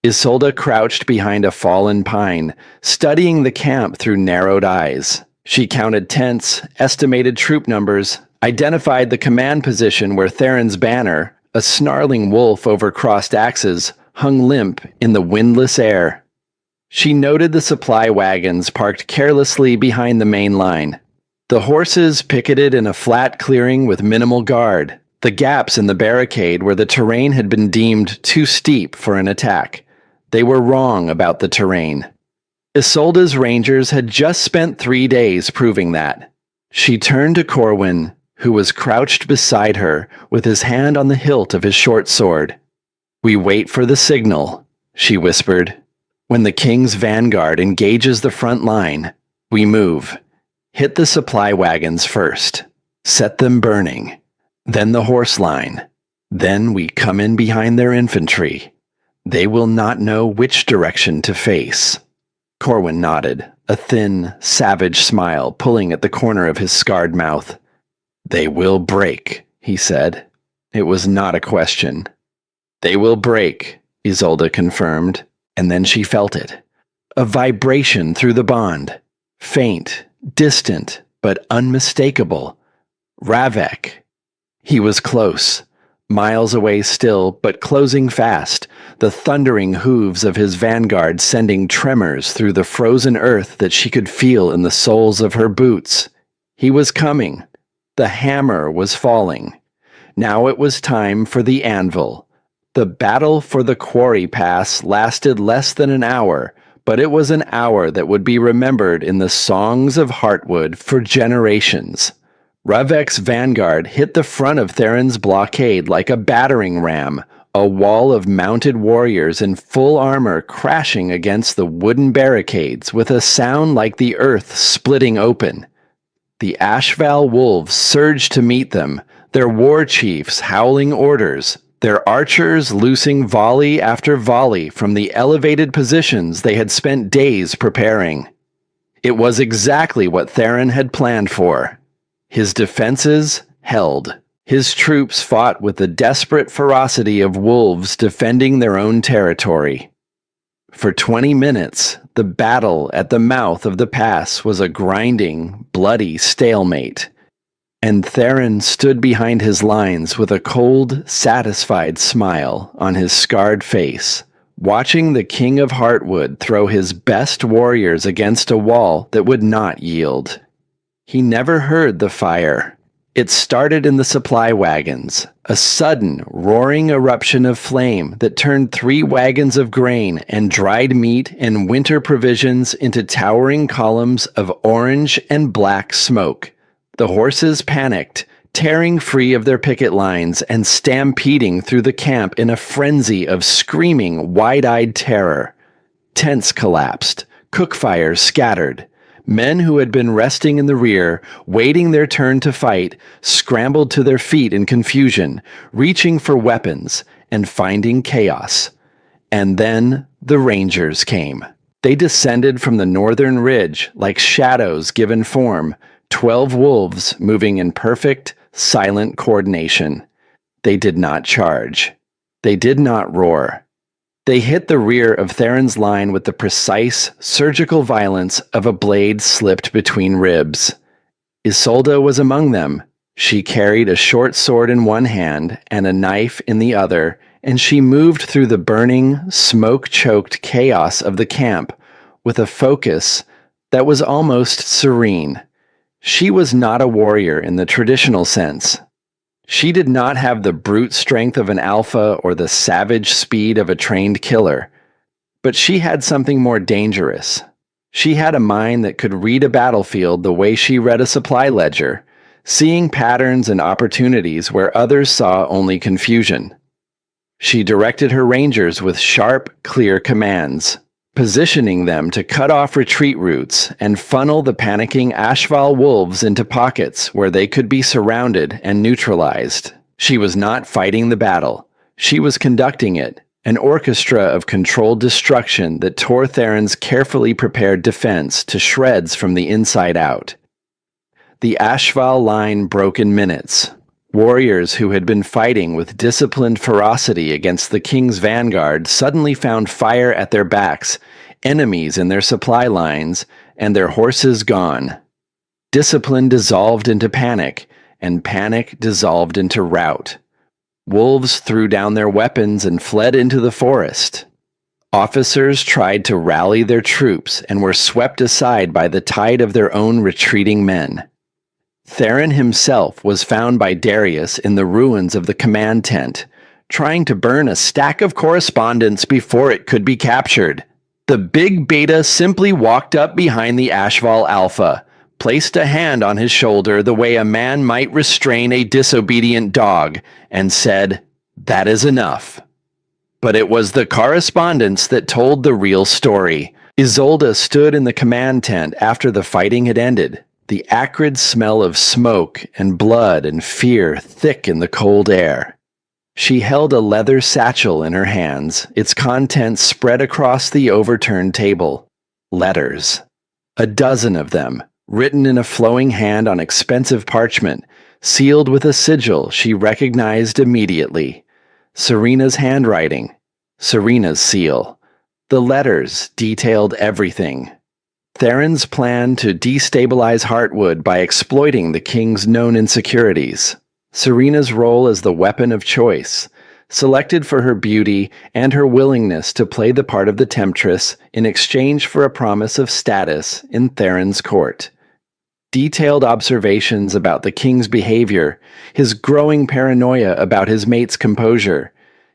Isolde crouched behind a fallen pine, studying the camp through narrowed eyes. She counted tents, estimated troop numbers, identified the command position where Theron's banner, a snarling wolf over crossed axes, hung limp in the windless air. She noted the supply wagons parked carelessly behind the main line. The horses picketed in a flat clearing with minimal guard, the gaps in the barricade where the terrain had been deemed too steep for an attack. They were wrong about the terrain. Isolde's rangers had just spent 3 days proving that. She turned to Corwin, who was crouched beside her with his hand on the hilt of his short sword. We wait for the signal, she whispered. When the king's vanguard engages the front line, we move. Hit the supply wagons first. Set them burning. Then the horse line. Then we come in behind their infantry. They will not know which direction to face. Corwin nodded, a thin, savage smile pulling at the corner of his scarred mouth. They will break, he said. It was not a question. They will break, Isolde confirmed, and then she felt it. A vibration through the bond. Faint, distant, but unmistakable. Ravek. He was close. Miles away still, but closing fast, the thundering hooves of his vanguard sending tremors through the frozen earth that she could feel in the soles of her boots. He was coming. The hammer was falling. Now it was time for the anvil. The battle for the quarry pass lasted less than an hour, but it was an hour that would be remembered in the songs of Heartwood for generations. Ravek's vanguard hit the front of Theron's blockade like a battering ram, a wall of mounted warriors in full armor crashing against the wooden barricades with a sound like the earth splitting open. The Ashval wolves surged to meet them, their war chiefs howling orders, their archers loosing volley after volley from the elevated positions they had spent days preparing. It was exactly what Theron had planned for. His defenses held. His troops fought with the desperate ferocity of wolves defending their own territory. For 20 minutes, the battle at the mouth of the pass was a grinding, bloody stalemate. And Theron stood behind his lines with a cold, satisfied smile on his scarred face, watching the King of Heartwood throw his best warriors against a wall that would not yield. He never heard the fire. It started in the supply wagons, a sudden, roaring eruption of flame that turned 3 wagons of grain and dried meat and winter provisions into towering columns of orange and black smoke. The horses panicked, tearing free of their picket lines and stampeding through the camp in a frenzy of screaming, wide-eyed terror. Tents collapsed, cook fires scattered. Men who had been resting in the rear, waiting their turn to fight, scrambled to their feet in confusion, reaching for weapons, and finding chaos. And then the Rangers came. They descended from the northern ridge like shadows given form, 12 wolves moving in perfect, silent coordination. They did not charge. They did not roar. They hit the rear of Theron's line with the precise, surgical violence of a blade slipped between ribs. Isolde was among them. She carried a short sword in one hand and a knife in the other, and she moved through the burning, smoke-choked chaos of the camp with a focus that was almost serene. She was not a warrior in the traditional sense. She did not have the brute strength of an alpha or the savage speed of a trained killer, but she had something more dangerous. She had a mind that could read a battlefield the way she read a supply ledger, seeing patterns and opportunities where others saw only confusion. She directed her rangers with sharp, clear commands, positioning them to cut off retreat routes and funnel the panicking Ashval wolves into pockets where they could be surrounded and neutralized. She was not fighting the battle. She was conducting it, an orchestra of controlled destruction that tore Theron's carefully prepared defense to shreds from the inside out. The Ashval line broke in minutes. Warriors who had been fighting with disciplined ferocity against the king's vanguard suddenly found fire at their backs, enemies in their supply lines, and their horses gone. Discipline dissolved into panic, and panic dissolved into rout. Wolves threw down their weapons and fled into the forest. Officers tried to rally their troops and were swept aside by the tide of their own retreating men. Theron himself was found by Darius in the ruins of the command tent, trying to burn a stack of correspondence before it could be captured. The big beta simply walked up behind the Ashval Alpha, placed a hand on his shoulder the way a man might restrain a disobedient dog, and said, "That is enough." But it was the correspondence that told the real story. Isolde stood in the command tent after the fighting had ended, the acrid smell of smoke and blood and fear thick in the cold air. She held a leather satchel in her hands, its contents spread across the overturned table. Letters. A dozen of them, written in a flowing hand on expensive parchment, sealed with a sigil she recognized immediately. Serena's handwriting. Serena's seal. The letters detailed everything. Theron's plan to destabilize Heartwood by exploiting the king's known insecurities. Serena's role as the weapon of choice, selected for her beauty and her willingness to play the part of the temptress in exchange for a promise of status in Theron's court. Detailed observations about the king's behavior, his growing paranoia about his mate's composure,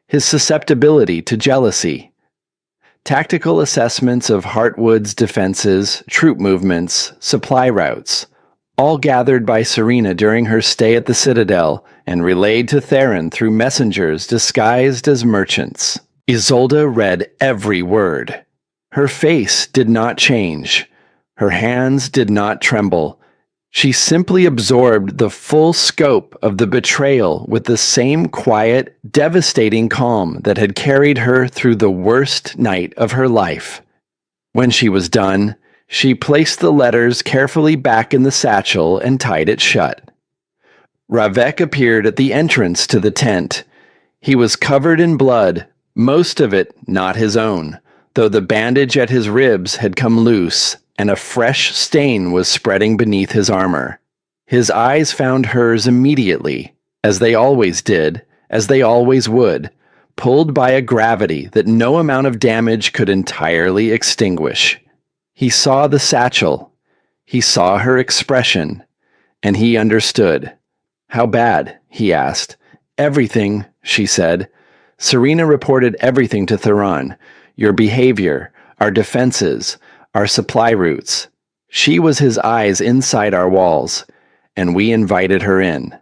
his susceptibility to jealousy. Tactical assessments of Heartwood's defenses, troop movements, supply routes, all gathered by Serena during her stay at the Citadel and relayed to Theron through messengers disguised as merchants. Isolde read every word. Her face did not change. Her hands did not tremble. She simply absorbed the full scope of the betrayal with the same quiet, devastating calm that had carried her through the worst night of her life. When she was done, she placed the letters carefully back in the satchel and tied it shut. Ravek appeared at the entrance to the tent. He was covered in blood, most of it not his own, though the bandage at his ribs had come loose, and a fresh stain was spreading beneath his armor. His eyes found hers immediately, as they always did, as they always would, pulled by a gravity that no amount of damage could entirely extinguish. He saw the satchel. He saw her expression, and he understood. "How bad?" he asked. "Everything," she said. Serena reported everything to Theron. "Your behavior, our defenses, our supply routes." She was his eyes inside our walls, and we invited her in.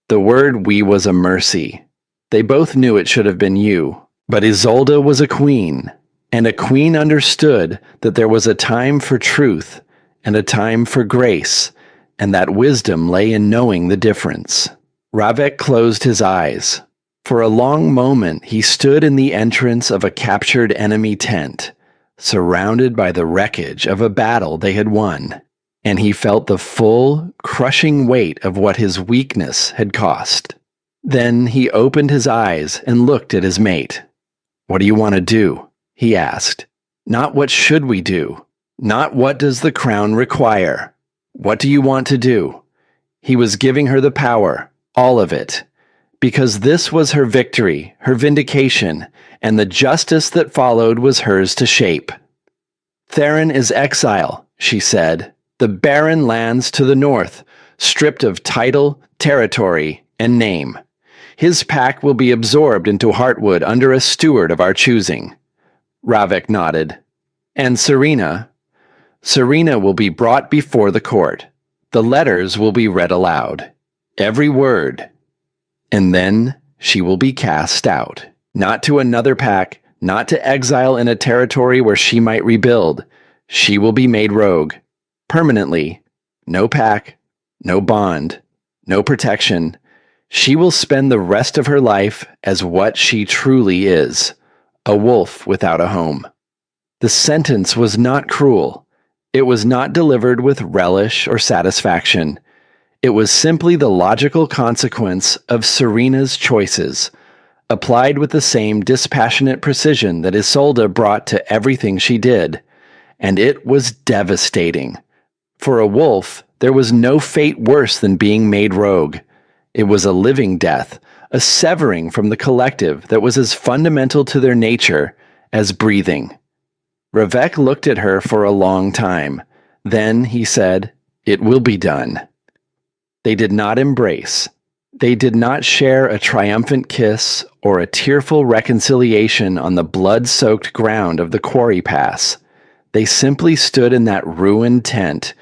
The word "we" was a mercy. They both knew it should have been you, but Isolde was a queen, and a queen understood that there was a time for truth and a time for grace, and that wisdom lay in knowing the difference. Ravek closed his eyes. For a long moment, he stood in the entrance of a captured enemy tent, surrounded by the wreckage of a battle they had won, and he felt the full, crushing weight of what his weakness had cost. Then he opened his eyes and looked at his mate. "What do you want to do?" he asked. "Not what should we do? Not what does the crown require? What do you want to do?" He was giving her the power, all of it, because this was her victory, her vindication, and the justice that followed was hers to shape. "Theron is exile," she said, "the barren lands to the north, stripped of title, territory, and name. His pack will be absorbed into Heartwood under a steward of our choosing." Ravik nodded. "And Serena?" "Serena will be brought before the court. The letters will be read aloud. Every word. And then she will be cast out. Not to another pack, not to exile in a territory where she might rebuild. She will be made rogue. Permanently. No pack, no bond, no protection. She will spend the rest of her life as what she truly is, a wolf without a home." The sentence was not cruel. It was not delivered with relish or satisfaction. It was simply the logical consequence of Serena's choices, applied with the same dispassionate precision that Isolde brought to everything she did. And it was devastating. For a wolf, there was no fate worse than being made rogue. It was a living death, a severing from the collective that was as fundamental to their nature as breathing. Ravik looked at her for a long time. Then he said, "It will be done." They did not embrace. They did not share a triumphant kiss or a tearful reconciliation on the blood-soaked ground of the quarry pass. They simply stood in that ruined tent,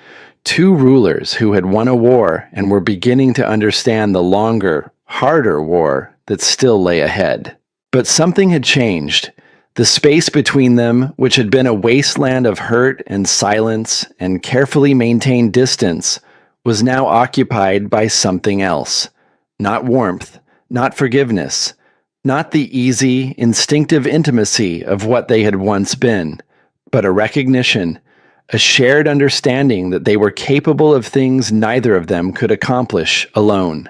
two rulers who had won a war and were beginning to understand the longer, harder war that still lay ahead. But something had changed. The space between them, which had been a wasteland of hurt and silence and carefully maintained distance, was now occupied by something else. Not warmth, not forgiveness, not the easy, instinctive intimacy of what they had once been, but a recognition, a shared understanding that they were capable of things neither of them could accomplish alone.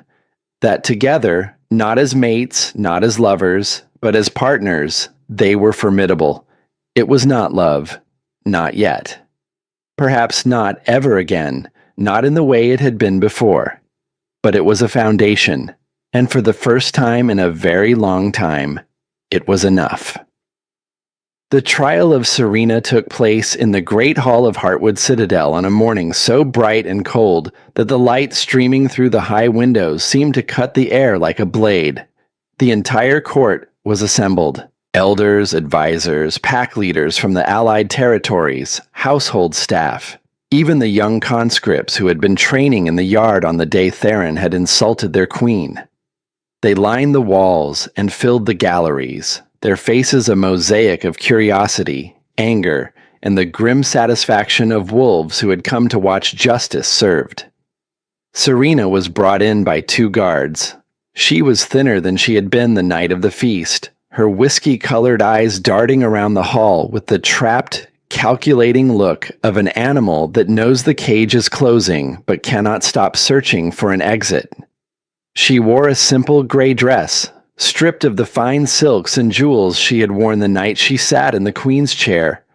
That together, not as mates, not as lovers, but as partners, they were formidable. It was not love. Not yet. Perhaps not ever again, not in the way it had been before. But it was a foundation, and for the first time in a very long time, it was enough. The trial of Serena took place in the great hall of Heartwood Citadel on a morning so bright and cold that the light streaming through the high windows seemed to cut the air like a blade. The entire court was assembled. Elders, advisors, pack leaders from the allied territories, household staff, even the young conscripts who had been training in the yard on the day Theron had insulted their queen. They lined the walls and filled the galleries, their faces a mosaic of curiosity, anger, and the grim satisfaction of wolves who had come to watch justice served. Serena was brought in by two guards. She was thinner than she had been the night of the feast, her whiskey-colored eyes darting around the hall with the trapped, calculating look of an animal that knows the cage is closing but cannot stop searching for an exit. She wore a simple gray dress, stripped of the fine silks and jewels she had worn the night she sat in the queen's chair.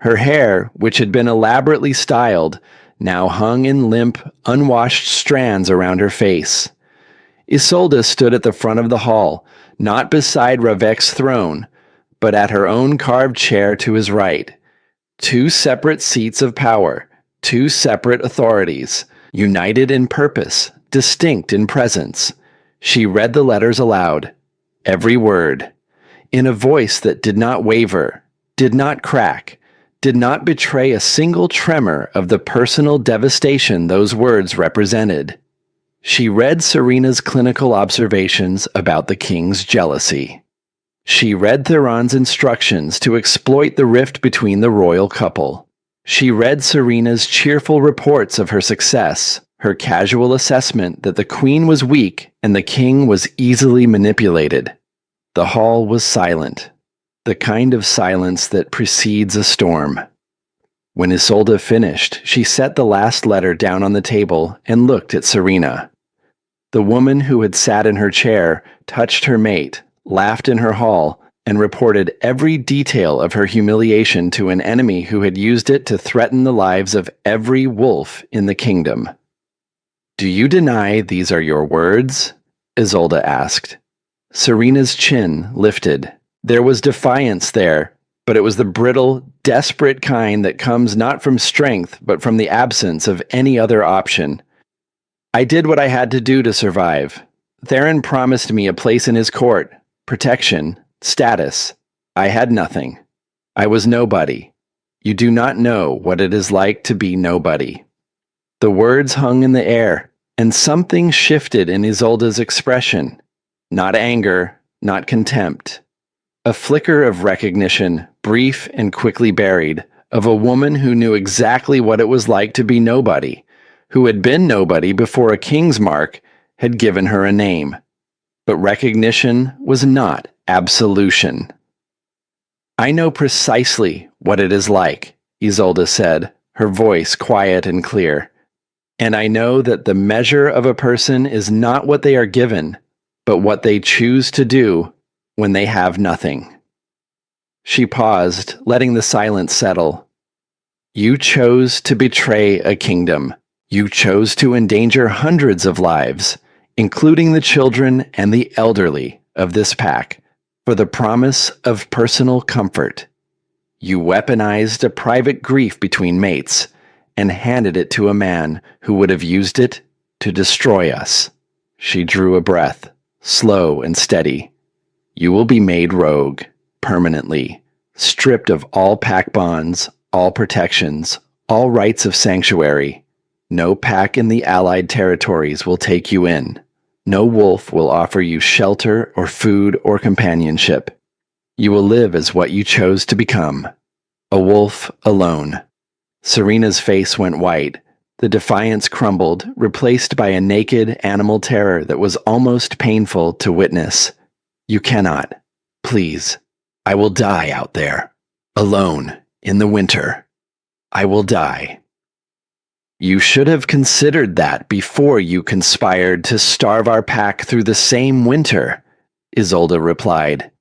Her hair, which had been elaborately styled, now hung in limp, unwashed strands around her face. Isolde stood at the front of the hall, not beside Ravik's throne, but at her own carved chair to his right. Two separate seats of power, two separate authorities, united in purpose, distinct in presence. She read the letters aloud, every word, in a voice that did not waver, did not crack, did not betray a single tremor of the personal devastation those words represented. She read Serena's clinical observations about the king's jealousy. She read Theron's instructions to exploit the rift between the royal couple. She read Serena's cheerful reports of her success, her casual assessment that the queen was weak and the king was easily manipulated. The hall was silent, the kind of silence that precedes a storm. When Isolde finished, she set the last letter down on the table and looked at Serena. The woman who had sat in her chair touched her mate, laughed in her hall, and reported every detail of her humiliation to an enemy who had used it to threaten the lives of every wolf in the kingdom. "Do you deny these are your words?" Isolde asked. Serena's chin lifted. There was defiance there, but it was the brittle, desperate kind that comes not from strength, but from the absence of any other option. "I did what I had to do to survive. Theron promised me a place in his court, protection, status. I had nothing. I was nobody. You do not know what it is like to be nobody." The words hung in the air, and something shifted in Isolde's expression. Not anger, not contempt. A flicker of recognition, brief and quickly buried, of a woman who knew exactly what it was like to be nobody, who had been nobody before a king's mark had given her a name. But recognition was not absolution. "I know precisely what it is like," Isolde said, her voice quiet and clear. "And I know that the measure of a person is not what they are given, but what they choose to do when they have nothing." She paused, letting the silence settle. "You chose to betray a kingdom. You chose to endanger hundreds of lives, including the children and the elderly of this pack, for the promise of personal comfort. You weaponized a private grief between mates and handed it to a man who would have used it to destroy us." She drew a breath, slow and steady. "You will be made rogue, permanently, stripped of all pack bonds, all protections, all rights of sanctuary. No pack in the Allied territories will take you in. No wolf will offer you shelter or food or companionship. You will live as what you chose to become, a wolf alone." Serena's face went white. The defiance crumbled, replaced by a naked animal terror that was almost painful to witness. "You cannot. Please. I will die out there. Alone. In the winter. I will die." "You should have considered that before you conspired to starve our pack through the same winter," Isolde replied.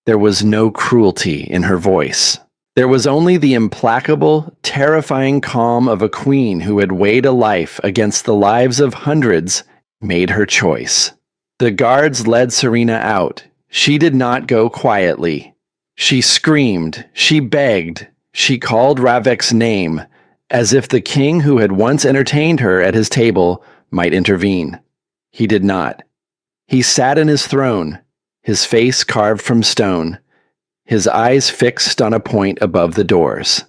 There was no cruelty in her voice. There was only the implacable, terrifying calm of a queen who had weighed a life against the lives of hundreds, made her choice. The guards led Serena out. She did not go quietly. She screamed, she begged, she called Ravek's name, as if the king who had once entertained her at his table might intervene. He did not. He sat in his throne, his face carved from stone, his eyes fixed on a point above the doors.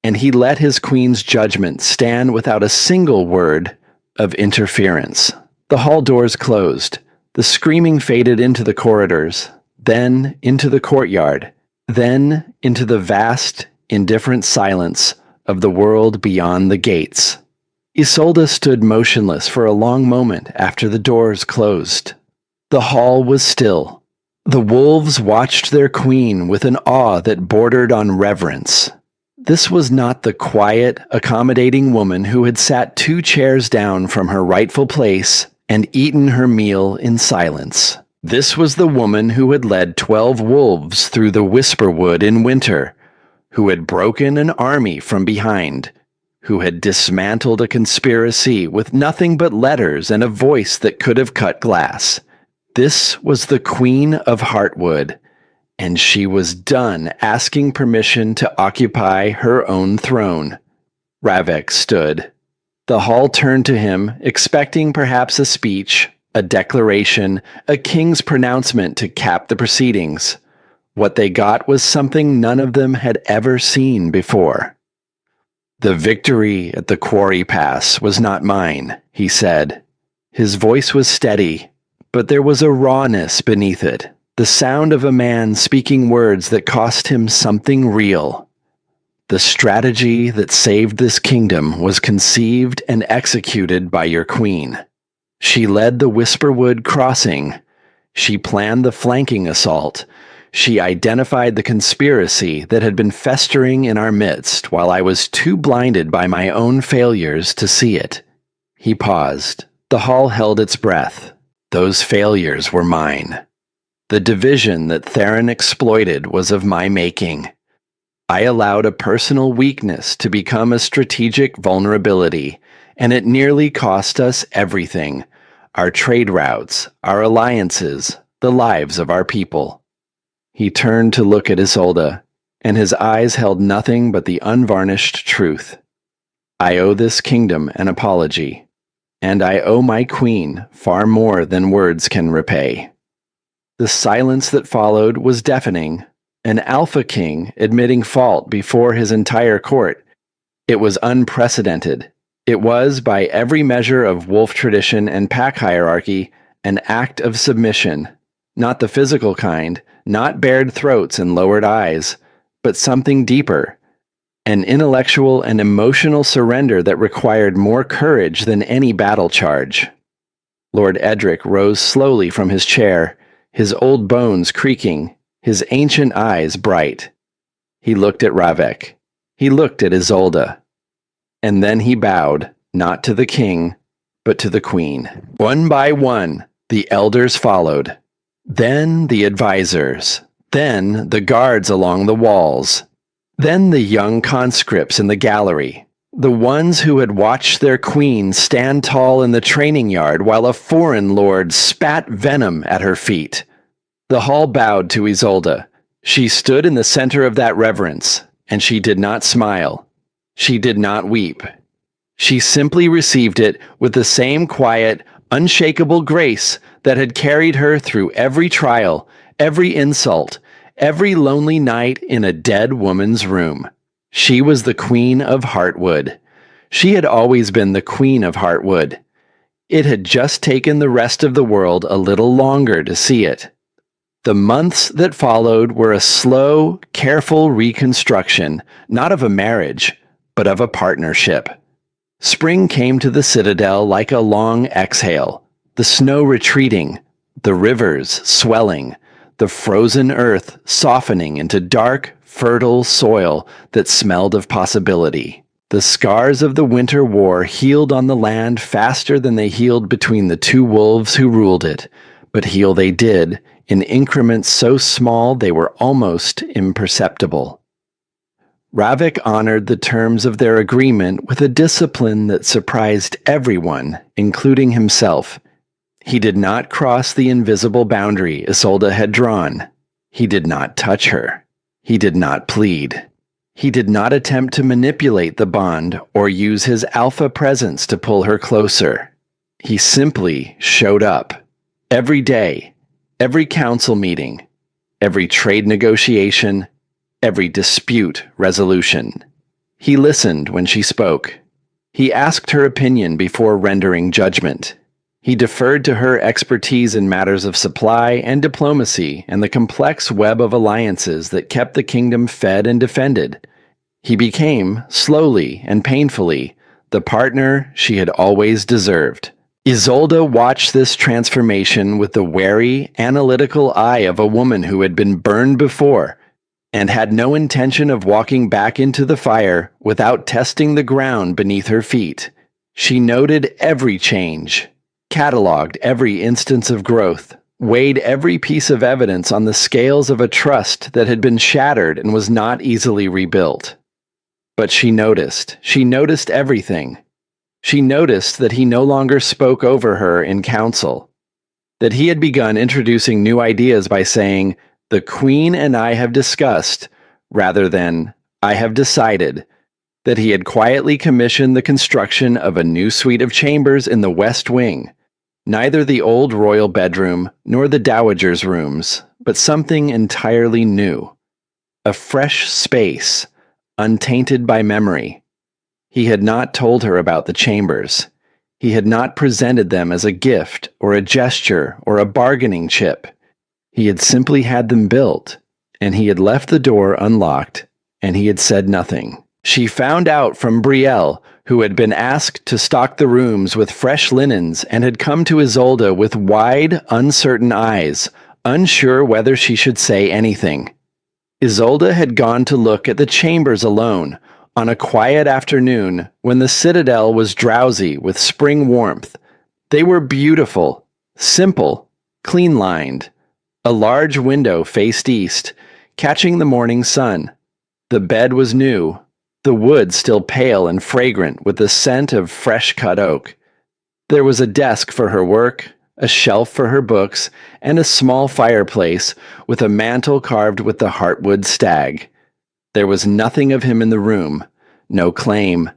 And he let his queen's judgment stand without a single word of interference. The hall doors closed. The screaming faded into the corridors, then into the courtyard, then into the vast, indifferent silence of the world beyond the gates. Isolde stood motionless for a long moment after the doors closed. The hall was still. The wolves watched their queen with an awe that bordered on reverence. This was not the quiet, accommodating woman who had sat 2 chairs down from her rightful place and eaten her meal in silence. This was the woman who had led 12 wolves through the Whisperwood in winter, who had broken an army from behind, who had dismantled a conspiracy with nothing but letters and a voice that could have cut glass. This was the Queen of Heartwood, and she was done asking permission to occupy her own throne. Ravek stood. The hall turned to him, expecting perhaps a speech, a declaration, a king's pronouncement to cap the proceedings. What they got was something none of them had ever seen before. "The victory at the Quarry Pass was not mine," he said. His voice was steady, but there was a rawness beneath it, the sound of a man speaking words that cost him something real. The strategy that saved this kingdom was conceived and executed by your queen. She led the Whisperwood crossing. She planned the flanking assault. She identified the conspiracy that had been festering in our midst while I was too blinded by my own failures to see it. He paused. The hall held its breath. Those failures were mine. The division that Theron exploited was of my making. I allowed a personal weakness to become a strategic vulnerability, and it nearly cost us everything: our trade routes, our alliances, the lives of our people. He turned to look at Isolde, and his eyes held nothing but the unvarnished truth. I owe this kingdom an apology, and I owe my queen far more than words can repay. The silence that followed was deafening, an alpha king admitting fault before his entire court. It was unprecedented. It was, by every measure of wolf tradition and pack hierarchy, an act of submission, not the physical kind, not bared throats and lowered eyes, but something deeper, an intellectual and emotional surrender that required more courage than any battle charge. Lord Edric rose slowly from his chair, his old bones creaking, his ancient eyes bright. He looked at Ravek. He looked at Isolde. And then he bowed, not to the king, but to the queen. One by one, the elders followed. Then the advisors. Then the guards along the walls. Then the young conscripts in the gallery. The ones who had watched their queen stand tall in the training yard while a foreign lord spat venom at her feet. The hall bowed to Isolde. She stood in the center of that reverence, and she did not smile. She did not weep. She simply received it with the same quiet, unshakable grace that had carried her through every trial, every insult, every lonely night in a dead woman's room. She was the Queen of Heartwood. She had always been the Queen of Heartwood. It had just taken the rest of the world a little longer to see it. The months that followed were a slow, careful reconstruction, not of a marriage, but of a partnership. Spring came to the citadel like a long exhale, the snow retreating, the rivers swelling, the frozen earth softening into dark, fertile soil that smelled of possibility. The scars of the winter war healed on the land faster than they healed between the two wolves who ruled it, but heal they did, in increments so small they were almost imperceptible. Ravik honored the terms of their agreement with a discipline that surprised everyone, including himself. He did not cross the invisible boundary Isolde had drawn. He did not touch her. He did not plead. He did not attempt to manipulate the bond or use his alpha presence to pull her closer. He simply showed up. Every day, every council meeting, every trade negotiation, every dispute resolution. He listened when she spoke. He asked her opinion before rendering judgment. He deferred to her expertise in matters of supply and diplomacy and the complex web of alliances that kept the kingdom fed and defended. He became, slowly and painfully, the partner she had always deserved. Isolde watched this transformation with the wary, analytical eye of a woman who had been burned before and had no intention of walking back into the fire without testing the ground beneath her feet. She noted every change, cataloged every instance of growth, weighed every piece of evidence on the scales of a trust that had been shattered and was not easily rebuilt. But she noticed everything. She noticed that he no longer spoke over her in council, that he had begun introducing new ideas by saying, "The Queen and I have discussed," rather than, "I have decided," that he had quietly commissioned the construction of a new suite of chambers in the West Wing, neither the old royal bedroom nor the dowager's rooms, but something entirely new, a fresh space, untainted by memory. He had not told her about the chambers. He had not presented them as a gift or a gesture or a bargaining chip. He had simply had them built, and he had left the door unlocked and he had said nothing. She found out from Brielle, who had been asked to stock the rooms with fresh linens and had come to Isolde with wide, uncertain eyes, unsure whether she should say anything. Isolde had gone to look at the chambers alone, on a quiet afternoon when the citadel was drowsy with spring warmth. They were beautiful, simple, clean-lined. A large window faced east, catching the morning sun. The bed was new, the wood still pale and fragrant with the scent of fresh-cut oak. There was a desk for her work, a shelf for her books, and a small fireplace with a mantel carved with the heartwood stag. There was nothing of him in the room, no claim,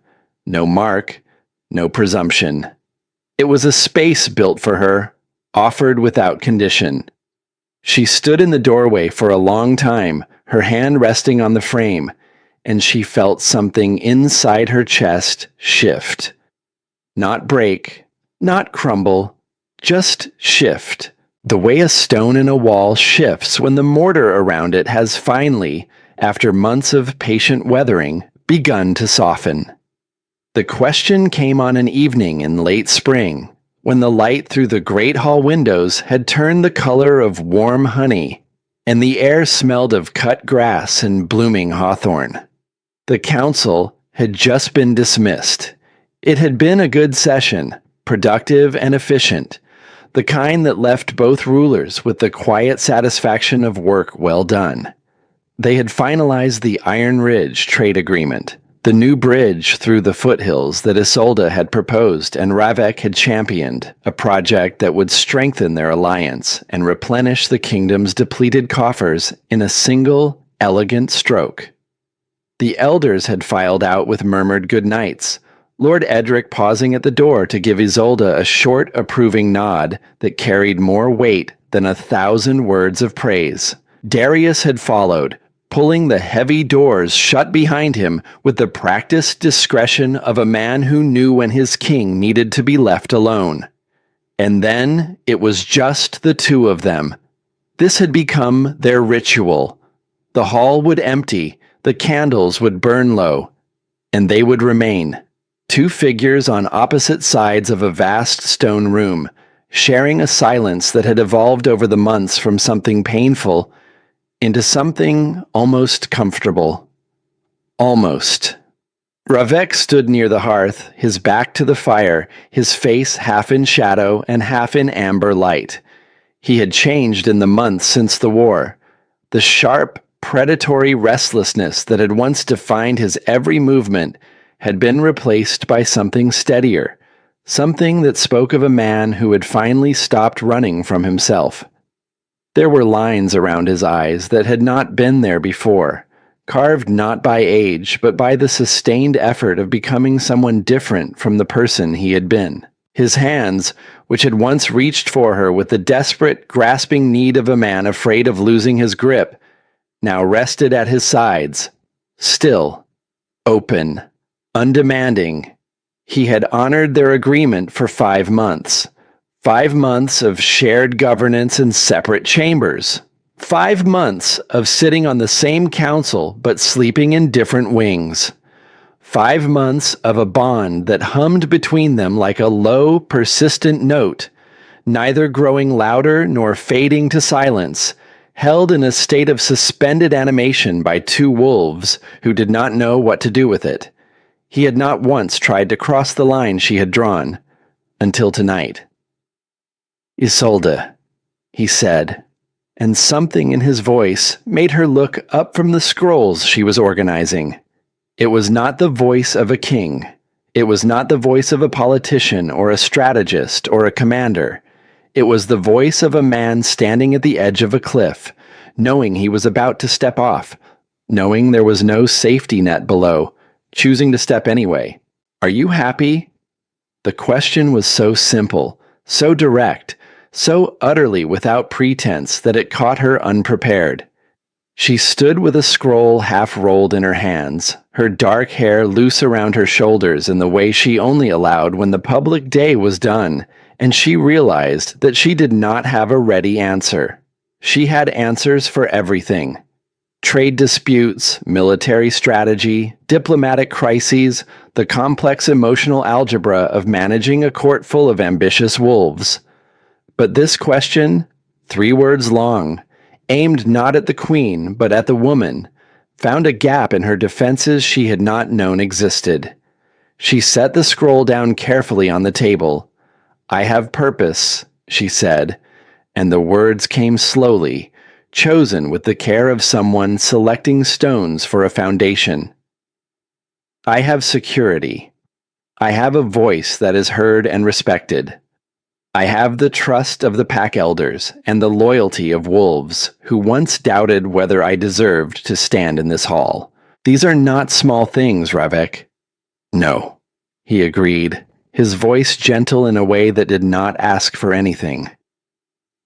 no mark, no presumption. It was a space built for her, offered without condition. She stood in the doorway for a long time, her hand resting on the frame, and she felt something inside her chest shift. Not break, not crumble, just shift. The way a stone in a wall shifts when the mortar around it has finally, after months of patient weathering, begun to soften. The question came on an evening in late spring, when the light through the great hall windows had turned the color of warm honey, and the air smelled of cut grass and blooming hawthorn. The council had just been dismissed. It had been a good session, productive and efficient, the kind that left both rulers with the quiet satisfaction of work well done. They had finalized the Iron Ridge trade agreement, the new bridge through the foothills that Isolde had proposed and Ravek had championed, a project that would strengthen their alliance and replenish the kingdom's depleted coffers in a single, elegant stroke. The elders had filed out with murmured goodnights, Lord Edric pausing at the door to give Isolde a short, approving nod that carried more weight than 1,000 words of praise. Darius had followed, pulling the heavy doors shut behind him with the practiced discretion of a man who knew when his king needed to be left alone. And then it was just the two of them. This had become their ritual. The hall would empty, the candles would burn low, and they would remain. Two figures on opposite sides of a vast stone room, sharing a silence that had evolved over the months from something painful into something almost comfortable. Almost. Ravek stood near the hearth, his back to the fire, his face half in shadow and half in amber light. He had changed in the months since the war. The sharp, predatory restlessness that had once defined his every movement had been replaced by something steadier, something that spoke of a man who had finally stopped running from himself. There were lines around his eyes that had not been there before, carved not by age, but by the sustained effort of becoming someone different from the person he had been. His hands, which had once reached for her with the desperate, grasping need of a man afraid of losing his grip, now rested at his sides, still, open, undemanding. He had honored their agreement for 5 months. 5 months of shared governance in separate chambers. 5 months of sitting on the same council but sleeping in different wings. 5 months of a bond that hummed between them like a low, persistent note, neither growing louder nor fading to silence, held in a state of suspended animation by two wolves who did not know what to do with it. He had not once tried to cross the line she had drawn, until tonight. "Isolde," he said, and something in his voice made her look up from the scrolls she was organizing. It was not the voice of a king. It was not the voice of a politician or a strategist or a commander. It was the voice of a man standing at the edge of a cliff, knowing he was about to step off, knowing there was no safety net below, choosing to step anyway. "Are you happy?" The question was so simple, so direct, so utterly without pretense that it caught her unprepared. She stood with a scroll half rolled in her hands, her dark hair loose around her shoulders in the way she only allowed when the public day was done, and she realized that she did not have a ready answer. She had answers for everything. Trade disputes, military strategy, diplomatic crises, the complex emotional algebra of managing a court full of ambitious wolves. But this question, 3 words long, aimed not at the queen but at the woman, found a gap in her defenses she had not known existed. She set the scroll down carefully on the table. "I have purpose," she said, and the words came slowly, chosen with the care of someone selecting stones for a foundation. "I have security. I have a voice that is heard and respected. I have the trust of the pack elders and the loyalty of wolves who once doubted whether I deserved to stand in this hall. These are not small things, Ravek." "No," he agreed, his voice gentle in a way that did not ask for anything.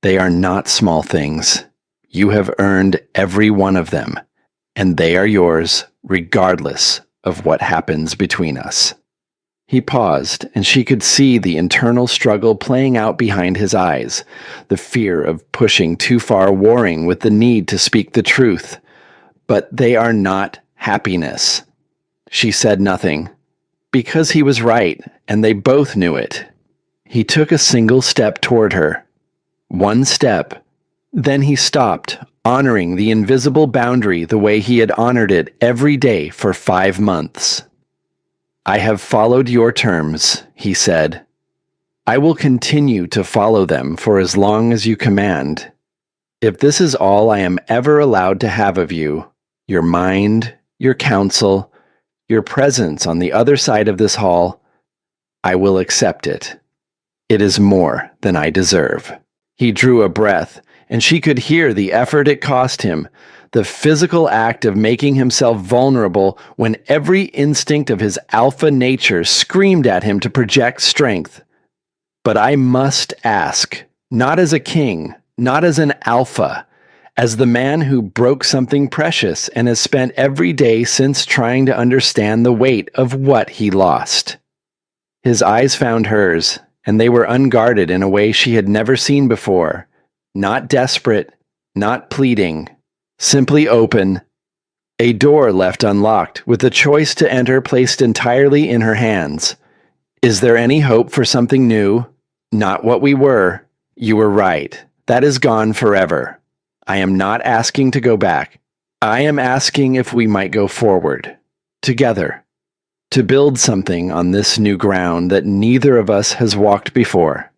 "They are not small things. You have earned every one of them, and they are yours regardless of what happens between us." He paused, and she could see the internal struggle playing out behind his eyes, the fear of pushing too far warring with the need to speak the truth. "But they are not happiness." She said nothing, because he was right, and they both knew it. He took a single step toward her. One step. Then he stopped, honoring the invisible boundary the way he had honored it every day for 5 months. "I have followed your terms," he said. "I will continue to follow them for as long as you command. If this is all I am ever allowed to have of you, your mind, your counsel, your presence on the other side of this hall, I will accept it. It is more than I deserve." He drew a breath, and she could hear the effort it cost him, the physical act of making himself vulnerable when every instinct of his alpha nature screamed at him to project strength. "But I must ask, not as a king, not as an alpha, as the man who broke something precious and has spent every day since trying to understand the weight of what he lost." His eyes found hers, and they were unguarded in a way she had never seen before. Not desperate, not pleading, simply open. A door left unlocked, with the choice to enter placed entirely in her hands. "Is there any hope for something new? Not what we were. You were right. That is gone forever. I am not asking to go back. I am asking if we might go forward. Together. To build something on this new ground that neither of us has walked before."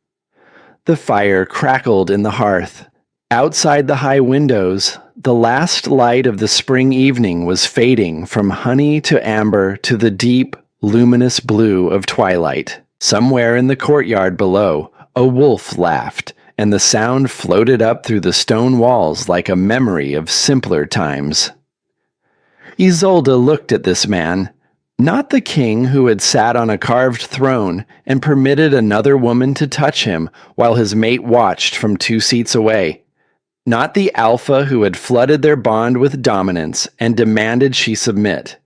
The fire crackled in the hearth. Outside the high windows, the last light of the spring evening was fading from honey to amber to the deep, luminous blue of twilight. Somewhere in the courtyard below, a wolf laughed, and the sound floated up through the stone walls like a memory of simpler times. Isolde looked at this man, not the king who had sat on a carved throne and permitted another woman to touch him while his mate watched from 2 seats away. Not the alpha who had flooded their bond with dominance and demanded she submit.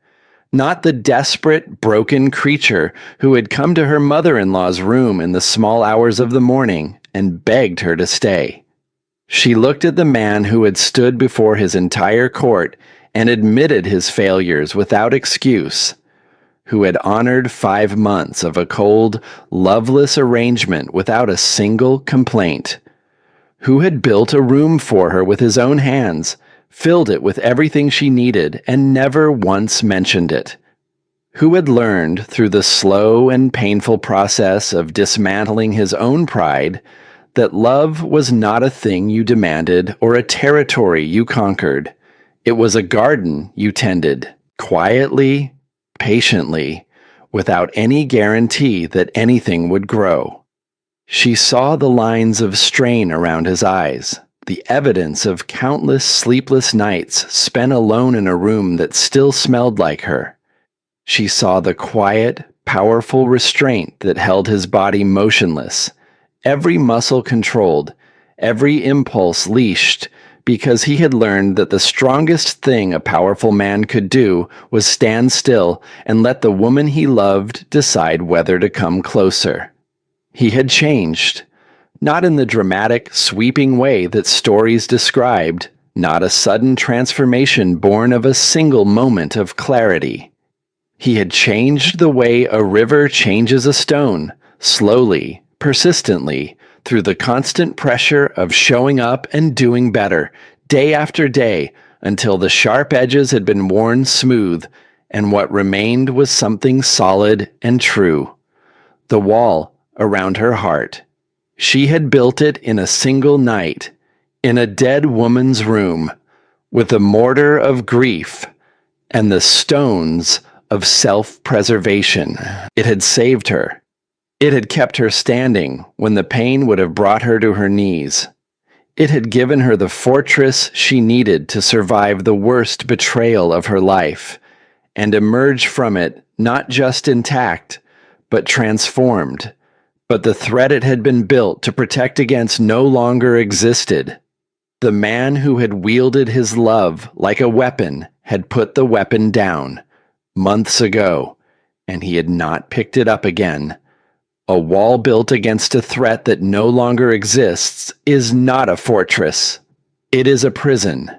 Not the desperate, broken creature who had come to her mother-in-law's room in the small hours of the morning and begged her to stay. She looked at the man who had stood before his entire court and admitted his failures without excuse, who had honored 5 months of a cold, loveless arrangement without a single complaint, who had built a room for her with his own hands, filled it with everything she needed, and never once mentioned it, who had learned through the slow and painful process of dismantling his own pride that love was not a thing you demanded or a territory you conquered. It was a garden you tended, quietly, patiently, without any guarantee that anything would grow. She saw the lines of strain around his eyes, the evidence of countless sleepless nights spent alone in a room that still smelled like her. She saw the quiet, powerful restraint that held his body motionless, every muscle controlled, every impulse leashed, because he had learned that the strongest thing a powerful man could do was stand still and let the woman he loved decide whether to come closer. He had changed, not in the dramatic, sweeping way that stories described, not a sudden transformation born of a single moment of clarity. He had changed the way a river changes a stone, slowly, persistently, through the constant pressure of showing up and doing better, day after day, until the sharp edges had been worn smooth, and what remained was something solid and true. The wall around her heart. She had built it in a single night, in a dead woman's room, with a mortar of grief and the stones of self-preservation. It had saved her. It had kept her standing when the pain would have brought her to her knees. It had given her the fortress she needed to survive the worst betrayal of her life, and emerge from it not just intact, but transformed. But the threat it had been built to protect against no longer existed. The man who had wielded his love like a weapon had put the weapon down months ago, and he had not picked it up again. A wall built against a threat that no longer exists is not a fortress. It is a prison.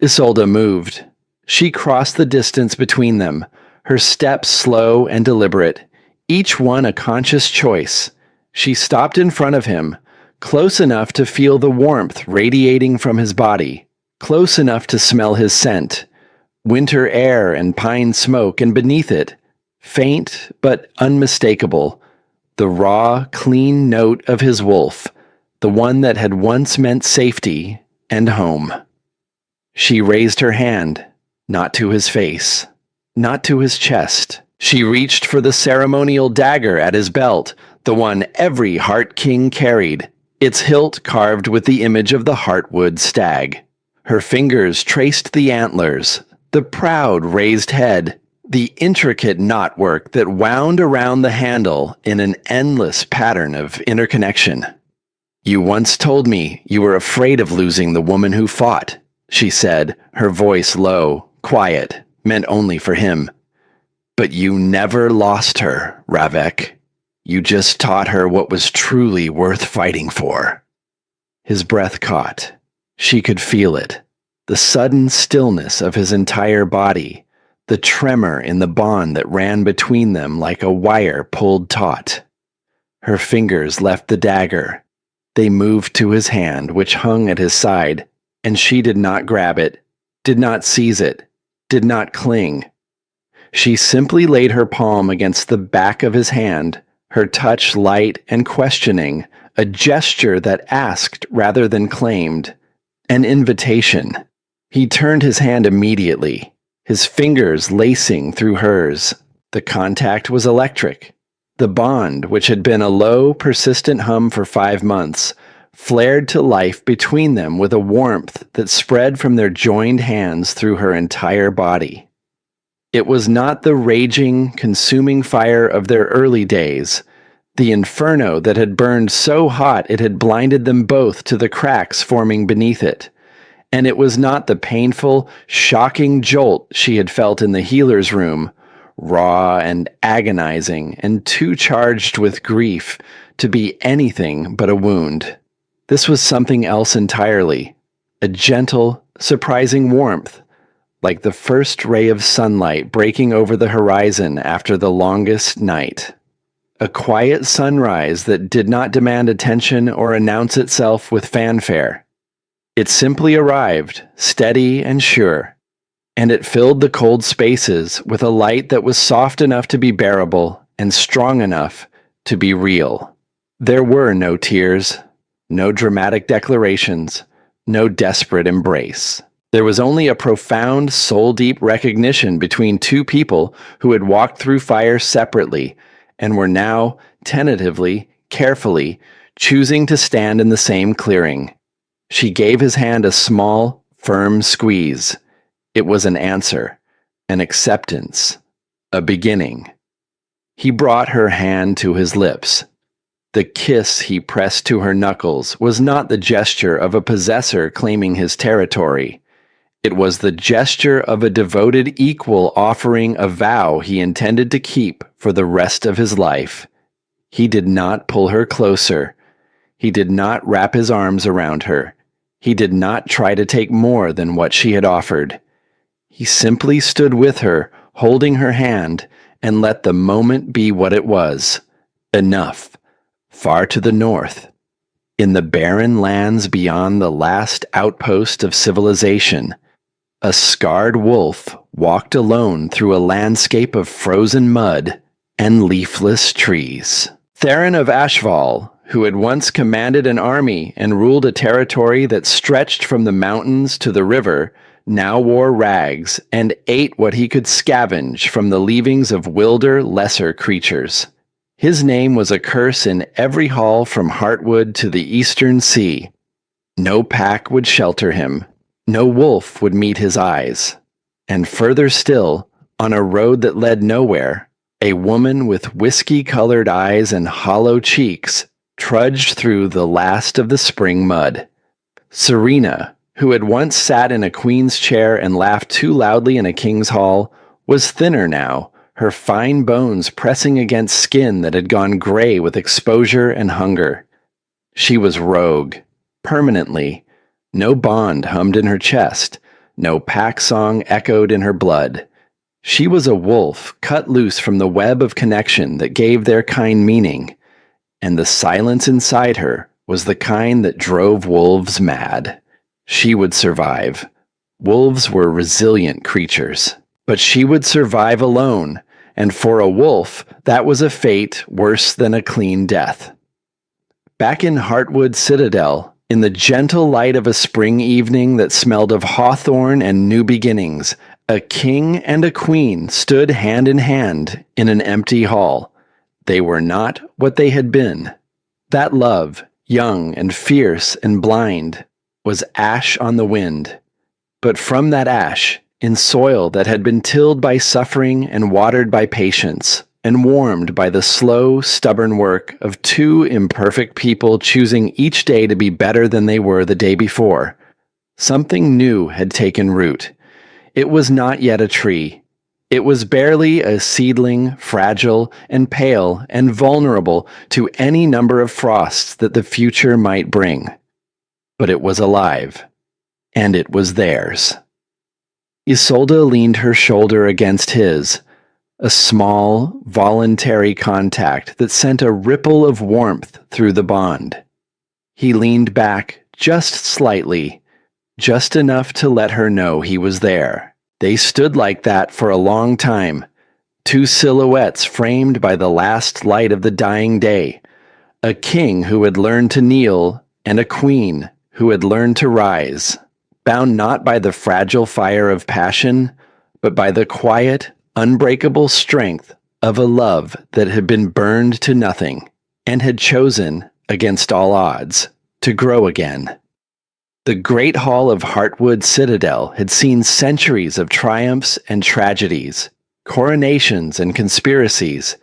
Isolde moved. She crossed the distance between them, her steps slow and deliberate, each one a conscious choice. She stopped in front of him, close enough to feel the warmth radiating from his body, close enough to smell his scent, winter air and pine smoke, and beneath it, faint but unmistakable, the raw, clean note of his wolf, the one that had once meant safety and home. She raised her hand, not to his face, not to his chest. She reached for the ceremonial dagger at his belt, the one every Heart King carried, its hilt carved with the image of the Heartwood stag. Her fingers traced the antlers, the proud raised head, the intricate knotwork that wound around the handle in an endless pattern of interconnection. "You once told me you were afraid of losing the woman who fought," she said, her voice low, quiet, meant only for him. "But you never lost her, Ravek. You just taught her what was truly worth fighting for." His breath caught. She could feel it. The sudden stillness of his entire body, the tremor in the bond that ran between them like a wire pulled taut. Her fingers left the dagger. They moved to his hand, which hung at his side, and she did not grab it, did not seize it, did not cling. She simply laid her palm against the back of his hand, her touch light and questioning, a gesture that asked rather than claimed, an invitation. He turned his hand immediately, his fingers lacing through hers. The contact was electric. The bond, which had been a low, persistent hum for 5 months, flared to life between them with a warmth that spread from their joined hands through her entire body. It was not the raging, consuming fire of their early days, the inferno that had burned so hot it had blinded them both to the cracks forming beneath it. And it was not the painful, shocking jolt she had felt in the healer's room, raw and agonizing and too charged with grief to be anything but a wound. This was something else entirely, a gentle, surprising warmth, like the first ray of sunlight breaking over the horizon after the longest night. A quiet sunrise that did not demand attention or announce itself with fanfare. It simply arrived, steady and sure, and it filled the cold spaces with a light that was soft enough to be bearable and strong enough to be real. There were no tears, no dramatic declarations, no desperate embrace. There was only a profound, soul-deep recognition between two people who had walked through fire separately and were now, tentatively, carefully, choosing to stand in the same clearing. She gave his hand a small, firm squeeze. It was an answer, an acceptance, a beginning. He brought her hand to his lips. The kiss he pressed to her knuckles was not the gesture of a possessor claiming his territory. It was the gesture of a devoted equal offering a vow he intended to keep for the rest of his life. He did not pull her closer. He did not wrap his arms around her. He did not try to take more than what she had offered. He simply stood with her, holding her hand, and let the moment be what it was. Enough. Far to the north, in the barren lands beyond the last outpost of civilization, a scarred wolf walked alone through a landscape of frozen mud and leafless trees. Theron of Ashval, who had once commanded an army and ruled a territory that stretched from the mountains to the river, now wore rags and ate what he could scavenge from the leavings of wilder, lesser creatures. His name was a curse in every hall from Heartwood to the Eastern Sea. No pack would shelter him. No wolf would meet his eyes. And further still, on a road that led nowhere, a woman with whiskey-colored eyes and hollow cheeks trudged through the last of the spring mud. Serena, who had once sat in a queen's chair and laughed too loudly in a king's hall, was thinner now, her fine bones pressing against skin that had gone gray with exposure and hunger. She was rogue, permanently. No bond hummed in her chest, no pack song echoed in her blood. She was a wolf cut loose from the web of connection that gave their kind meaning, and the silence inside her was the kind that drove wolves mad. She would survive. Wolves were resilient creatures, but she would survive alone, and for a wolf, that was a fate worse than a clean death. Back in Heartwood Citadel, in the gentle light of a spring evening that smelled of hawthorn and new beginnings, a king and a queen stood hand in hand in an empty hall. They were not what they had been. That love, young and fierce and blind, was ash on the wind. But from that ash, in soil that had been tilled by suffering and watered by patience, and warmed by the slow, stubborn work of two imperfect people choosing each day to be better than they were the day before, something new had taken root. It was not yet a tree. It was barely a seedling, fragile and pale and vulnerable to any number of frosts that the future might bring. But it was alive, and it was theirs. Isolde leaned her shoulder against his, a small, voluntary contact that sent a ripple of warmth through the bond. He leaned back just slightly, just enough to let her know he was there. They stood like that for a long time, two silhouettes framed by the last light of the dying day, a king who had learned to kneel and a queen who had learned to rise, bound not by the fragile fire of passion, but by the quiet, unbreakable strength of a love that had been burned to nothing and had chosen, against all odds, to grow again. The great hall of Heartwood Citadel had seen centuries of triumphs and tragedies, coronations and conspiracies,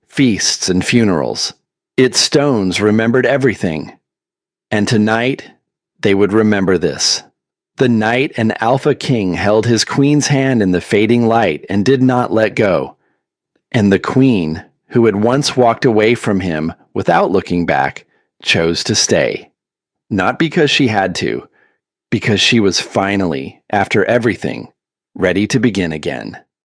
feasts and funerals. Its stones remembered everything. And tonight, they would remember this. The night an Alpha King held his queen's hand in the fading light and did not let go. And the queen, who had once walked away from him without looking back, chose to stay. Not because she had to, because she was finally, after everything, ready to begin again.